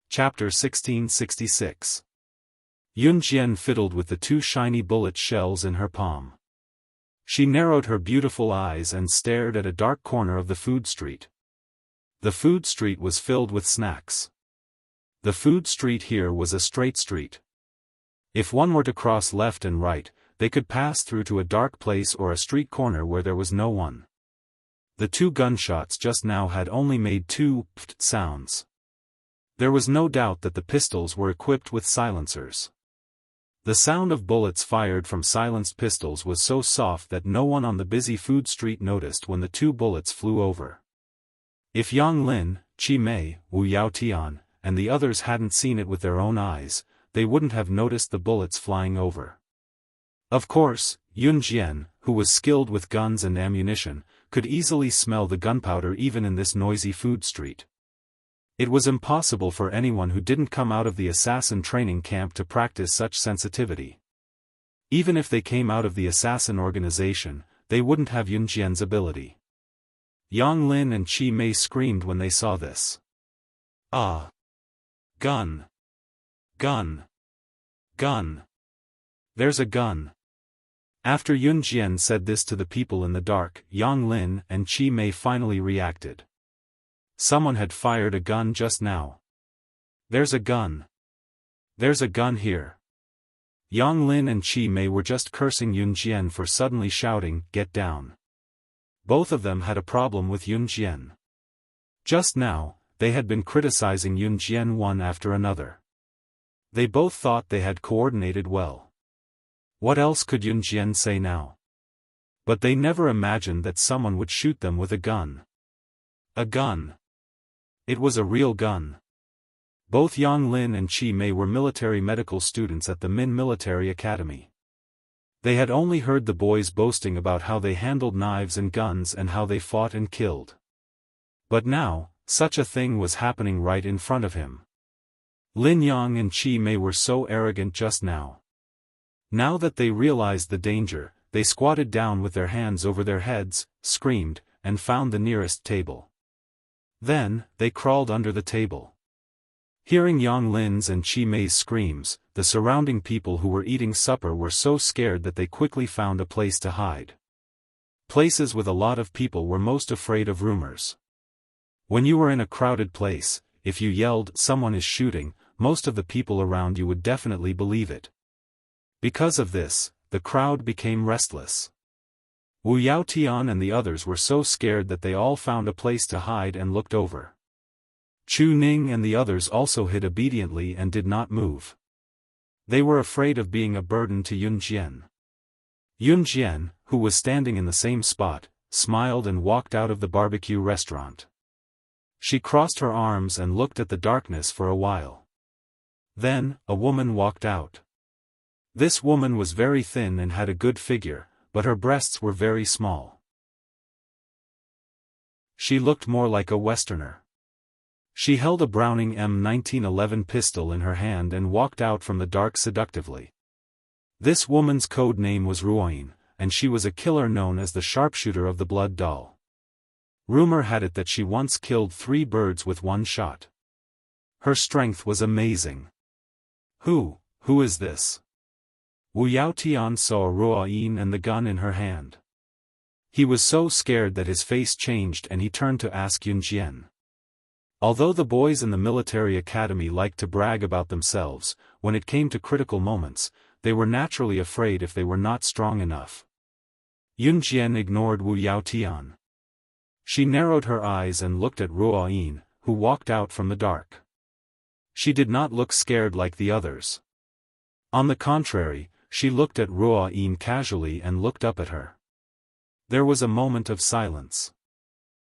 Chapter 1666. Yun Jian fiddled with the two shiny bullet shells in her palm. She narrowed her beautiful eyes and stared at a dark corner of the food street. The food street was filled with snacks. The food street here was a straight street. If one were to cross left and right, they could pass through to a dark place or a street corner where there was no one. The two gunshots just now had only made two pft sounds. There was no doubt that the pistols were equipped with silencers. The sound of bullets fired from silenced pistols was so soft that no one on the busy food street noticed when the two bullets flew over. If Yang Lin, Qi Mei, Wu Yaotian, and the others hadn't seen it with their own eyes, they wouldn't have noticed the bullets flying over. Of course, Yun Jian, who was skilled with guns and ammunition, could easily smell the gunpowder even in this noisy food street. It was impossible for anyone who didn't come out of the assassin training camp to practice such sensitivity. Even if they came out of the assassin organization, they wouldn't have Yun Jian's ability. Yang Lin and Qi Mei screamed when they saw this. Ah! Gun! Gun! Gun! There's a gun! After Yun Jian said this to the people in the dark, Yang Lin and Qi Mei finally reacted. Someone had fired a gun just now. There's a gun. There's a gun here. Yang Lin and Qi Mei were just cursing Yun Jian for suddenly shouting, "Get down." Both of them had a problem with Yun Jian. Just now, they had been criticizing Yun Jian one after another. They both thought they had coordinated well. What else could Yun Jian say now? But they never imagined that someone would shoot them with a gun. A gun. It was a real gun. Both Yang Lin and Qi Mei were military medical students at the Min Military Academy. They had only heard the boys boasting about how they handled knives and guns and how they fought and killed. But now, such a thing was happening right in front of him. Lin Yang and Qi Mei were so arrogant just now. Now that they realized the danger, they squatted down with their hands over their heads, screamed, and found the nearest table. Then, they crawled under the table. Hearing Yang Lin's and Qi Mei's screams, the surrounding people who were eating supper were so scared that they quickly found a place to hide. Places with a lot of people were most afraid of rumors. When you were in a crowded place, if you yelled, "Someone is shooting," most of the people around you would definitely believe it. Because of this, the crowd became restless. Wu Yaotian and the others were so scared that they all found a place to hide and looked over. Chu Ning and the others also hid obediently and did not move. They were afraid of being a burden to Yun Jian. Yun Jian, who was standing in the same spot, smiled and walked out of the barbecue restaurant. She crossed her arms and looked at the darkness for a while. Then, a woman walked out. This woman was very thin and had a good figure, but her breasts were very small. She looked more like a Westerner. She held a Browning M1911 pistol in her hand and walked out from the dark seductively. This woman's code name was Ruoyin, and she was a killer known as the sharpshooter of the blood doll. Rumor had it that she once killed 3 birds with one shot. Her strength was amazing. Who is this? Wu Yaotian saw Ruoyin and the gun in her hand. He was so scared that his face changed and he turned to ask Yun Jian. Although the boys in the military academy liked to brag about themselves, when it came to critical moments, they were naturally afraid if they were not strong enough. Yun Jian ignored Wu Yaotian. She narrowed her eyes and looked at Ruoyin, who walked out from the dark. She did not look scared like the others. On the contrary, she looked at Ruoyin casually and looked up at her. There was a moment of silence.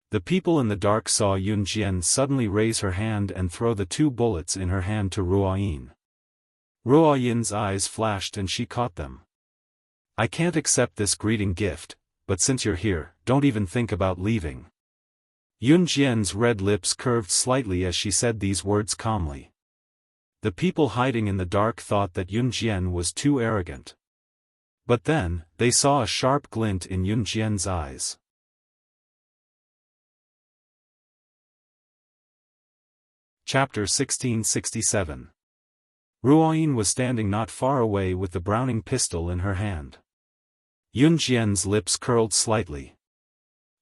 The people in the dark saw Yun Jian suddenly raise her hand and throw the 2 bullets in her hand to Ruoyin. Ruoyin's eyes flashed and she caught them. "I can't accept this greeting gift, but since you're here, don't even think about leaving." Yun Jian's red lips curved slightly as she said these words calmly. The people hiding in the dark thought that Yun Jian was too arrogant. But then, they saw a sharp glint in Yun Jian's eyes. Chapter 1667. Ruoyin was standing not far away with the Browning pistol in her hand. Yun Jian's lips curled slightly.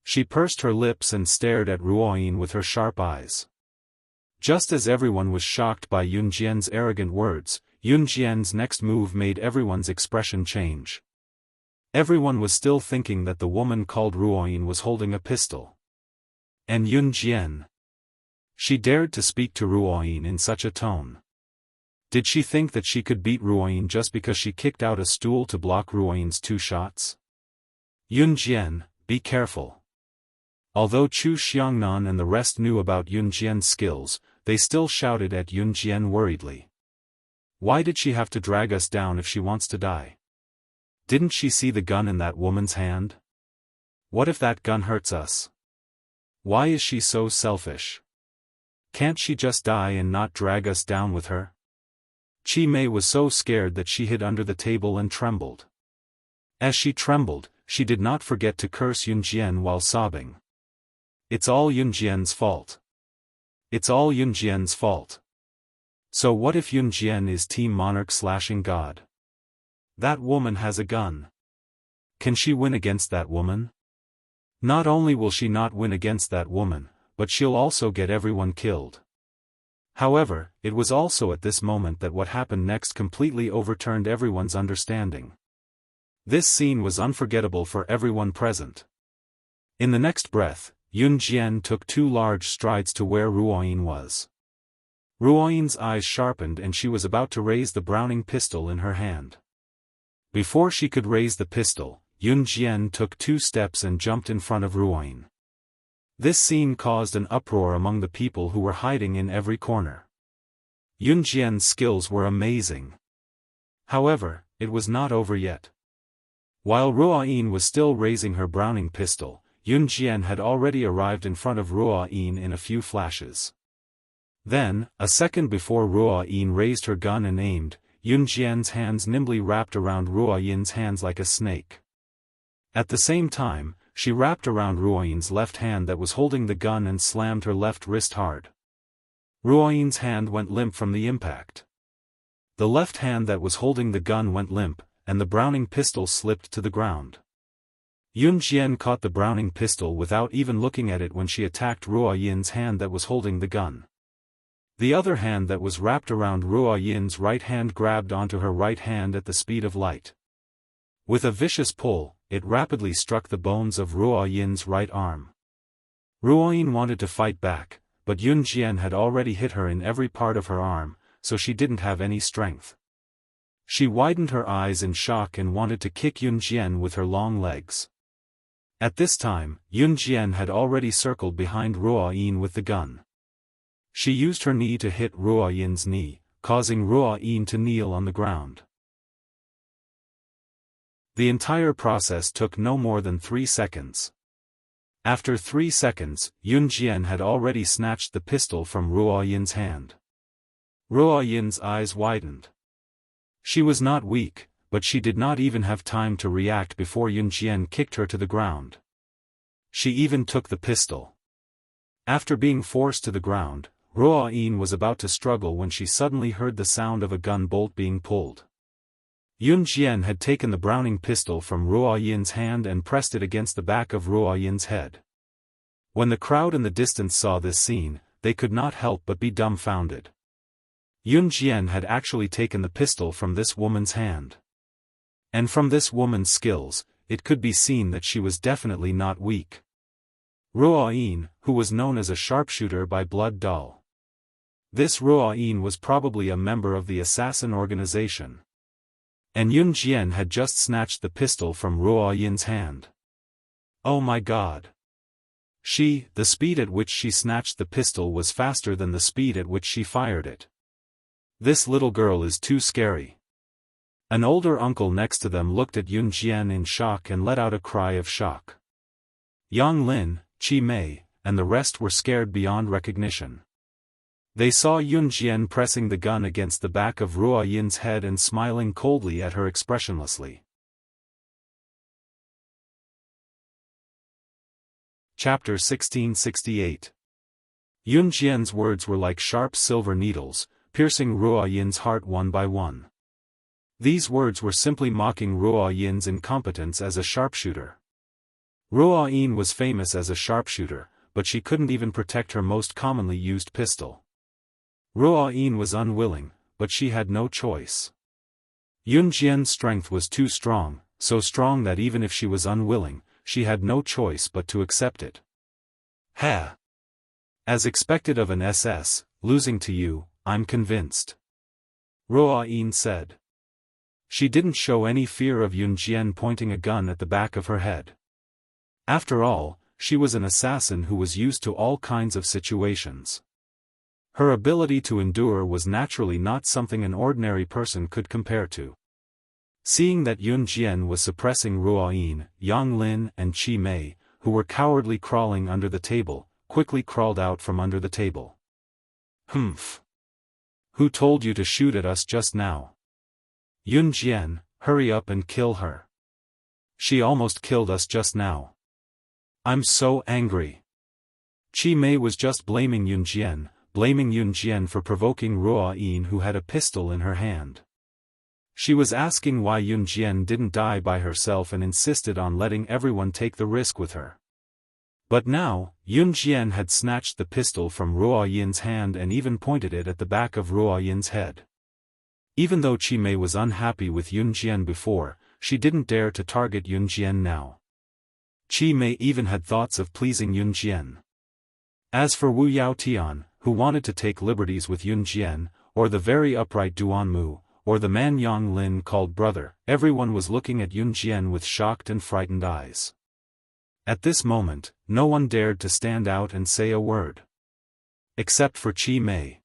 She pursed her lips and stared at Ruoyin with her sharp eyes. Just as everyone was shocked by Yun Jian's arrogant words, Yun Jian's next move made everyone's expression change. Everyone was still thinking that the woman called Ruoyin was holding a pistol. And Yun Jian. She dared to speak to Ruoyin in such a tone. Did she think that she could beat Ruoyin just because she kicked out a stool to block Ruoyin's 2 shots? Yun Jian, be careful. Although Chu Xiangnan and the rest knew about Yun Jian's skills, they still shouted at Yun Jian worriedly. Why did she have to drag us down if she wants to die? Didn't she see the gun in that woman's hand? What if that gun hurts us? Why is she so selfish? Can't she just die and not drag us down with her? Chi Mei was so scared that she hid under the table and trembled. As she trembled, she did not forget to curse Yun Jian while sobbing. It's all Yun Jian's fault. It's all Yun Jian's fault. So what if Yun Jian is Team Monarch/God? That woman has a gun. Can she win against that woman? Not only will she not win against that woman, but she'll also get everyone killed. However, it was also at this moment that what happened next completely overturned everyone's understanding. This scene was unforgettable for everyone present. In the next breath, Yun Jian took 2 large strides to where Ruoyin was. Ruoyin's eyes sharpened and she was about to raise the Browning pistol in her hand. Before she could raise the pistol, Yun Jian took 2 steps and jumped in front of Ruoyin. This scene caused an uproar among the people who were hiding in every corner. Yun Jian's skills were amazing. However, it was not over yet. While Ruoyin was still raising her Browning pistol, Yun Jian had already arrived in front of Ruoyin in a few flashes. Then, a second before Ruoyin raised her gun and aimed, Yun Jian's hands nimbly wrapped around Ruoyin's hands like a snake. At the same time, she wrapped around Ruoyin's left hand that was holding the gun and slammed her left wrist hard. Ruoyin's hand went limp from the impact. The left hand that was holding the gun went limp, and the Browning pistol slipped to the ground. Yun Jian caught the Browning pistol without even looking at it when she attacked Ruoyin's hand that was holding the gun. The other hand that was wrapped around Ruoyin's right hand grabbed onto her right hand at the speed of light. With a vicious pull, it rapidly struck the bones of Ruoyin's right arm. Ruoyin wanted to fight back, but Yun Jian had already hit her in every part of her arm, so she didn't have any strength. She widened her eyes in shock and wanted to kick Yun Jian with her long legs. At this time, Yun Jian had already circled behind Ruoyin with the gun. She used her knee to hit Ruoyin's knee, causing Ruoyin to kneel on the ground. The entire process took no more than 3 seconds. After 3 seconds, Yun Jian had already snatched the pistol from Ruoyin's hand. Ruoyin's eyes widened. She was not weak, but she did not even have time to react before Yun Jian kicked her to the ground. She even took the pistol. After being forced to the ground, Ruoyin was about to struggle when she suddenly heard the sound of a gun bolt being pulled. Yun Jian had taken the Browning pistol from Ruoyin's hand and pressed it against the back of Ruoyin's head. When the crowd in the distance saw this scene, they could not help but be dumbfounded. Yun Jian had actually taken the pistol from this woman's hand. And from this woman's skills, it could be seen that she was definitely not weak. Ruoyin, who was known as a sharpshooter by blood dull. This Ruoyin was probably a member of the assassin organization. And Yun Jian had just snatched the pistol from Ruoyin's hand. Oh my God! The speed at which she snatched the pistol was faster than the speed at which she fired it. This little girl is too scary. An older uncle next to them looked at Yun Jian in shock and let out a cry of shock. Yang Lin, Chi Mei, and the rest were scared beyond recognition. They saw Yun Jian pressing the gun against the back of Ruoyin's head and smiling coldly at her expressionlessly. Chapter 1668. Yun Jian's words were like sharp silver needles, piercing Ruo Yin's heart one by one. These words were simply mocking Ruo Yin's incompetence as a sharpshooter. Ruo Yin was famous as a sharpshooter, but she couldn't even protect her most commonly used pistol. Ruo Yin was unwilling, but she had no choice. Yun Jian's strength was too strong, so strong that even if she was unwilling, she had no choice but to accept it. Ha! As expected of an SS, losing to you, I'm convinced. Ruo Yin said. She didn't show any fear of Yun Jian pointing a gun at the back of her head. After all, she was an assassin who was used to all kinds of situations. Her ability to endure was naturally not something an ordinary person could compare to. Seeing that Yun Jian was suppressing Ruo Yin, Yang Lin and Qi Mei, who were cowardly crawling under the table, quickly crawled out from under the table. Humph! Who told you to shoot at us just now? Yun Jian, hurry up and kill her. She almost killed us just now. I'm so angry. Qi Mei was just blaming Yun Jian for provoking Ruo Yin, who had a pistol in her hand. She was asking why Yun Jian didn't die by herself and insisted on letting everyone take the risk with her. But now, Yun Jian had snatched the pistol from Ruo Yin's hand and even pointed it at the back of Ruo Yin's head. Even though Qi Mei was unhappy with Yun Jian before, she didn't dare to target Yun Jian now. Qi Mei even had thoughts of pleasing Yun Jian. As for Wu Yaotian, who wanted to take liberties with Yun Jian, or the very upright Duan Mu, or the man Yang Lin called brother, everyone was looking at Yun Jian with shocked and frightened eyes. At this moment, no one dared to stand out and say a word. Except for Qi Mei.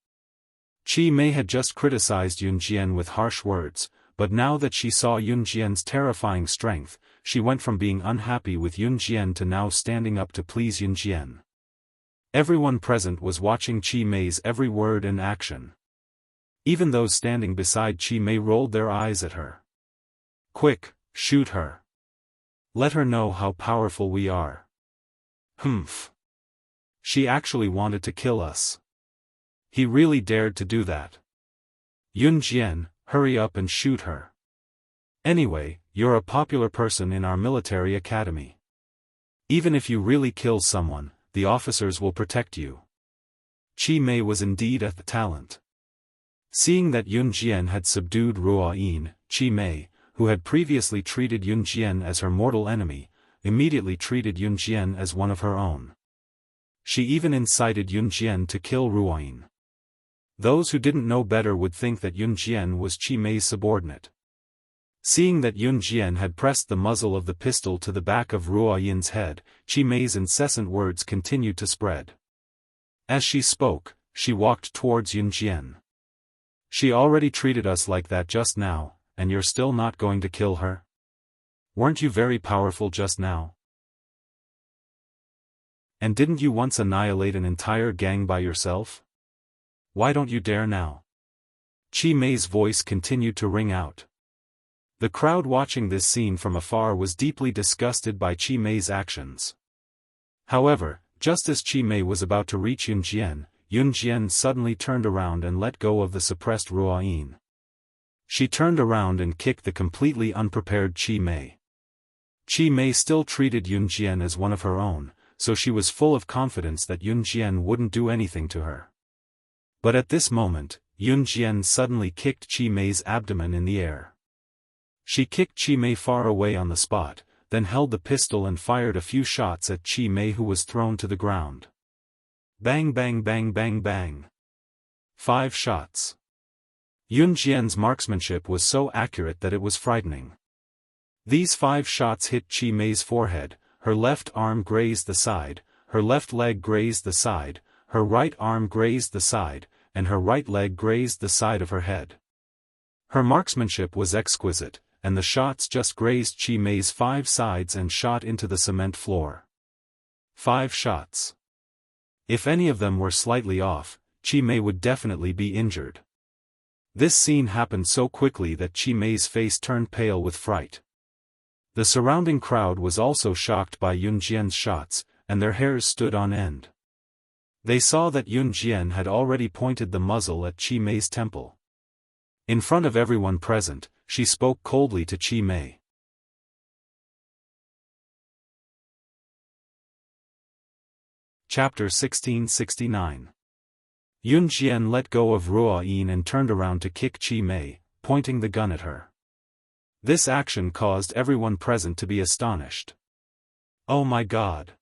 Qi Mei had just criticized Yun Jian with harsh words, but now that she saw Yun Jian's terrifying strength, she went from being unhappy with Yun Jian to now standing up to please Yun Jian. Everyone present was watching Qi Mei's every word and action. Even those standing beside Qi Mei rolled their eyes at her. Quick, shoot her. Let her know how powerful we are. Humph. She actually wanted to kill us. He really dared to do that. Yun Jian, hurry up and shoot her. Anyway, you're a popular person in our military academy. Even if you really kill someone, the officers will protect you. Qi Mei was indeed a talent. Seeing that Yun Jian had subdued Ruo Yin, Qi Mei, who had previously treated Yun Jian as her mortal enemy, immediately treated Yun Jian as one of her own. She even incited Yun Jian to kill Ruo Yin. Those who didn't know better would think that Yun Jian was Qi Mei's subordinate. Seeing that Yun Jian had pressed the muzzle of the pistol to the back of Ruo Yin's head, Qi Mei's incessant words continued to spread. As she spoke, she walked towards Yun Jian. She already treated us like that just now, and you're still not going to kill her? Weren't you very powerful just now? And didn't you once annihilate an entire gang by yourself? Why don't you dare now? Qi Mei's voice continued to ring out. The crowd watching this scene from afar was deeply disgusted by Qi Mei's actions. However, just as Qi Mei was about to reach Yun Jian suddenly turned around and let go of the suppressed Ruo Yin. She turned around and kicked the completely unprepared Qi Mei. Qi Mei still treated Yun Jian as one of her own, so she was full of confidence that Yun Jian wouldn't do anything to her. But at this moment, Yun Jian suddenly kicked Qi Mei's abdomen in the air. She kicked Qi Mei far away on the spot, then held the pistol and fired a few shots at Qi Mei, who was thrown to the ground. Bang bang bang bang bang. 5 shots. Yun Jian's marksmanship was so accurate that it was frightening. These 5 shots hit Qi Mei's forehead, her left arm grazed the side, her left leg grazed the side, her right arm grazed the side, and her right leg grazed the side of her head. Her marksmanship was exquisite, and the shots just grazed Qi Mei's 5 sides and shot into the cement floor. 5 shots. If any of them were slightly off, Qi Mei would definitely be injured. This scene happened so quickly that Qi Mei's face turned pale with fright. The surrounding crowd was also shocked by Yun Jian's shots, and their hairs stood on end. They saw that Yun Jian had already pointed the muzzle at Qi Mei's temple. In front of everyone present, she spoke coldly to Qi Mei. Chapter 1669. Yun Jian let go of Ruo Yin and turned around to kick Qi Mei, pointing the gun at her. This action caused everyone present to be astonished. Oh my God!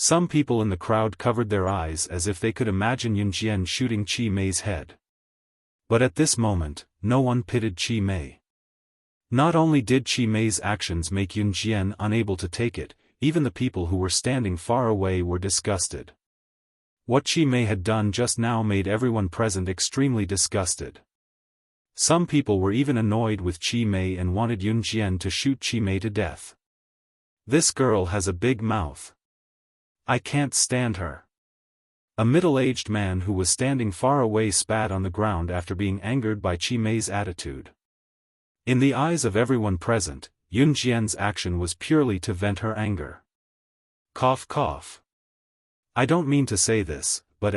Some people in the crowd covered their eyes as if they could imagine Yun Jian shooting Qi Mei's head. But at this moment, no one pitied Qi Mei. Not only did Qi Mei's actions make Yun Jian unable to take it, even the people who were standing far away were disgusted. What Qi Mei had done just now made everyone present extremely disgusted. Some people were even annoyed with Qi Mei and wanted Yun Jian to shoot Qi Mei to death. This girl has a big mouth. I can't stand her. A middle-aged man who was standing far away spat on the ground after being angered by Qi Mei's attitude. In the eyes of everyone present, Yun Jian's action was purely to vent her anger. Cough cough. I don't mean to say this, but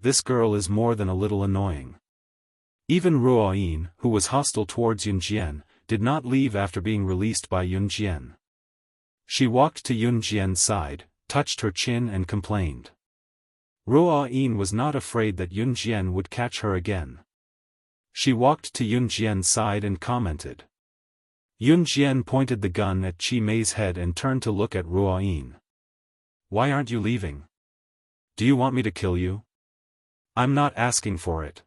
this girl is more than a little annoying. Even Ruo Yin, who was hostile towards Yun Jian, did not leave after being released by Yun Jian. She walked to Yun Jian's side, touched her chin and complained. Ruo Yin was not afraid that Yun Jian would catch her again. She walked to Yun Jian's side and commented. Yun Jian pointed the gun at Qi Mei's head and turned to look at Ruo Yin. Why aren't you leaving? Do you want me to kill you? I'm not asking for it.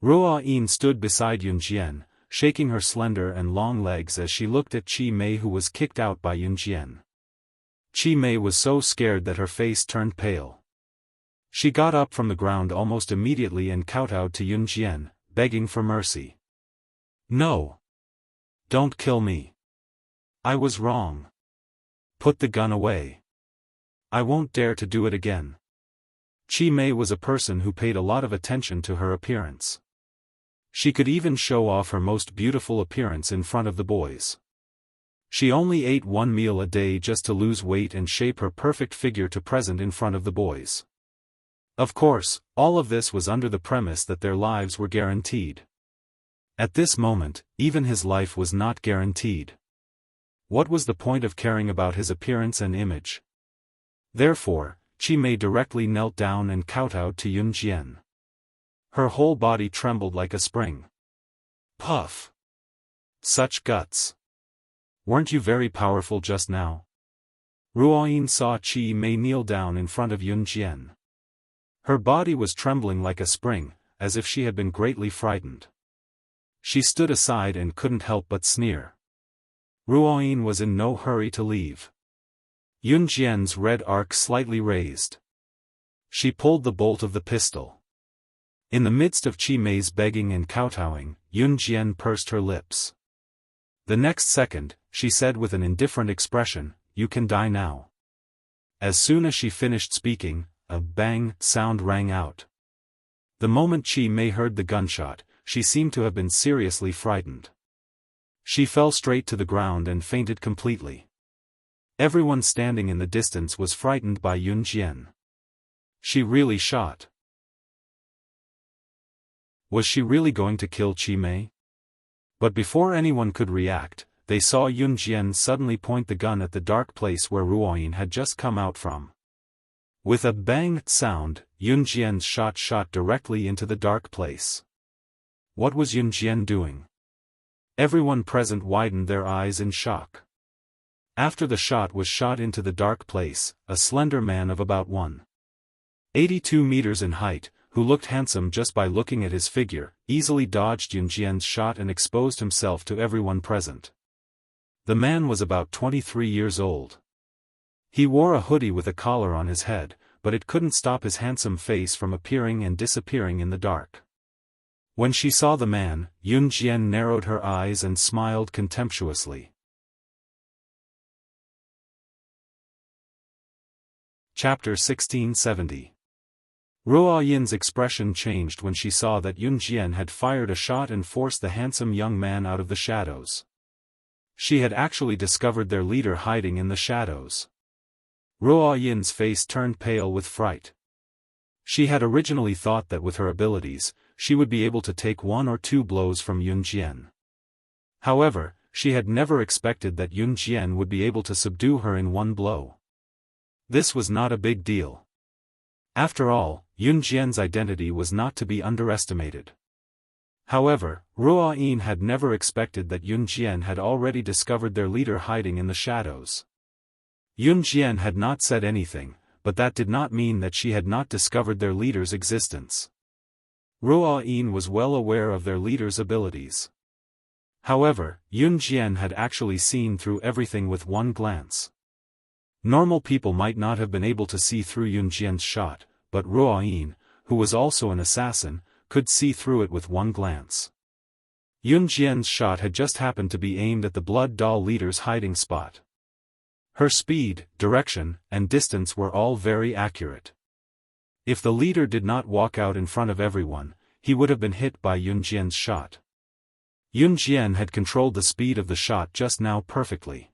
Ruo Yin stood beside Yun Jian, shaking her slender and long legs as she looked at Qi Mei, who was kicked out by Yun Jian. Qi Mei was so scared that her face turned pale. She got up from the ground almost immediately and kowtowed to Yun Jian, begging for mercy. No. Don't kill me. I was wrong. Put the gun away. I won't dare to do it again. Qi Mei was a person who paid a lot of attention to her appearance. She could even show off her most beautiful appearance in front of the boys. She only ate one meal a day just to lose weight and shape her perfect figure to present in front of the boys. Of course, all of this was under the premise that their lives were guaranteed. At this moment, even his life was not guaranteed. What was the point of caring about his appearance and image? Therefore, Qi Mei directly knelt down and kowtowed to Yun Jian. Her whole body trembled like a spring. Puff! Such guts! Weren't you very powerful just now? Ruo Yin saw Qi Mei kneel down in front of Yun Jian. Her body was trembling like a spring, as if she had been greatly frightened. She stood aside and couldn't help but sneer. Ruo Yin was in no hurry to leave. Yun Jian's red arc slightly raised. She pulled the bolt of the pistol. In the midst of Qi Mei's begging and kowtowing, Yun Jian pursed her lips. The next second, she said with an indifferent expression, "You can die now." As soon as she finished speaking, a bang sound rang out. The moment Qi Mei heard the gunshot, she seemed to have been seriously frightened. She fell straight to the ground and fainted completely. Everyone standing in the distance was frightened by Yun Jian. She really shot. Was she really going to kill Qi Mei? But before anyone could react, they saw Yun Jian suddenly point the gun at the dark place where Ruo Yin had just come out from. With a bang sound, Yun Jian's shot directly into the dark place. What was Yun Jian doing? Everyone present widened their eyes in shock. After the shot was shot into the dark place, a slender man of about 182 meters in height, who looked handsome just by looking at his figure, easily dodged Yun Jian's shot and exposed himself to everyone present. The man was about 23 years old. He wore a hoodie with a collar on his head, but it couldn't stop his handsome face from appearing and disappearing in the dark. When she saw the man, Yun Jian narrowed her eyes and smiled contemptuously. Chapter 1670. Ruo Yin's expression changed when she saw that Yun Jian had fired a shot and forced the handsome young man out of the shadows. She had actually discovered their leader hiding in the shadows. Ruo Yin's face turned pale with fright. She had originally thought that with her abilities, she would be able to take 1 or 2 blows from Yun Jian. However, she had never expected that Yun Jian would be able to subdue her in 1 blow. This was not a big deal. After all, Yun Jian's identity was not to be underestimated. However, Ruo Yin had never expected that Yun Jian had already discovered their leader hiding in the shadows. Yun Jian had not said anything, but that did not mean that she had not discovered their leader's existence. Ruo Yin was well aware of their leader's abilities. However, Yun Jian had actually seen through everything with 1 glance. Normal people might not have been able to see through Yun Jian's shot, but Ruo Yin, who was also an assassin, could see through it with 1 glance. Yun Jian's shot had just happened to be aimed at the Blood Doll leader's hiding spot. Her speed, direction, and distance were all very accurate. If the leader did not walk out in front of everyone, he would have been hit by Yun Jian's shot. Yun Jian had controlled the speed of the shot just now perfectly.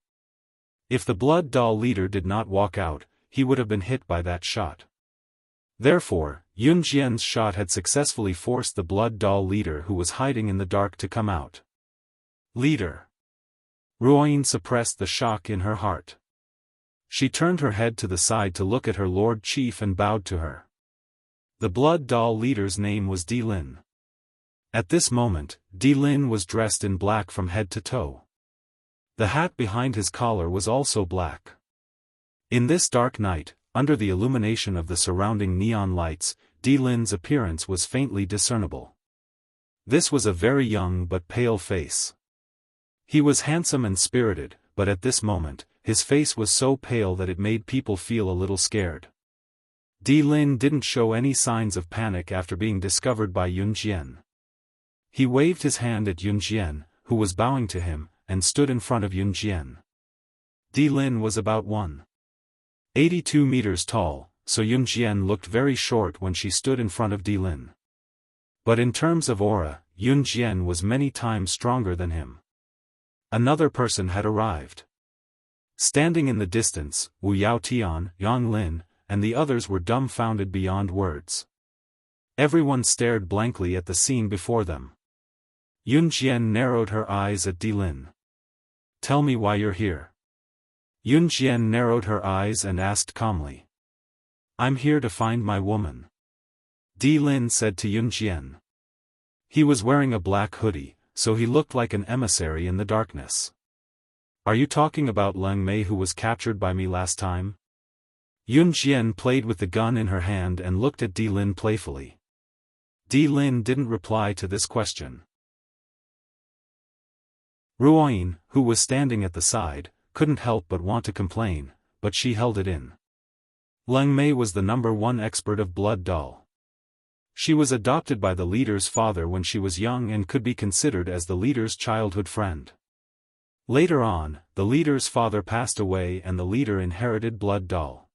If the Blood Doll leader did not walk out, he would have been hit by that shot. Therefore, Yun Jian's shot had successfully forced the Blood Doll leader who was hiding in the dark to come out. Leader. Ruo Yin suppressed the shock in her heart. She turned her head to the side to look at her Lord Chief and bowed to her. The Blood Doll leader's name was Di Lin. At this moment, Di Lin was dressed in black from head to toe. The hat behind his collar was also black. In this dark night, under the illumination of the surrounding neon lights, Di Lin's appearance was faintly discernible. This was a very young but pale face. He was handsome and spirited, but at this moment, his face was so pale that it made people feel a little scared. Di Lin didn't show any signs of panic after being discovered by Yun Jian. He waved his hand at Yun Jian, who was bowing to him, and stood in front of Yun Jian. Di Lin was about 182 meters tall, so Yun Jian looked very short when she stood in front of Di Lin. But in terms of aura, Yun Jian was many times stronger than him. Another person had arrived. Standing in the distance, Wu Yaotian, Yang Lin, and the others were dumbfounded beyond words. Everyone stared blankly at the scene before them. Yun Jian narrowed her eyes at Di Lin. "Tell me why you're here." Yun Jian narrowed her eyes and asked calmly. "I'm here to find my woman," Di Lin said to Yun Jian. He was wearing a black hoodie, so he looked like an emissary in the darkness. "Are you talking about Leng Mei who was captured by me last time?" Yun Jian played with the gun in her hand and looked at Di Lin playfully. Di Lin didn't reply to this question. Ruo Yin, who was standing at the side, couldn't help but want to complain, but she held it in. Leng Mei was the #1 expert of Blood Doll. She was adopted by the leader's father when she was young and could be considered as the leader's childhood friend. Later on, the leader's father passed away and the leader inherited Blood Doll.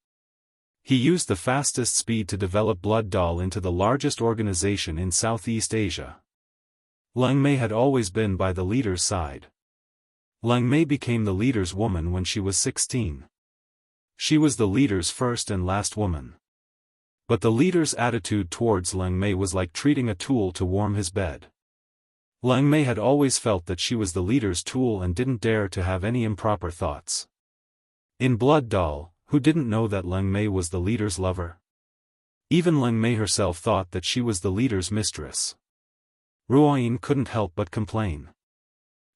He used the fastest speed to develop Blood Doll into the largest organization in Southeast Asia. Leng Mei had always been by the leader's side. Leng Mei became the leader's woman when she was 16. She was the leader's first and last woman. But the leader's attitude towards Leng Mei was like treating a tool to warm his bed. Leng Mei had always felt that she was the leader's tool and didn't dare to have any improper thoughts. In Blood Doll, who didn't know that Leng Mei was the leader's lover? Even Leng Mei herself thought that she was the leader's mistress. Ruo Yin couldn't help but complain.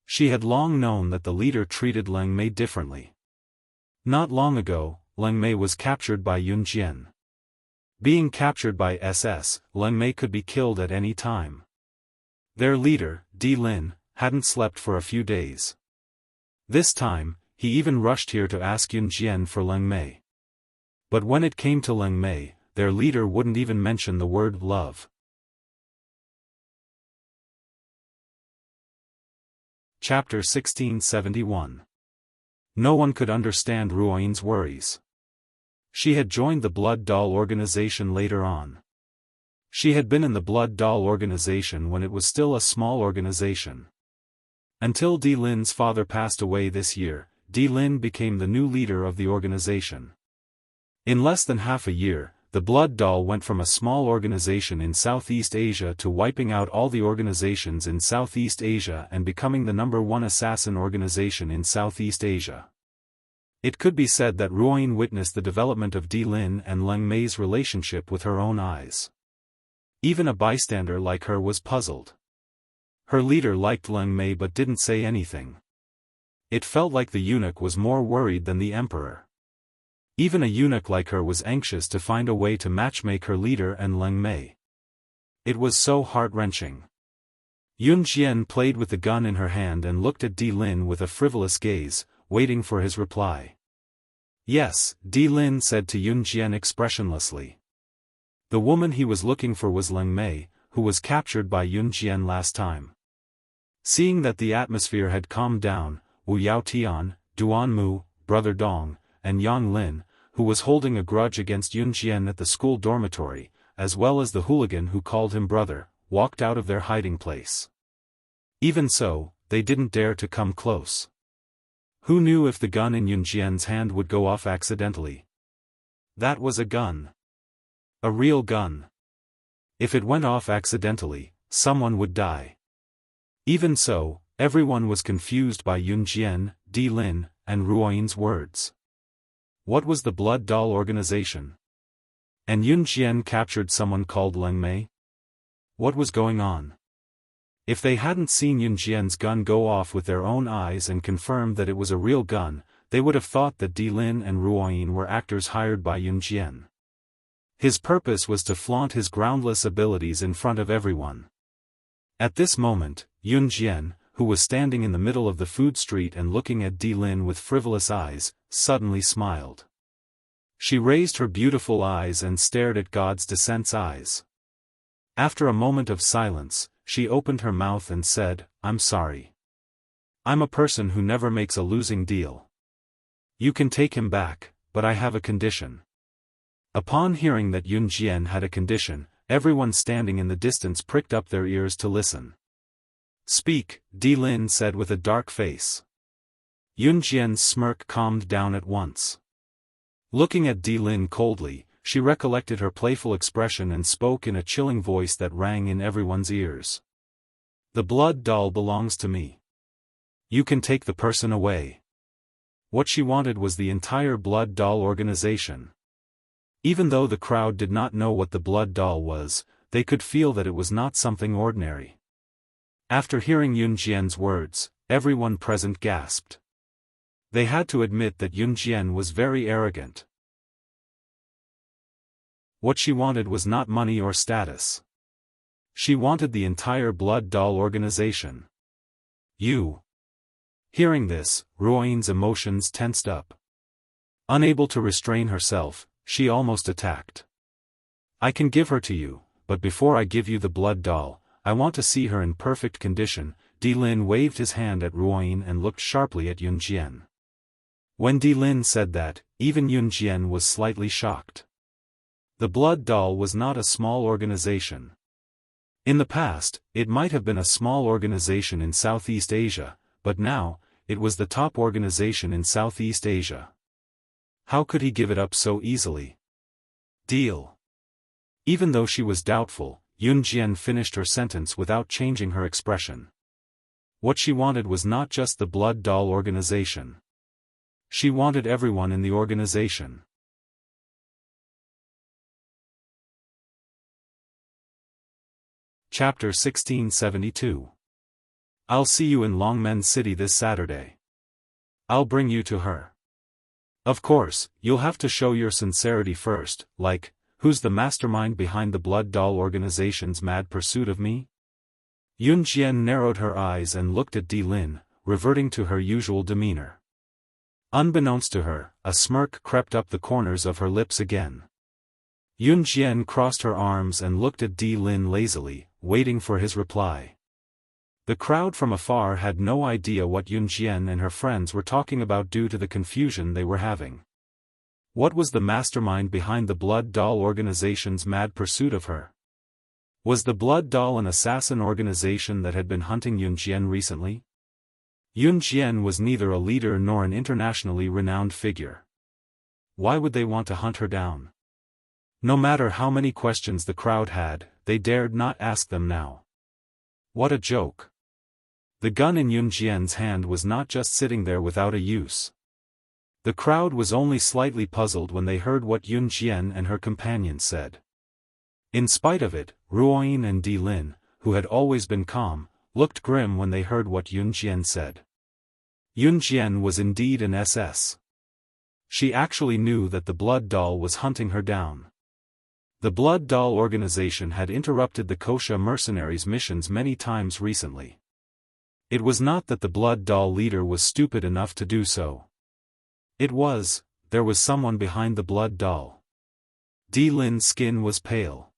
She had long known that the leader treated Leng Mei differently. Not long ago, Leng Mei was captured by Yun Jian. Being captured by SS, Leng Mei could be killed at any time. Their leader, Di Lin, hadn't slept for a few days. This time, he even rushed here to ask Yun Jian for Leng Mei. But when it came to Leng Mei, their leader wouldn't even mention the word love. Chapter 1671. No one could understand Ruo Yin's worries. She had joined the Blood Doll organization later on. She had been in the Blood Doll organization when it was still a small organization. Until Di Lin's father passed away this year, Di Lin became the new leader of the organization. In less than half a year, the Blood Doll went from a small organization in Southeast Asia to wiping out all the organizations in Southeast Asia and becoming the #1 assassin organization in Southeast Asia. It could be said that Ruoyin witnessed the development of Di Lin and Leng Mei's relationship with her own eyes. Even a bystander like her was puzzled. Her leader liked Leng Mei but didn't say anything. It felt like the eunuch was more worried than the emperor. Even a eunuch like her was anxious to find a way to matchmake her leader and Leng Mei. It was so heart-wrenching. Yun Jian played with the gun in her hand and looked at Di Lin with a frivolous gaze, waiting for his reply. Yes, Di Lin said to Yun Jian expressionlessly. The woman he was looking for was Leng Mei, who was captured by Yun Jian last time. Seeing that the atmosphere had calmed down, Wu Yao Tian, Duan Mu, Brother Dong, and Yang Lin, who was holding a grudge against Yun Jian at the school dormitory, as well as the hooligan who called him brother, walked out of their hiding place. Even so, they didn't dare to come close. Who knew if the gun in Yun Jian's hand would go off accidentally? That was a gun. A real gun. If it went off accidentally, someone would die. Even so, everyone was confused by Yun Jian, Di Lin, and Ruoyin's words. What was the Blood Doll organization? And Yun Jian captured someone called Leng Mei? What was going on? If they hadn't seen Yun Jian's gun go off with their own eyes and confirmed that it was a real gun, they would have thought that Di Lin and Ruoyin were actors hired by Yun Jian. His purpose was to flaunt his groundless abilities in front of everyone. At this moment, Yun Jian, who was standing in the middle of the food street and looking at Di Lin with frivolous eyes, suddenly smiled. She raised her beautiful eyes and stared at God's descent's eyes. After a moment of silence, she opened her mouth and said, "I'm sorry. I'm a person who never makes a losing deal. You can take him back, but I have a condition." Upon hearing that Yun Jian had a condition, everyone standing in the distance pricked up their ears to listen. "Speak," Di Lin said with a dark face. Yun Jian's smirk calmed down at once. Looking at Di Lin coldly, she recollected her playful expression and spoke in a chilling voice that rang in everyone's ears. "The Blood Doll belongs to me. You can take the person away." What she wanted was the entire Blood Doll organization. Even though the crowd did not know what the Blood Doll was, they could feel that it was not something ordinary. After hearing Yun Jian's words, everyone present gasped. They had to admit that Yun Jian was very arrogant. What she wanted was not money or status. She wanted the entire Blood Doll organization. You. Hearing this, Ruoyin's emotions tensed up. Unable to restrain herself, she almost attacked. "I can give her to you, but before I give you the Blood Doll, I want to see her in perfect condition." Di Lin waved his hand at Ruoyin and looked sharply at Yun Jian. When Di Lin said that, even Yun Jian was slightly shocked. The Blood Doll was not a small organization. In the past, it might have been a small organization in Southeast Asia, but now, it was the top organization in Southeast Asia. How could he give it up so easily? Deal. Even though she was doubtful, Yun Jian finished her sentence without changing her expression. What she wanted was not just the Blood Doll organization. She wanted everyone in the organization. Chapter 1672. I'll see you in Longmen City this Saturday. I'll bring you to her. Of course, you'll have to show your sincerity first, like, who's the mastermind behind the Blood Doll organization's mad pursuit of me? Yun Jian narrowed her eyes and looked at Di Lin, reverting to her usual demeanor. Unbeknownst to her, a smirk crept up the corners of her lips again. Yun Jian crossed her arms and looked at Di Lin lazily, waiting for his reply. The crowd from afar had no idea what Yun Jian and her friends were talking about due to the confusion they were having. What was the mastermind behind the Blood Doll organization's mad pursuit of her? Was the Blood Doll an assassin organization that had been hunting Yun Jian recently? Yun Jian was neither a leader nor an internationally renowned figure. Why would they want to hunt her down? No matter how many questions the crowd had, they dared not ask them now. What a joke. The gun in Yun Jian's hand was not just sitting there without a use. The crowd was only slightly puzzled when they heard what Yun Jian and her companion said. In spite of it, Ruoyin and Di Lin, who had always been calm, looked grim when they heard what Yun Jian said. Yun Jian was indeed an SS. She actually knew that the Blood Doll was hunting her down. The Blood Doll organization had interrupted the Kosha mercenaries' missions many times recently. It was not that the Blood Doll leader was stupid enough to do so. There was someone behind the Blood Doll. Di Lin's skin was pale.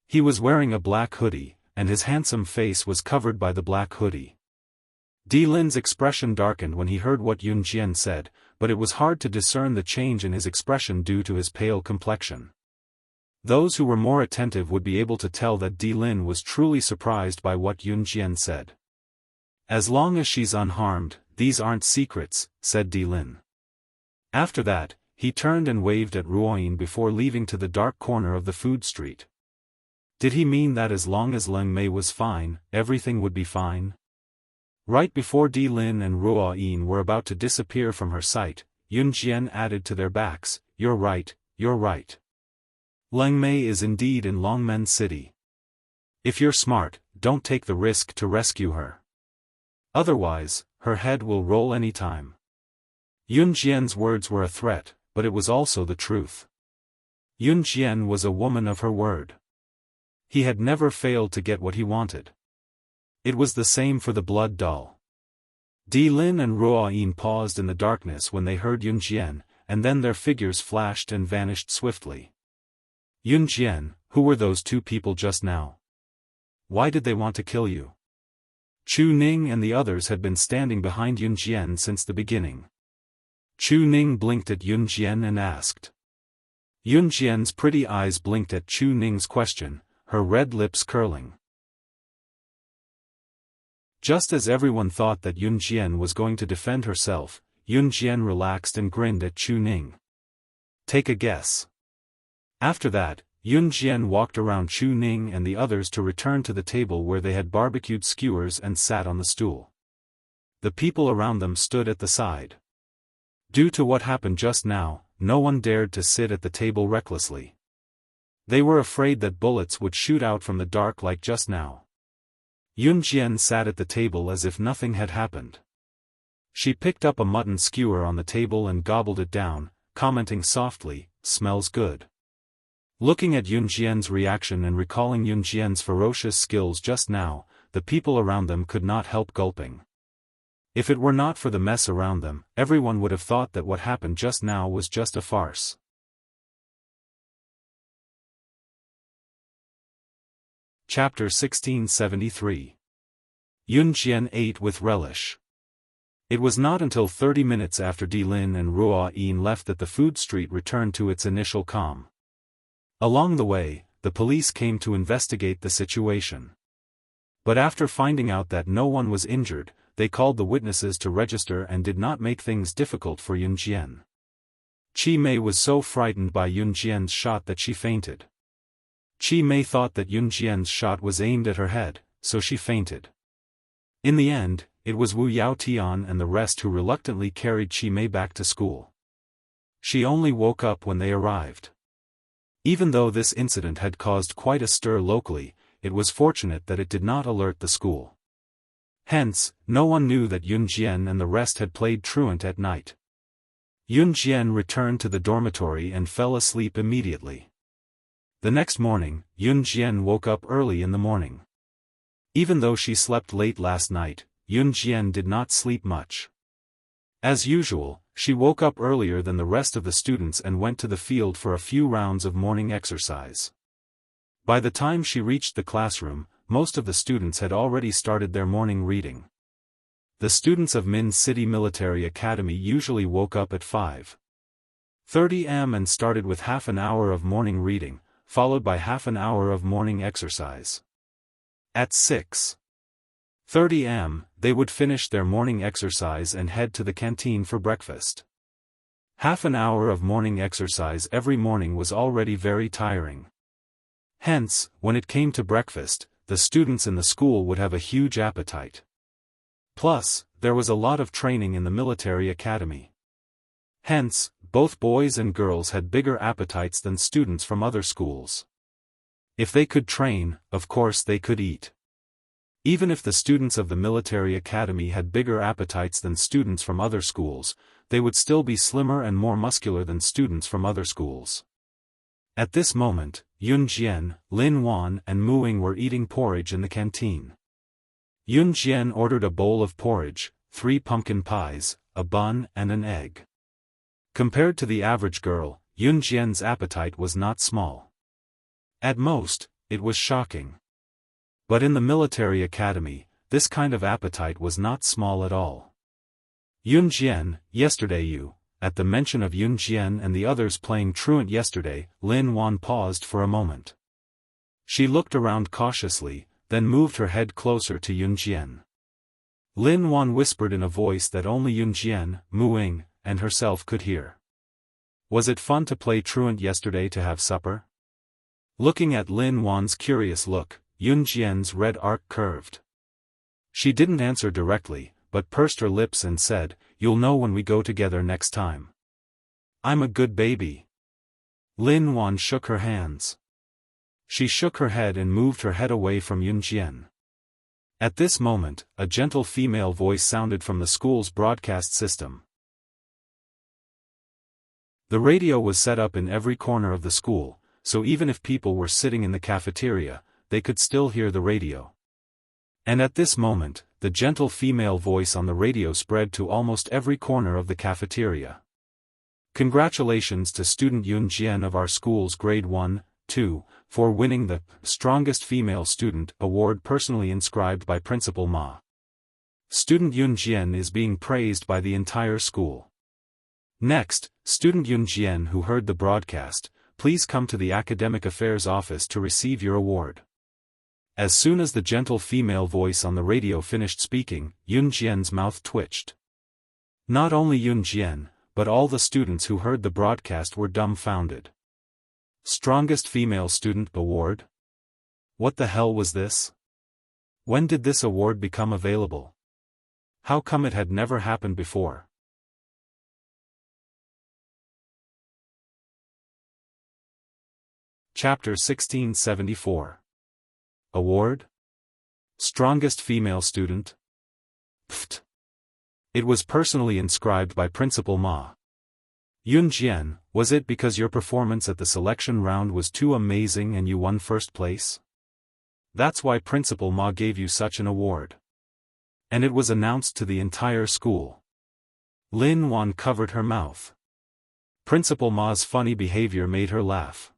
He was wearing a black hoodie, and his handsome face was covered by the black hoodie. Di Lin's expression darkened when he heard what Yun Jian said, but it was hard to discern the change in his expression due to his pale complexion. Those who were more attentive would be able to tell that Di Lin was truly surprised by what Yun Jian said. As long as she's unharmed, these aren't secrets, said Di Lin. After that, he turned and waved at Ruoyin before leaving to the dark corner of the food street. Did he mean that as long as Leng Mei was fine, everything would be fine? Right before Di Lin and Ruoyin were about to disappear from her sight, Yun Jian added to their backs, "You're right, you're right. Leng Mei is indeed in Longmen City. If you're smart, don't take the risk to rescue her. Otherwise, her head will roll any time." Yun Jian's words were a threat, but it was also the truth. Yun Jian was a woman of her word. He had never failed to get what he wanted. It was the same for the Blood Doll. Di Lin and Ruoyin paused in the darkness when they heard Yun Jian, and then their figures flashed and vanished swiftly. Yun Jian, who were those two people just now? Why did they want to kill you? Chu Ning and the others had been standing behind Yun Jian since the beginning. Chu Ning blinked at Yun Jian and asked. Yun Jian's pretty eyes blinked at Chu Ning's question, her red lips curling. Just as everyone thought that Yun Jian was going to defend herself, Yun Jian relaxed and grinned at Chu Ning. Take a guess. After that, Yun Jian walked around Chu Ning and the others to return to the table where they had barbecued skewers and sat on the stool. The people around them stood at the side. Due to what happened just now, no one dared to sit at the table recklessly. They were afraid that bullets would shoot out from the dark like just now. Yun Jian sat at the table as if nothing had happened. She picked up a mutton skewer on the table and gobbled it down, commenting softly, "Smells good." Looking at Yun Jian's reaction and recalling Yun Jian's ferocious skills just now, the people around them could not help gulping. If it were not for the mess around them, everyone would have thought that what happened just now was just a farce. Chapter 1673. Yun Jian ate with relish. It was not until 30 minutes after Di Lin and Ruoyin left that the food street returned to its initial calm. Along the way, the police came to investigate the situation. But after finding out that no one was injured, they called the witnesses to register and did not make things difficult for Yun Jian. Qi Mei was so frightened by Yun Jian's shot that she fainted. Qi Mei thought that Yun Jian's shot was aimed at her head, so she fainted. In the end, it was Wu Yaotian and the rest who reluctantly carried Qi Mei back to school. She only woke up when they arrived. Even though this incident had caused quite a stir locally, it was fortunate that it did not alert the school. Hence, no one knew that Yun Jian and the rest had played truant at night. Yun Jian returned to the dormitory and fell asleep immediately. The next morning, Yun Jian woke up early in the morning. Even though she slept late last night, Yun Jian did not sleep much. As usual, she woke up earlier than the rest of the students and went to the field for a few rounds of morning exercise. By the time she reached the classroom, most of the students had already started their morning reading. The students of Min City Military Academy usually woke up at 5:30 am and started with half an hour of morning reading, followed by half an hour of morning exercise. At 6:30 am, they would finish their morning exercise and head to the canteen for breakfast. Half an hour of morning exercise every morning was already very tiring. Hence, when it came to breakfast, the students in the school would have a huge appetite. Plus, there was a lot of training in the military academy. Hence, both boys and girls had bigger appetites than students from other schools. If they could train, of course they could eat. Even if the students of the military academy had bigger appetites than students from other schools, they would still be slimmer and more muscular than students from other schools. At this moment, Yun Jian, Lin Wan and Mu Ying were eating porridge in the canteen. Yun Jian ordered a bowl of porridge, 3 pumpkin pies, a bun and an egg. Compared to the average girl, Yun Jian's appetite was not small. At most, it was shocking. But in the military academy, this kind of appetite was not small at all. Yun Jian, yesterday you. At the mention of Yun Jian and the others playing truant yesterday, Lin Wan paused for a moment. She looked around cautiously, then moved her head closer to Yun Jian. Lin Wan whispered in a voice that only Yun Jian, Mu Ying, and herself could hear. Was it fun to play truant yesterday to have supper? Looking at Lin Wan's curious look, Yun Jian's red arc curved. She didn't answer directly, but pursed her lips and said, "You'll know when we go together next time." "I'm a good baby." Lin Wan shook her hands. She shook her head and moved her head away from Yun Jian. At this moment, a gentle female voice sounded from the school's broadcast system. The radio was set up in every corner of the school, so even if people were sitting in the cafeteria, they could still hear the radio. And at this moment, the gentle female voice on the radio spread to almost every corner of the cafeteria. "Congratulations to student Yun Jian of our school's grade 1, 2, for winning the Strongest Female Student Award personally inscribed by Principal Ma. Student Yun Jian is being praised by the entire school. Next, student Yun Jian who heard the broadcast, please come to the Academic Affairs office to receive your award." As soon as the gentle female voice on the radio finished speaking, Yun Jian's mouth twitched. Not only Yun Jian, but all the students who heard the broadcast were dumbfounded. Strongest Female Student Award? What the hell was this? When did this award become available? How come it had never happened before? Chapter 1674. Award? Strongest Female Student? Pfft. It was personally inscribed by Principal Ma. Yun Jian, was it because your performance at the selection round was too amazing and you won first place? That's why Principal Ma gave you such an award. And it was announced to the entire school. Lin Wan covered her mouth. Principal Ma's funny behavior made her laugh.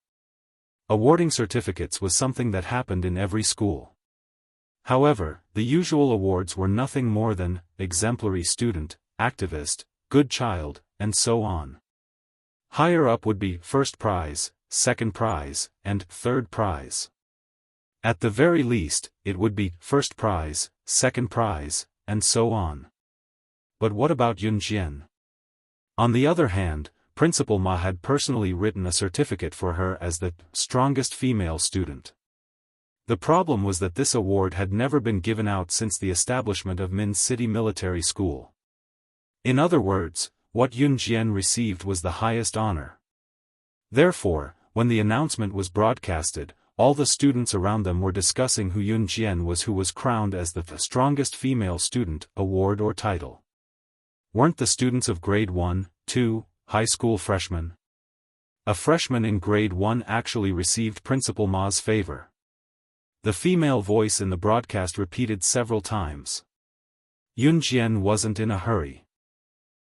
Awarding certificates was something that happened in every school. However, the usual awards were nothing more than exemplary student, activist, good child, and so on. Higher up would be first prize, second prize, and third prize. At the very least, it would be first prize, second prize, and so on. But what about Yun Jian? On the other hand, Principal Ma had personally written a certificate for her as the strongest female student. The problem was that this award had never been given out since the establishment of Min City Military School. In other words, what Yun Jian received was the highest honor. Therefore, when the announcement was broadcasted, all the students around them were discussing who Yun Jian was, who was crowned as the strongest female student award or title. Weren't the students of grade 1, 2, high school freshmen? A freshman in grade 1 actually received Principal Ma's favor. The female voice in the broadcast repeated several times. Yun Jian wasn't in a hurry.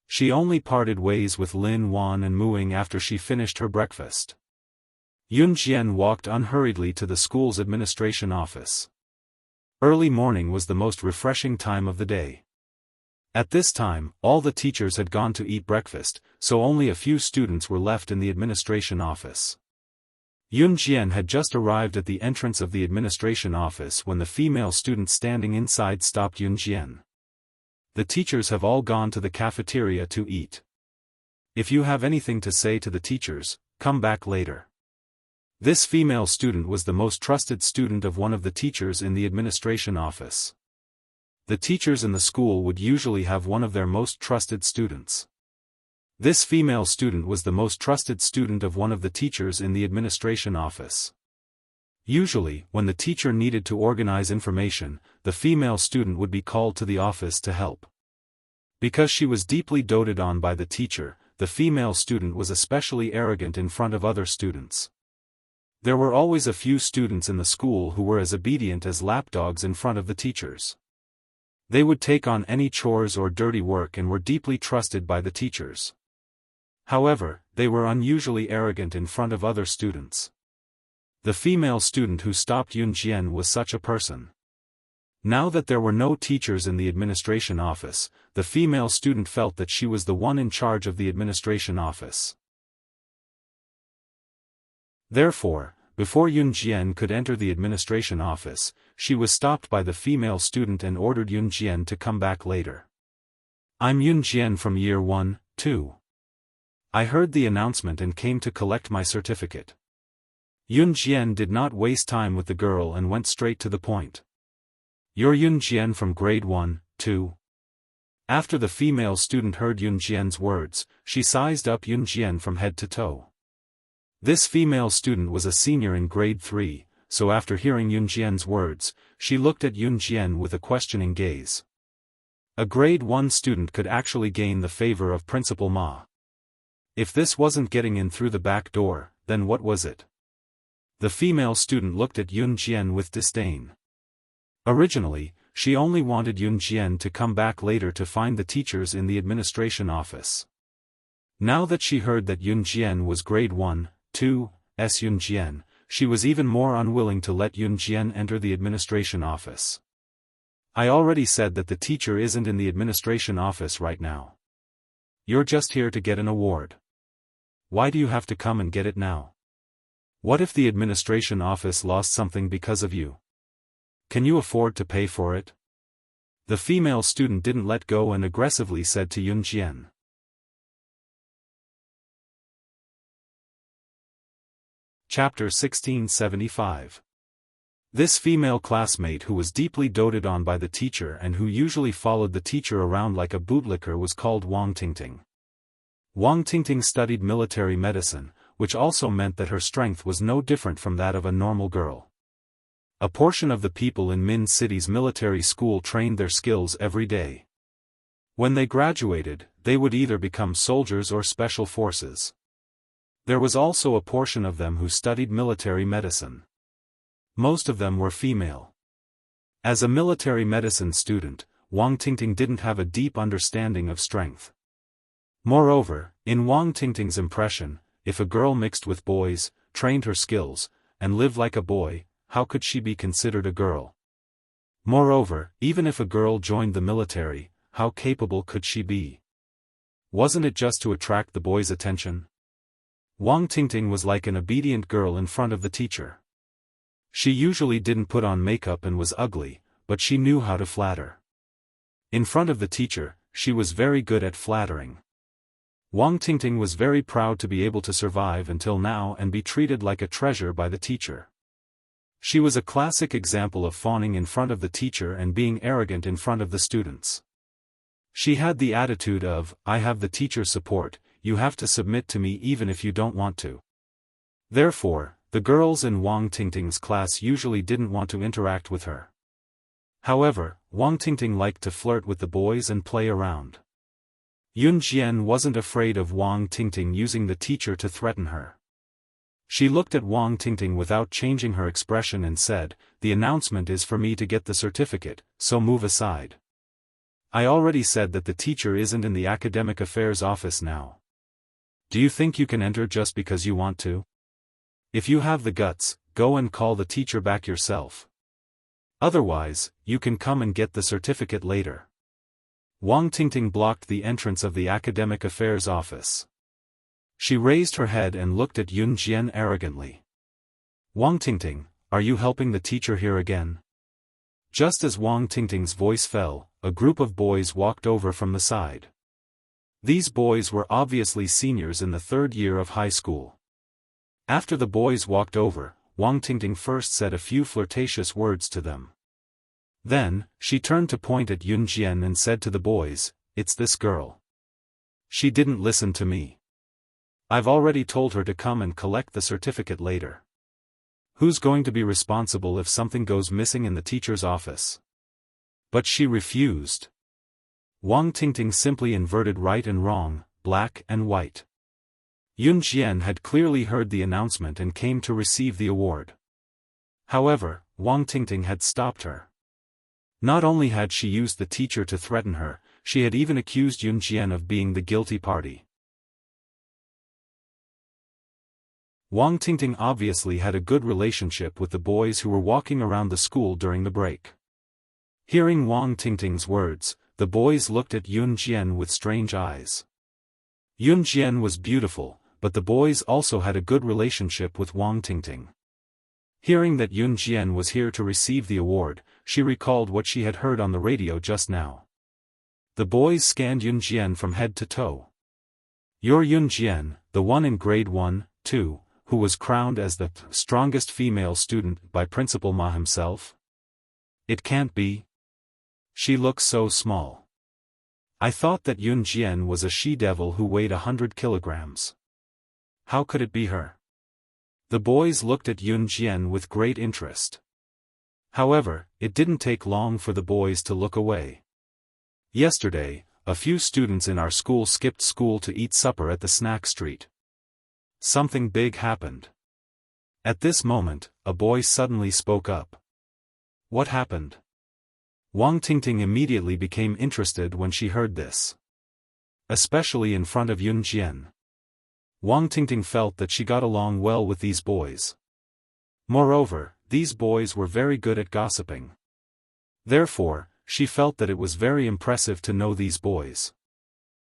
She only parted ways with Lin Wan and Mu Ying after she finished her breakfast. Yun Jian walked unhurriedly to the school's administration office. Early morning was the most refreshing time of the day. At this time, all the teachers had gone to eat breakfast, so only a few students were left in the administration office. Yun Jian had just arrived at the entrance of the administration office when the female student standing inside stopped Yun Jian. "The teachers have all gone to the cafeteria to eat. If you have anything to say to the teachers, come back later. This female student was the most trusted student of one of the teachers in the administration office. The teachers in the school would usually have one of their most trusted students. This female student was the most trusted student of one of the teachers in the administration office. Usually, when the teacher needed to organize information, the female student would be called to the office to help. Because she was deeply doted on by the teacher, the female student was especially arrogant in front of other students. There were always a few students in the school who were as obedient as lapdogs in front of the teachers. They would take on any chores or dirty work and were deeply trusted by the teachers. However, they were unusually arrogant in front of other students. The female student who stopped Yun Jian was such a person. Now that there were no teachers in the administration office, the female student felt that she was the one in charge of the administration office. Therefore, before Yun Jian could enter the administration office, she was stopped by the female student and ordered Yun Jian to come back later. I'm Yun Jian from year 1, 2. I heard the announcement and came to collect my certificate. Yun Jian did not waste time with the girl and went straight to the point. You're Yun Jian from grade 1, 2. After the female student heard Yun Jian's words, she sized up Yun Jian from head to toe. This female student was a senior in grade 3, so after hearing Yun Jian's words, she looked at Yun Jian with a questioning gaze. A grade 1 student could actually gain the favor of Principal Ma. If this wasn't getting in through the back door, then what was it? The female student looked at Yun Jian with disdain. Originally, she only wanted Yun Jian to come back later to find the teachers in the administration office. Now that she heard that Yun Jian was grade 1, 2, Yun Jian, she was even more unwilling to let Yun Jian enter the administration office. I already said that the teacher isn't in the administration office right now. You're just here to get an award. Why do you have to come and get it now? What if the administration office lost something because of you? Can you afford to pay for it? The female student didn't let go and aggressively said to Yun Jian. Chapter 1675. This female classmate who was deeply doted on by the teacher and who usually followed the teacher around like a bootlicker was called Wang Tingting. Wang Tingting studied military medicine, which also meant that her strength was no different from that of a normal girl. A portion of the people in Min City's military school trained their skills every day. When they graduated, they would either become soldiers or special forces. There was also a portion of them who studied military medicine. Most of them were female. As a military medicine student, Wang Tingting didn't have a deep understanding of strength. Moreover, in Wang Tingting's impression, if a girl mixed with boys, trained her skills, and lived like a boy, how could she be considered a girl? Moreover, even if a girl joined the military, how capable could she be? Wasn't it just to attract the boys' attention? Wang Tingting was like an obedient girl in front of the teacher. She usually didn't put on makeup and was ugly, but she knew how to flatter. In front of the teacher, she was very good at flattering. Wang Tingting was very proud to be able to survive until now and be treated like a treasure by the teacher. She was a classic example of fawning in front of the teacher and being arrogant in front of the students. She had the attitude of, I have the teacher's support, you have to submit to me even if you don't want to. Therefore, the girls in Wang Tingting's class usually didn't want to interact with her. However, Wang Tingting liked to flirt with the boys and play around. Yun Jian wasn't afraid of Wang Tingting using the teacher to threaten her. She looked at Wang Tingting without changing her expression and said, the announcement is for me to get the certificate, so move aside. I already said that the teacher isn't in the academic affairs office now. Do you think you can enter just because you want to? If you have the guts, go and call the teacher back yourself. Otherwise, you can come and get the certificate later. Wang Tingting blocked the entrance of the academic affairs office. She raised her head and looked at Yun Jian arrogantly. Wang Tingting, are you helping the teacher here again? Just as Wang Tingting's voice fell, a group of boys walked over from the side. These boys were obviously seniors in the third year of high school. After the boys walked over, Wang Tingting first said a few flirtatious words to them. Then, she turned to point at Yun Jian and said to the boys, "It's this girl. She didn't listen to me. I've already told her to come and collect the certificate later. Who's going to be responsible if something goes missing in the teacher's office?" But she refused. Wang Tingting simply inverted right and wrong, black and white. Yun Jian had clearly heard the announcement and came to receive the award. However, Wang Tingting had stopped her. Not only had she used the teacher to threaten her, she had even accused Yun Jian of being the guilty party. Wang Tingting obviously had a good relationship with the boys who were walking around the school during the break. Hearing Wang Tingting's words, the boys looked at Yun Jian with strange eyes. Yun Jian was beautiful, but the boys also had a good relationship with Wang Tingting. Hearing that Yun Jian was here to receive the award, she recalled what she had heard on the radio just now. The boys scanned Yun Jian from head to toe. "You're Yun Jian, the one in grade 1, 2, who was crowned as the strongest female student by Principal Ma himself? It can't be. She looks so small. I thought that Yun Jian was a she-devil who weighed 100 kilograms. How could it be her?" The boys looked at Yun Jian with great interest. However, it didn't take long for the boys to look away. "Yesterday, a few students in our school skipped school to eat supper at the snack street. Something big happened." At this moment, a boy suddenly spoke up. "What happened?" Wang Tingting immediately became interested when she heard this. Especially in front of Yun Jian. Wang Tingting felt that she got along well with these boys. Moreover, these boys were very good at gossiping. Therefore, she felt that it was very impressive to know these boys.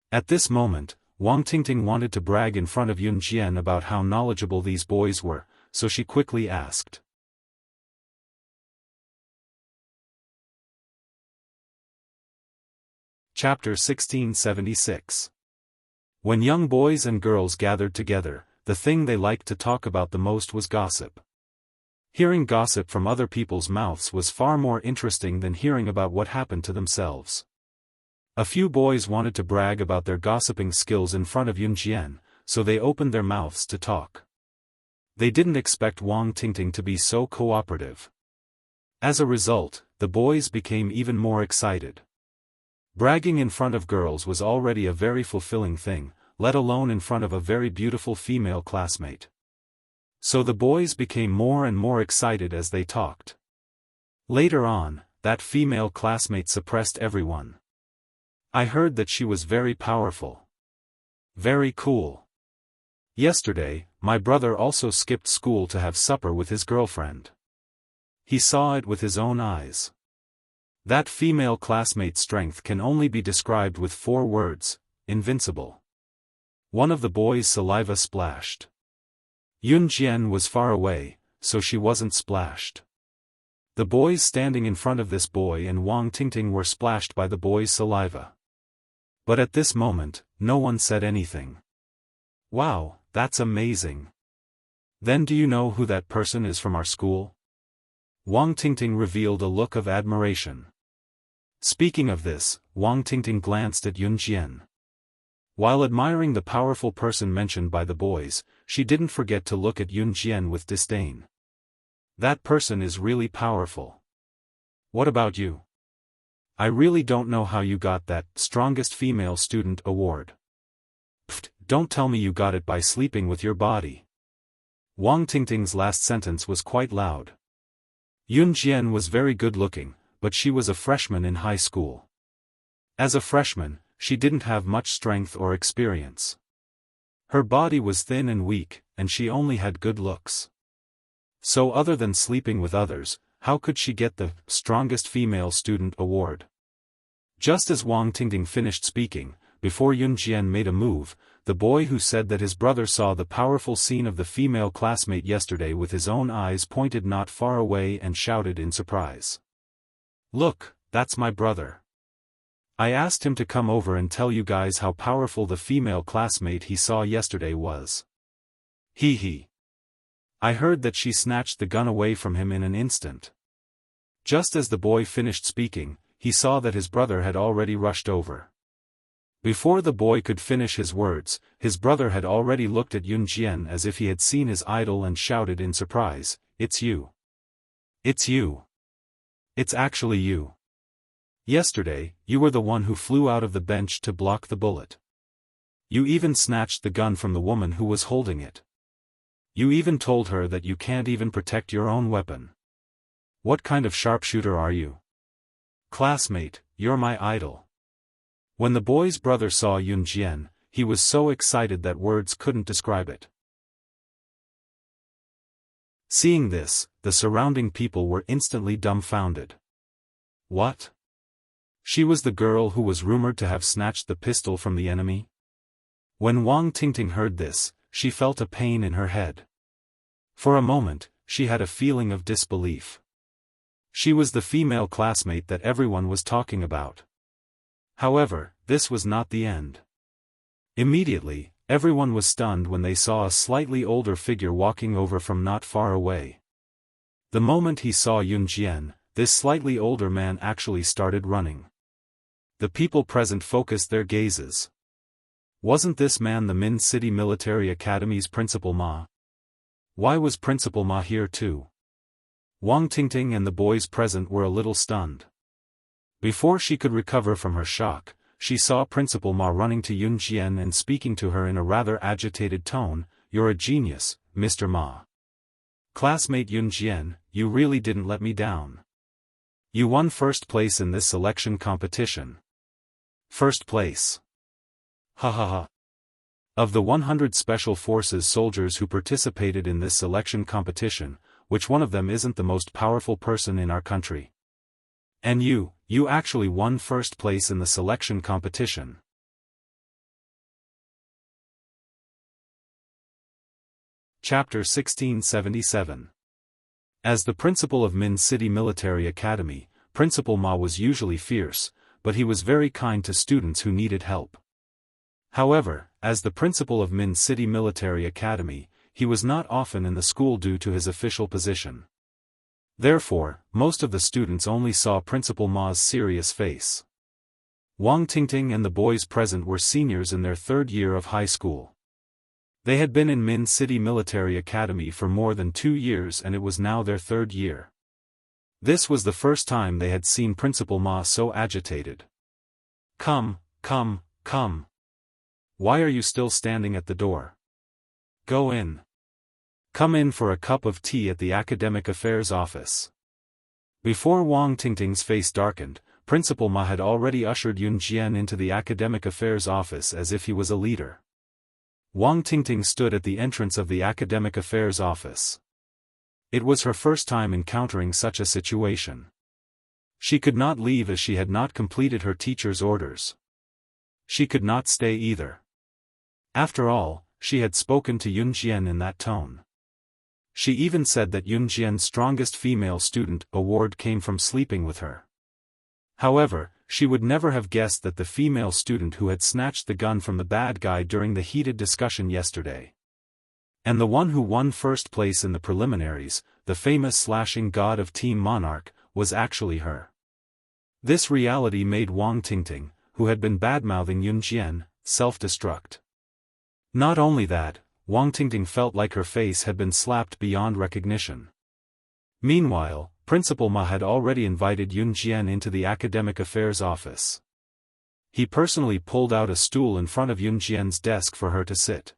At this moment, Wang Tingting wanted to brag in front of Yun Jian about how knowledgeable these boys were, so she quickly asked. Chapter 1676. When young boys and girls gathered together, the thing they liked to talk about the most was gossip. Hearing gossip from other people's mouths was far more interesting than hearing about what happened to themselves. A few boys wanted to brag about their gossiping skills in front of Yun Jian, so they opened their mouths to talk. They didn't expect Wang Tingting to be so cooperative. As a result, the boys became even more excited. Bragging in front of girls was already a very fulfilling thing, let alone in front of a very beautiful female classmate. So the boys became more and more excited as they talked. Later on, that female classmate suppressed everyone. "I heard that she was very powerful. Very cool. Yesterday, my brother also skipped school to have supper with his girlfriend. He saw it with his own eyes. That female classmate's strength can only be described with 4 words, invincible." One of the boys' saliva splashed. Yun Jian was far away, so she wasn't splashed. The boys standing in front of this boy and Wang Tingting were splashed by the boy's saliva. But at this moment, no one said anything. "Wow, that's amazing. Then do you know who that person is from our school?" Wang Tingting revealed a look of admiration. Speaking of this, Wang Tingting glanced at Yun Jian. While admiring the powerful person mentioned by the boys, she didn't forget to look at Yun Jian with disdain. "That person is really powerful. What about you? I really don't know how you got that strongest female student award. Pfft, don't tell me you got it by sleeping with your body." Wang Tingting's last sentence was quite loud. Yun Jian was very good looking, but she was a freshman in high school. As a freshman, she didn't have much strength or experience. Her body was thin and weak, and she only had good looks. So other than sleeping with others, how could she get the strongest female student award? Just as Wang Tingting finished speaking, before Yun Jian made a move, the boy who said that his brother saw the powerful scene of the female classmate yesterday with his own eyes pointed not far away and shouted in surprise. "Look, that's my brother. I asked him to come over and tell you guys how powerful the female classmate he saw yesterday was. He. I heard that she snatched the gun away from him in an instant. Just as the boy finished speaking, he saw that his brother had already rushed over. Before the boy could finish his words, his brother had already looked at Yun Jian as if he had seen his idol and shouted in surprise, "It's you! It's you! It's actually you! Yesterday, you were the one who flew out of the bench to block the bullet. You even snatched the gun from the woman who was holding it. You even told her that you can't even protect your own weapon. What kind of sharpshooter are you? Classmate, you're my idol." When the boy's brother saw Yun Jian, he was so excited that words couldn't describe it. Seeing this, the surrounding people were instantly dumbfounded. What? She was the girl who was rumored to have snatched the pistol from the enemy? When Wang Tingting heard this, she felt a pain in her head. For a moment, she had a feeling of disbelief. She was the female classmate that everyone was talking about. However, this was not the end. Immediately, everyone was stunned when they saw a slightly older figure walking over from not far away. The moment he saw Yun Jian, this slightly older man actually started running. The people present focused their gazes. Wasn't this man the Min City Military Academy's Principal Ma? Why was Principal Ma here too? Wang Tingting and the boys present were a little stunned. Before she could recover from her shock, she saw Principal Ma running to Yun Jian and speaking to her in a rather agitated tone, "You're a genius, Mr. Ma. Classmate Yun Jian, you really didn't let me down. You won first place in this selection competition." First place. Ha ha ha. Of the 100 Special Forces soldiers who participated in this selection competition, which one of them isn't the most powerful person in our country? And you actually won first place in the selection competition. Chapter 1677. As the principal of Min City Military Academy, Principal Ma was usually fierce, but he was very kind to students who needed help. However, as the principal of Min City Military Academy, he was not often in the school due to his official position. Therefore, most of the students only saw Principal Ma's serious face. Wang Tingting and the boys present were seniors in their third year of high school. They had been in Min City Military Academy for more than 2 years and it was now their third year. This was the first time they had seen Principal Ma so agitated. Come. Why are you still standing at the door? Go in. Come in for a cup of tea at the Academic Affairs office. Before Wang Tingting's face darkened, Principal Ma had already ushered Yun Jian into the Academic Affairs office as if he was a leader. Wang Tingting stood at the entrance of the Academic Affairs office. It was her first time encountering such a situation. She could not leave as she had not completed her teacher's orders. She could not stay either. After all, she had spoken to Yun Jian in that tone. She even said that Yun Jian's strongest female student award came from sleeping with her. However, she would never have guessed that the female student who had snatched the gun from the bad guy during the heated discussion yesterday. And the one who won first place in the preliminaries, the famous slashing god of Team Monarch, was actually her. This reality made Wang Tingting, who had been badmouthing Yun Jian, self-destruct. Not only that, Wang Tingting felt like her face had been slapped beyond recognition. Meanwhile, Principal Ma had already invited Yun Jian into the Academic Affairs office. He personally pulled out a stool in front of Yun Jian's desk for her to sit.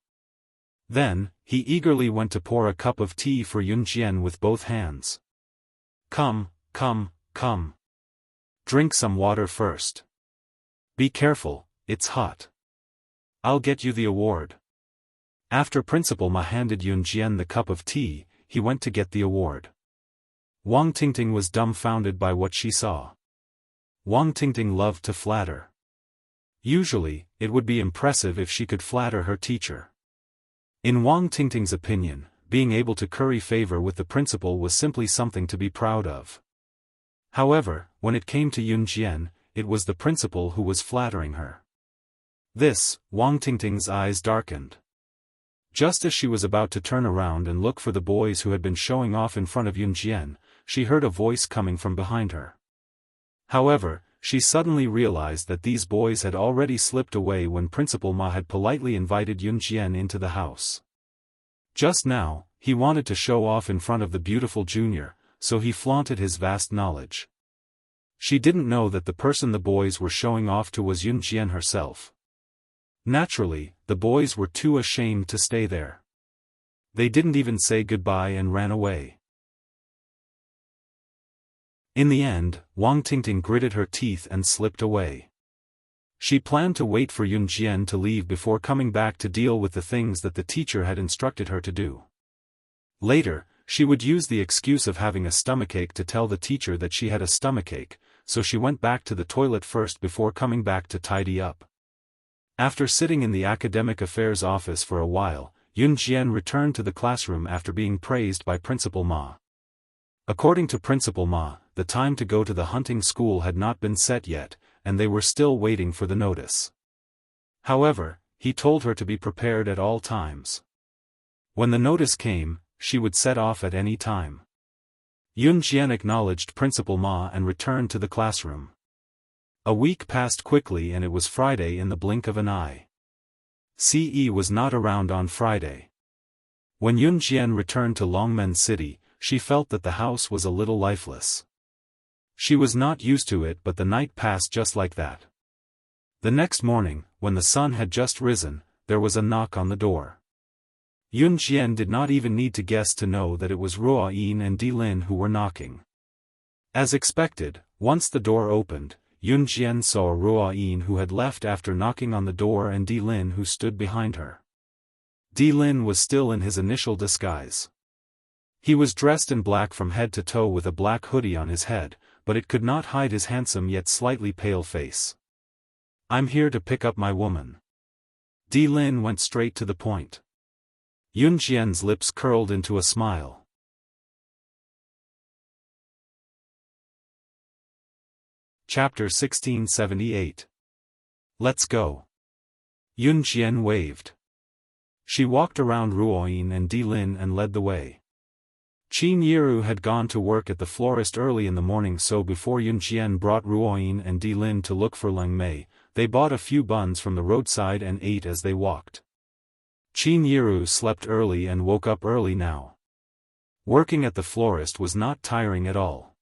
Then, he eagerly went to pour a cup of tea for Yun Jian with both hands. Come. Drink some water first. Be careful, it's hot. I'll get you the award. After Principal Ma handed Yun Jian the cup of tea, he went to get the award. Wang Tingting was dumbfounded by what she saw. Wang Tingting loved to flatter. Usually, it would be impressive if she could flatter her teacher. In Wang Tingting's opinion, being able to curry favor with the principal was simply something to be proud of. However, when it came to Yun Jian, it was the principal who was flattering her. This, Wang Tingting's eyes darkened. Just as she was about to turn around and look for the boys who had been showing off in front of Yunjian, she heard a voice coming from behind her. However, she suddenly realized that these boys had already slipped away when Principal Ma had politely invited Yunjian into the house. Just now, he wanted to show off in front of the beautiful junior, so he flaunted his vast knowledge. She didn't know that the person the boys were showing off to was Yunjian herself. Naturally, the boys were too ashamed to stay there. They didn't even say goodbye and ran away. In the end, Wang Tingting gritted her teeth and slipped away. She planned to wait for Yunjian to leave before coming back to deal with the things that the teacher had instructed her to do. Later, she would use the excuse of having a stomachache to tell the teacher that she had a stomachache, so she went back to the toilet first before coming back to tidy up. After sitting in the academic affairs office for a while, Yunjian returned to the classroom after being praised by Principal Ma. According to Principal Ma, the time to go to the hunting school had not been set yet, and they were still waiting for the notice. However, he told her to be prepared at all times. When the notice came, she would set off at any time. Yunjian acknowledged Principal Ma and returned to the classroom. A week passed quickly and it was Friday in the blink of an eye. Ce was not around on Friday. When Yunjian returned to Longmen City, she felt that the house was a little lifeless. She was not used to it, but the night passed just like that. The next morning, when the sun had just risen, there was a knock on the door. Yunjian did not even need to guess to know that it was Ruo Yin and Di Lin who were knocking. As expected, once the door opened, Yunjian saw Ruo Yin who had left after knocking on the door and Di Lin who stood behind her. Di Lin was still in his initial disguise. He was dressed in black from head to toe with a black hoodie on his head, but it could not hide his handsome yet slightly pale face. "I'm here to pick up my woman." Di Lin went straight to the point. Yunjian's lips curled into a smile. Chapter 1678. Let's go. Yunjian waved. She walked around Ruoyin and Di Lin and led the way. Qin Yiru had gone to work at the florist early in the morning, so before Yunjian brought Ruoyin and Di Lin to look for Leng Mei, they bought a few buns from the roadside and ate as they walked. Qin Yiru slept early and woke up early now. Working at the florist was not tiring at all.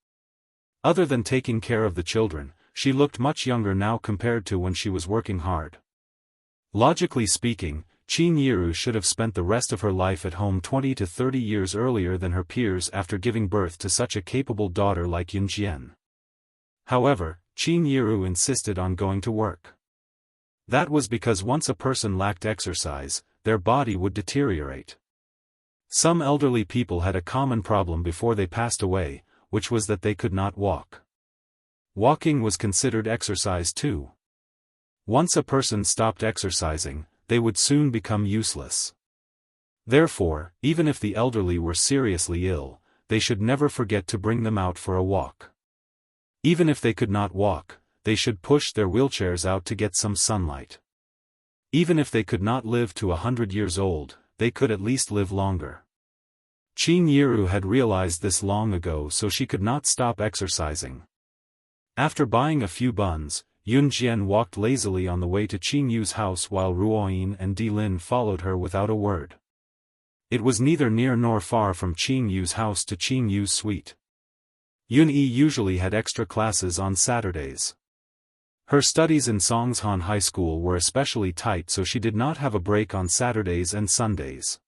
Other than taking care of the children, she looked much younger now compared to when she was working hard. Logically speaking, Qin Yiru should have spent the rest of her life at home 20 to 30 years earlier than her peers after giving birth to such a capable daughter like Yunjian. However, Qin Yiru insisted on going to work. That was because once a person lacked exercise, their body would deteriorate. Some elderly people had a common problem before they passed away, which was that they could not walk. Walking was considered exercise too. Once a person stopped exercising, they would soon become useless. Therefore, even if the elderly were seriously ill, they should never forget to bring them out for a walk. Even if they could not walk, they should push their wheelchairs out to get some sunlight. Even if they could not live to 100 years old, they could at least live longer. Qin Yiru had realized this long ago, so she could not stop exercising. After buying a few buns, Yunjian walked lazily on the way to Qin Yu's house while Ruoyin and Di Lin followed her without a word. It was neither near nor far from Qin Yu's house to Qin Yu's suite. Yun-Yi usually had extra classes on Saturdays. Her studies in Songshan High School were especially tight, so she did not have a break on Saturdays and Sundays.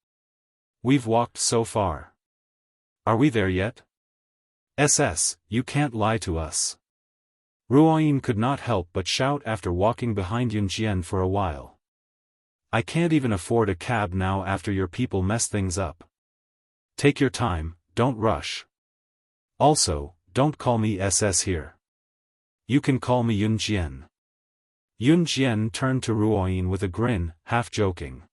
"We've walked so far. Are we there yet?" You can't lie to us." Ruoyin could not help but shout after walking behind Yunjian for a while. "I can't even afford a cab now after your people mess things up. Take your time, don't rush. Also, don't call me SS here. You can call me Yunjian." Yunjian turned to Ruoyin with a grin, half joking.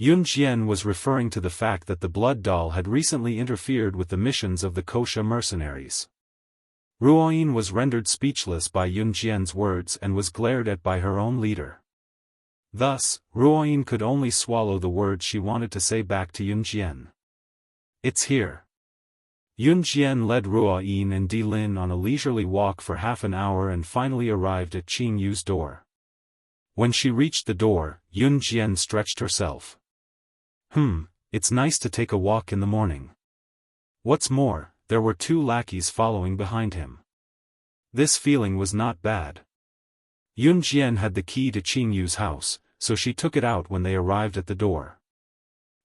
Yunjian was referring to the fact that the blood doll had recently interfered with the missions of the Kosha mercenaries. Ruoyin was rendered speechless by Yun Jian's words and was glared at by her own leader. Thus, Ruoyin could only swallow the words she wanted to say back to Yun Jian. It's here. Yun Jian led Ruoyin and Di Lin on a leisurely walk for half an hour and finally arrived at Qing Yu's door. When she reached the door, Yun Jian stretched herself. It's nice to take a walk in the morning. What's more, there were 2 lackeys following behind him. This feeling was not bad. Yun Jian had the key to Qing Yu's house, so she took it out when they arrived at the door.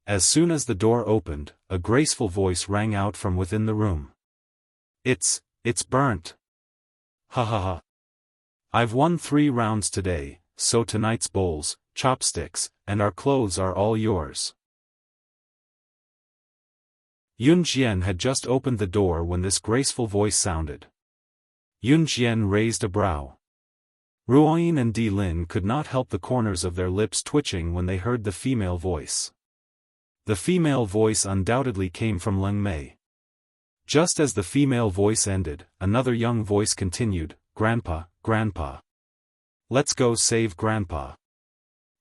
As soon as the door opened, a graceful voice rang out from within the room. It's burnt. Ha ha ha. I've won 3 rounds today, so tonight's bowls, chopsticks, and our clothes are all yours. Yun Jian had just opened the door when this graceful voice sounded. Yun Jian raised a brow. Ruoyin and Di Lin could not help the corners of their lips twitching when they heard the female voice. The female voice undoubtedly came from Leng Mei. Just as the female voice ended, another young voice continued, "Grandpa, Grandpa. Let's go save Grandpa."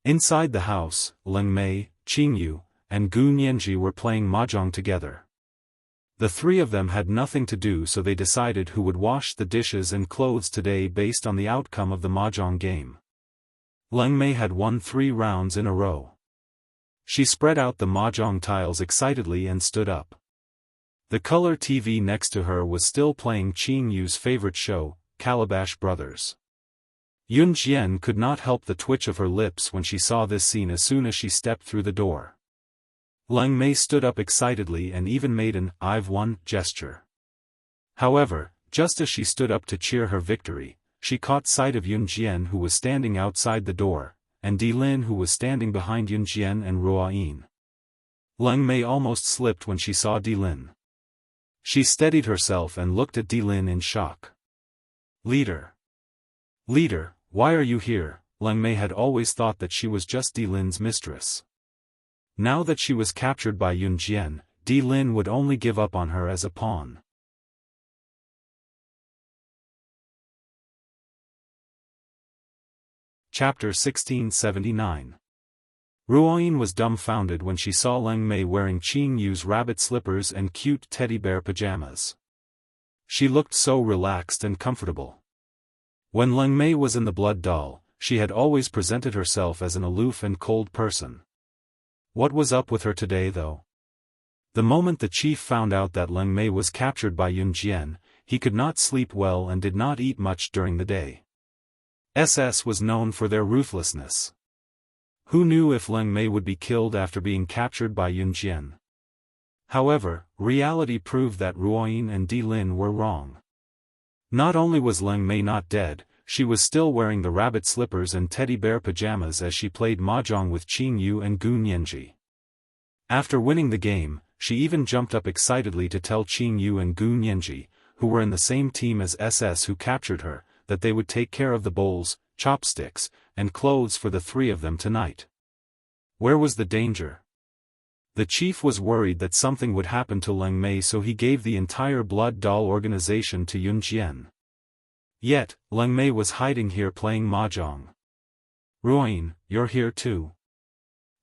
Inside the house, Leng Mei, Qing Yu, and Gu Nianji were playing mahjong together. The 3 of them had nothing to do, so they decided who would wash the dishes and clothes today based on the outcome of the mahjong game. Leng Mei had won 3 rounds in a row. She spread out the mahjong tiles excitedly and stood up. The color TV next to her was still playing Qing Yu's favorite show, Calabash Brothers. Yun Jian could not help the twitch of her lips when she saw this scene as soon as she stepped through the door. Leng Mei stood up excitedly and even made an "I've won" gesture. However, just as she stood up to cheer her victory, she caught sight of Yun Jian, who was standing outside the door, and Di Lin, who was standing behind Yun Jian and Ruoyin. Leng Mei almost slipped when she saw Di Lin. She steadied herself and looked at Di Lin in shock. Leader, why are you here?" Leng Mei had always thought that she was just Di Lin's mistress. Now that she was captured by Yun Jian, Di Lin would only give up on her as a pawn. Chapter 1679. Ruoyin was dumbfounded when she saw Leng Mei wearing Qing Yu's rabbit slippers and cute teddy bear pajamas. She looked so relaxed and comfortable. When Leng Mei was in the blood doll, she had always presented herself as an aloof and cold person. What was up with her today, though? The moment the chief found out that Leng Mei was captured by Yun Jian, he could not sleep well and did not eat much during the day. SS was known for their ruthlessness. Who knew if Leng Mei would be killed after being captured by Yun Jian? However, reality proved that Ruoyin and Di Lin were wrong. Not only was Leng Mei not dead, she was still wearing the rabbit slippers and teddy bear pajamas as she played mahjong with Qing Yu and Gu Nianji. After winning the game, she even jumped up excitedly to tell Qing Yu and Gu Nianji, who were in the same team as SS who captured her, that they would take care of the bowls, chopsticks, and clothes for the 3 of them tonight. Where was the danger? The chief was worried that something would happen to Leng Mei, so he gave the entire blood doll organization to Yun Jian. Yet, Leng Mei was hiding here playing mahjong. "Ruoyin, you're here too."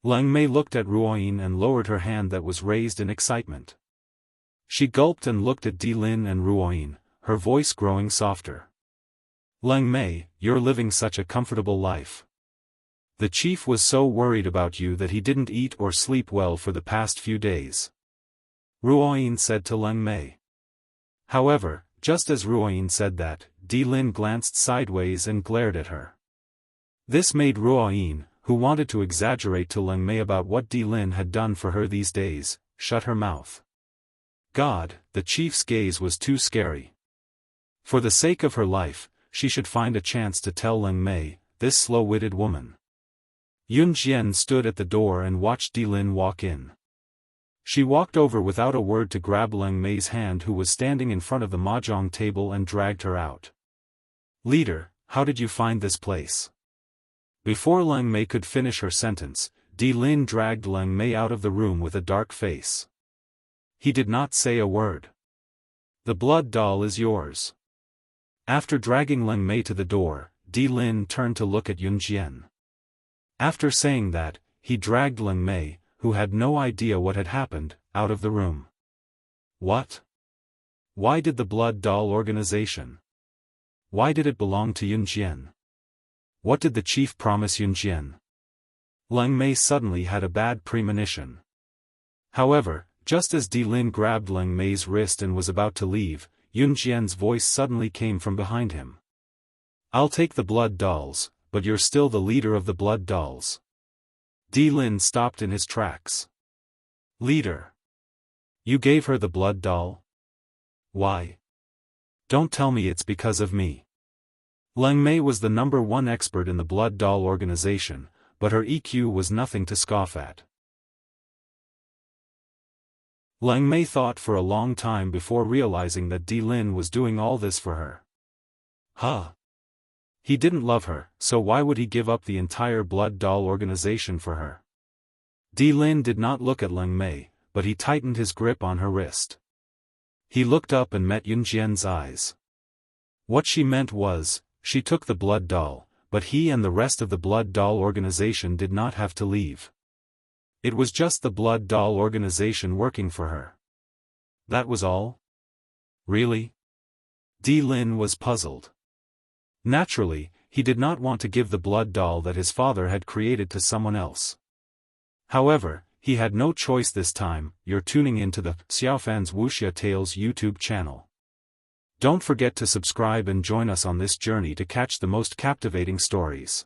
Leng Mei looked at Ruoyin and lowered her hand that was raised in excitement. She gulped and looked at Di Lin and Ruoyin, her voice growing softer. "Leng Mei, you're living such a comfortable life. The chief was so worried about you that he didn't eat or sleep well for the past few days," Ruoyin said to Leng Mei. However, just as Ruoyin said that, Di Lin glanced sideways and glared at her. This made Ruoyin, who wanted to exaggerate to Leng Mei about what Di Lin had done for her these days, shut her mouth. God, the chief's gaze was too scary. For the sake of her life, she should find a chance to tell Leng Mei, this slow-witted woman. Yun Jian stood at the door and watched Di Lin walk in. She walked over without a word to grab Leng Mei's hand, who was standing in front of the mahjong table, and dragged her out. "Leader, how did you find this place?" Before Leng Mei could finish her sentence, Di Lin dragged Leng Mei out of the room with a dark face. He did not say a word. "The blood doll is yours. After dragging Leng Mei to the door, Di Lin turned to look at Yun Jian. After saying that, he dragged Leng Mei, who had no idea what had happened, out of the room. What? Why did the Blood Doll organization? Why did it belong to Yun Jian? What did the chief promise Yun Jian? Leng Mei suddenly had a bad premonition. However, just as Di Lin grabbed Leng Mei's wrist and was about to leave, Yun Jian's voice suddenly came from behind him. I'll take the Blood Dolls, but you're still the leader of the Blood Dolls. Di Lin stopped in his tracks. Leader? You gave her the Blood Doll? Why? Don't tell me it's because of me. Leng Mei was the #1 expert in the Blood Doll organization, but her EQ was nothing to scoff at. Leng Mei thought for a long time before realizing that Di Lin was doing all this for her. Huh? He didn't love her, so why would he give up the entire Blood Doll organization for her? Di Lin did not look at Leng Mei, but he tightened his grip on her wrist. He looked up and met Yun Jian's eyes. What she meant was, she took the Blood Doll, but he and the rest of the Blood Doll organization did not have to leave. It was just the Blood Doll organization working for her. That was all? Really? Di Lin was puzzled. Naturally, he did not want to give the Blood Doll that his father had created to someone else. However, he had no choice this time. You're tuning into the Xiaofan's Wuxia Tales YouTube channel. Don't forget to subscribe and join us on this journey to catch the most captivating stories.